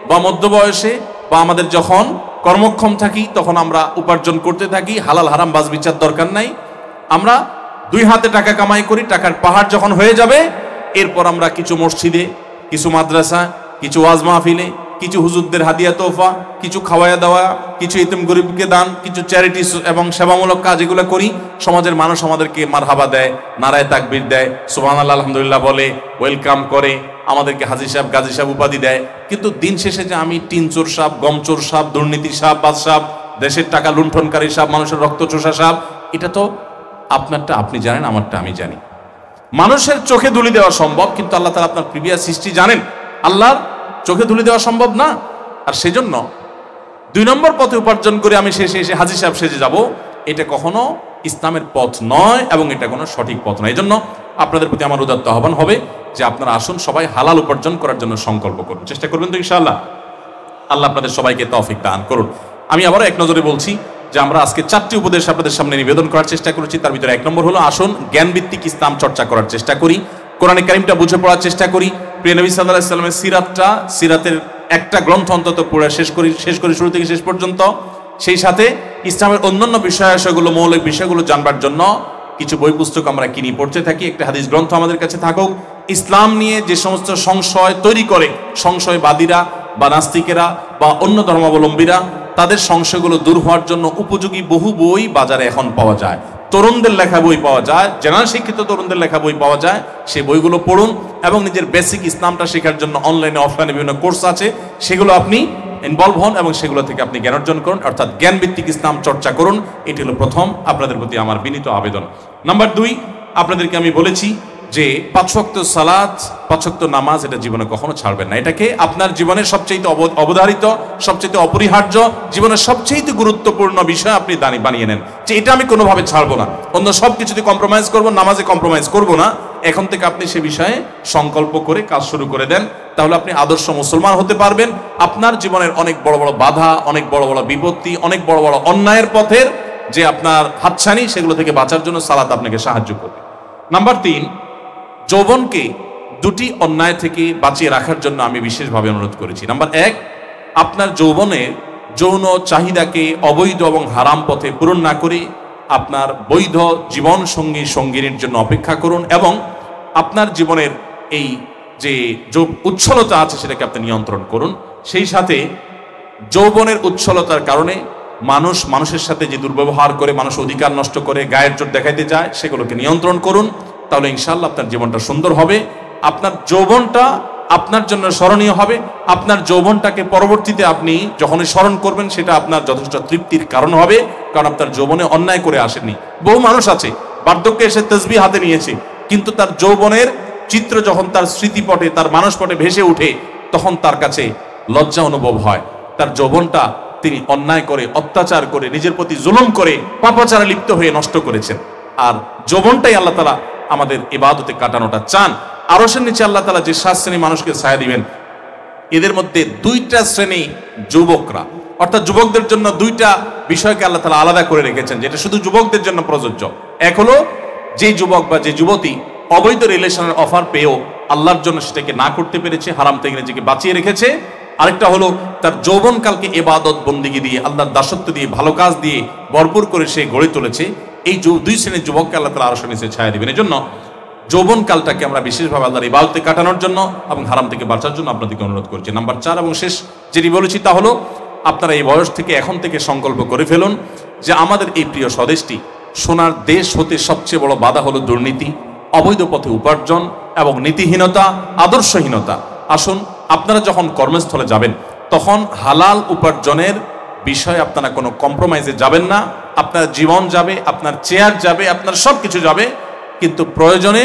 বা মধ্যবয়সে বা আমাদের যখন কর্মক্ষম থাকি তখন আমরা উপার্জন করতে থাকি, হালাল হারাম বাজ বিচার দরকার নাই। আমরা দুই হাতে টাকা কামাই করি, টাকার পাহাড় যখন হয়ে যাবে এরপর আমরা কিছু মসজিদে, কিছু মাদ্রাসা, কিছু ওয়াজ মাহফিলে, কিছু হুজুরদের হাদিয়া তোফা, কিছু খাওয়ায়া দেওয়া, কিছু ইতিম গরিবকে দান, কিছু চ্যারিটি এবং সেবামূলক কাজ এগুলো করি। সমাজের মানুষ আমাদেরকে মারহাবা দেয়, নারায়ে তাকবীর দেয়, সুবহানাল্লাহ আলহামদুলিল্লাহ বলে, ওয়েলকাম করে, আমাদেরকে হাজী সাহেব গাজী সাহেব উপাধি দেয়। কিন্তু দিন শেষে যে আমি টিনচোর সাহেব, গমচোর সাহেব, দুর্নীতি সাহেব, বাদ সাহেব, দেশের টাকা লুণ্ঠনকারী সাহেব, মানুষের রক্ত চোষা সাহেব, এটা তো আপনারটা আপনি জানেন, আমারটা আমি জানি। মানুষের চোখে ধুলি দেওয়া সম্ভব, কিন্তু আল্লাহ তাআলা আপনার প্রিভিয়াস হিস্ট্রি জানেন, আল্লাহর চোখে ধুলি দেওয়া সম্ভব না। আর সেজন্য 2 নম্বর পথে উপার্জন করে আমি শেষে এসে হাজী সাহেব সেজে যাব, এটা কখনো ইসলামের পথ নয় এবং এটা কোনো সঠিক পথ নয়। এই জন্য আপনাদের প্রতি আমার উদাত্ত আহ্বান হবে যে আপনারা আসুন, সবাই হালাল উপার্জন করার জন্য সংকল্প করুন, চেষ্টা করবেন তো ইনশাআল্লাহ। আল্লাহ আপনাদের সবাইকে তৌফিক দান করুন। আমি আবারও এক নজরে বলছি যে আমরা আজকে 4টি উপদেশ আপনাদের সামনে নিবেদন করার চেষ্টা করেছি। তার ভিতরে 1 নম্বর হলো আসুন জ্ঞানভিত্তিক ইসলাম চর্চা করার চেষ্টা করি, কোরআনে কারিমটা বুঝে পড়ার চেষ্টা করি, প্রিয় নবী সাল্লাল্লাহু আলাইহি ওয়াসাল্লামের সিরাতের একটা গ্রন্থ অন্তত পড়ে শেষ করি শুরু থেকে শেষ পর্যন্ত। সেই সাথে ইসলামের অন্যান্য বিষয়গুলো, মৌলিক বিষয়গুলো জানবার জন্য কিছু বই পুস্তক আমরা কিনি, পড়তে থাকি। একটা হাদিস গ্রন্থ আমাদের কাছে থাকুক। ইসলাম নিয়ে যে সমস্ত সংশয় তৈরি করে সংশয়বাদীরা বা নাস্তিকেরা বা অন্য ধর্মাবলম্বীরা, তাদের সংশয়গুলো দূর হওয়ার জন্য উপযোগী বহু বই বাজারে এখন পাওয়া যায়। তরুণদের লেখা বই পাওয়া যায়, জেনারেল শিক্ষিত তরুণদের লেখা বই পাওয়া যায়। সেই বইগুলো পড়ুন এবং নিজের বেসিক ইসলামটা শেখার জন্য অনলাইনে অফলাইনে বিভিন্ন কোর্স আছে, সেগুলো আপনি ইনভলভ হন এবং সেগুলো থেকে আপনি জ্ঞান অর্জন করুন, অর্থাৎ জ্ঞানভিত্তিক ইসলাম চর্চা করুন। এটি হলো প্রথম আপনাদের প্রতি আমার বিনীত আবেদন। নাম্বার 2, আপনাদেরকে আমি বলেছি যে 5 ওয়াক্ত সালাত, 5 ওয়াক্ত নামাজ এটা জীবনে কখনো ছাড়বেন না। এটাকে আপনার জীবনের সবচেয়ে অবধারিত, সবচেয়ে অপরিহার্য, জীবনের সবচেয়ে গুরুত্বপূর্ণ বিষয় আপনি বানিয়ে নেন যে এটা আমি কোনোভাবে ছাড়বো না, অন্য সব কিছুতে কম্প্রোমাইজ করবো, নামাজে কম্প্রোমাইজ করবো না। এখন থেকে আপনি সে বিষয়ে সংকল্প করে কাজ শুরু করে দেন, তাহলে আপনি আদর্শ মুসলমান হতে পারবেন। আপনার জীবনের অনেক বড় বড় বাধা, অনেক বড় বড় বিপত্তি, অনেক বড় বড় অন্যায়ের পথের যে আপনার হাতছানি, সেগুলো থেকে বাঁচার জন্য সালাত আপনাকে সাহায্য করবে। নাম্বার 3, যৌবনকে 2টি অন্যায় থেকে বাঁচিয়ে রাখার জন্য আমি বিশেষভাবে অনুরোধ করেছি। নাম্বার 1, আপনার যৌবনের যৌন চাহিদাকে অবৈধ এবং হারাম পথে পূরণ না করে আপনার বৈধ জীবন সঙ্গীর জন্য অপেক্ষা করুন এবং আপনার জীবনের এই যে উচ্ছলতা আছে সেটাকে আপনি নিয়ন্ত্রণ করুন। সেই সাথে যৌবনের উচ্ছলতার কারণে মানুষের সাথে যে দুর্ব্যবহার করে, মানুষ অধিকার নষ্ট করে, গায়ের জোর দেখাইতে যায়, সেগুলোকে নিয়ন্ত্রণ করুন। তাহলে ইনশাআল্লাহ আপনার জীবনটা সুন্দর হবে, আপনার যৌবনটা আপনার জন্য স্মরণীয় হবে। আপনার যৌবনটাকে পরবর্তীতে আপনি যখনই স্মরণ করবেন সেটা আপনার যথেষ্ট তৃপ্তির কারণ হবে, কারণ আপনার যৌবনে অন্যায় করে আসেননি। বহু মানুষ আছে বার্ধক্যে এসে তাসবিহ হাতে নিয়েছে, কিন্তু তার যৌবনের চিত্র যখন তার স্মৃতিপটে, তার মানসপটে ভেসে উঠে, তখন তার কাছে লজ্জা অনুভব হয়। তার যৌবনটা তিনি অন্যায় করে, অত্যাচার করে, নিজের প্রতি জুলুম করে, পাপাচারে লিপ্ত হয়ে নষ্ট করেছেন। আর যৌবনটাই আল্লাহ তাআলা আমাদের ইবাদতে কাটানোটা চান। আরশের নিচে আল্লাহ তাআলা যে 7 শ্রেণী মানুষকে ছায়া দিবেন, এদের মধ্যে 2টা শ্রেণী যুবকরা, অর্থাৎ যুবকদের জন্য 2টা বিষয়কে আল্লাহ তাআলা আলাদা করে রেখেছেন, যেটা শুধু যুবকদের জন্য প্রযোজ্য। এক হলো যে যুবক বা যে যুবতী অবৈধ রিলেশনের অফার পেয়েও আল্লাহর জন্য সেটাকে না করতে পেরেছে, হারাম থেকে নিজেকে বাঁচিয়ে রেখেছে। আরেকটা হলো তার যৌবনকালকে ইবাদত বন্দেগী দিয়ে, আল্লাহর দাসত্ব দিয়ে, ভালো কাজ দিয়ে ভরপুর করে সে গড়ে তুলেছে। এই 2 শ্রেণীর যুবককে আল্লাহ তাআলা আরশের নিচে ছায়া দিবেন। এজন্য যৌবনকালটাকে আমরা বিশেষভাবে আল্লাহর ইবাদতে কাটানোর জন্য এবং হারাম থেকে বাঁচার জন্য আপনাদেরকে অনুরোধ করছি। নাম্বার 4 এবং শেষ যেটি বলেছি তা হলো আপনারা এই বয়স থেকে, এখন থেকে সংকল্প করে ফেলুন যে আমাদের এই প্রিয় স্বদেশটি, সোনার দেশ হতে সবচেয়ে বড় বাধা হলো দুর্নীতি, অবৈধ পথে উপার্জন এবং নীতিহীনতা, আদর্শহীনতা। আসুন আপনারা যখন কর্মস্থলে যাবেন তখন হালাল উপার্জনের বিষয়ে আপনারা কোনো কম্প্রোমাইজে যাবেন না। আপনার জীবন যাবে, আপনার চেয়ার যাবে, আপনার সব কিছু যাবে, কিন্তু প্রয়োজনে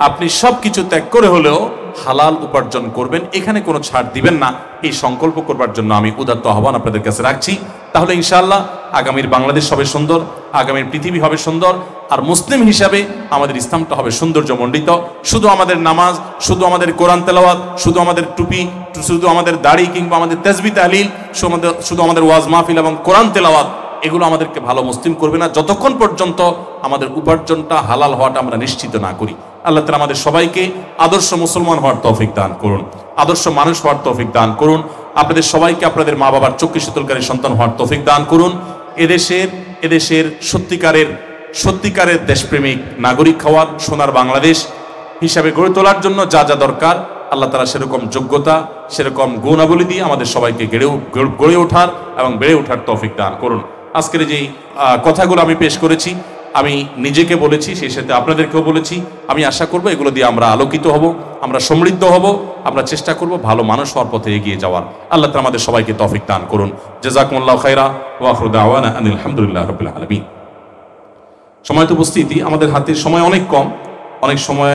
আপনি সব কিছু ত্যাগ করে হলেও হালাল উপার্জন করবেন, এখানে কোনো ছাড় দিবেন না। এই সংকল্প করবার জন্য আমি উদাত্ত আহ্বান আপনাদের কাছে রাখছি। তাহলে ইনশাআল্লাহ আগামীর বাংলাদেশ হবে সুন্দর, আগামীর পৃথিবী হবে সুন্দর। আর মুসলিম হিসাবে আমাদের ইসলামটা হবে সৌন্দর্যমণ্ডিত। শুধু আমাদের নামাজ, শুধু আমাদের কোরআন তেলাওয়াত, শুধু আমাদের টুপি, শুধু আমাদের দাড়ি কিংবা আমাদের তাসবিহ তাহলিল, শুধু আমাদের ওয়াজ মাহফিল এবং কোরআন তেলাওয়াত, এগুলো আমাদেরকে ভালো মুসলিম করবে না যতক্ষণ পর্যন্ত আমাদের উপার্জনটা হালাল হওয়াটা আমরা নিশ্চিত না করি। আল্লাহ তাআলা আমাদের সবাইকে আদর্শ মুসলমান হওয়ার তৌফিক দান করুন, আদর্শ মানুষ হওয়ার তৌফিক দান করুন। আপনাদের সবাইকে আপনাদের মা বাবার চক্ষু শীতলকারী সন্তান হওয়ার তৌফিক দান করুন। এদেশের সত্যিকারের দেশপ্রেমিক নাগরিক হওয়ার, সোনার বাংলাদেশ হিসাবে গড়ে তোলার জন্য যা যা দরকার আল্লাহ তাআলা সেরকম যোগ্যতা, সেরকম গুণাবলী দিয়ে আমাদের সবাইকে গড়ে ওঠার এবং বেড়ে ওঠার তৌফিক দান করুন। আজকের যেই কথাগুলো আমি পেশ করেছি, আমি নিজেকে বলেছি, সেই সাথে আপনাদেরকেও বলেছি। আমি আশা করব এগুলো দিয়ে আমরা আলোকিত হব, আমরা সমৃদ্ধ হব, আমরা চেষ্টা করব ভালো মানুষ হওয়ার পথে এগিয়ে যাওয়ার। আল্লাহ তাআলা আমাদের সবাইকে তৌফিক দান করুন। জাযাকুমুল্লাহু খাইরা ওয়া আখিরু দাওয়ানা আনিল হামদুলিল্লাহি রাব্বিল আলামিন। সময়ত উপস্থিতি, আমাদের হাতে সময় অনেক কম, অনেক সময়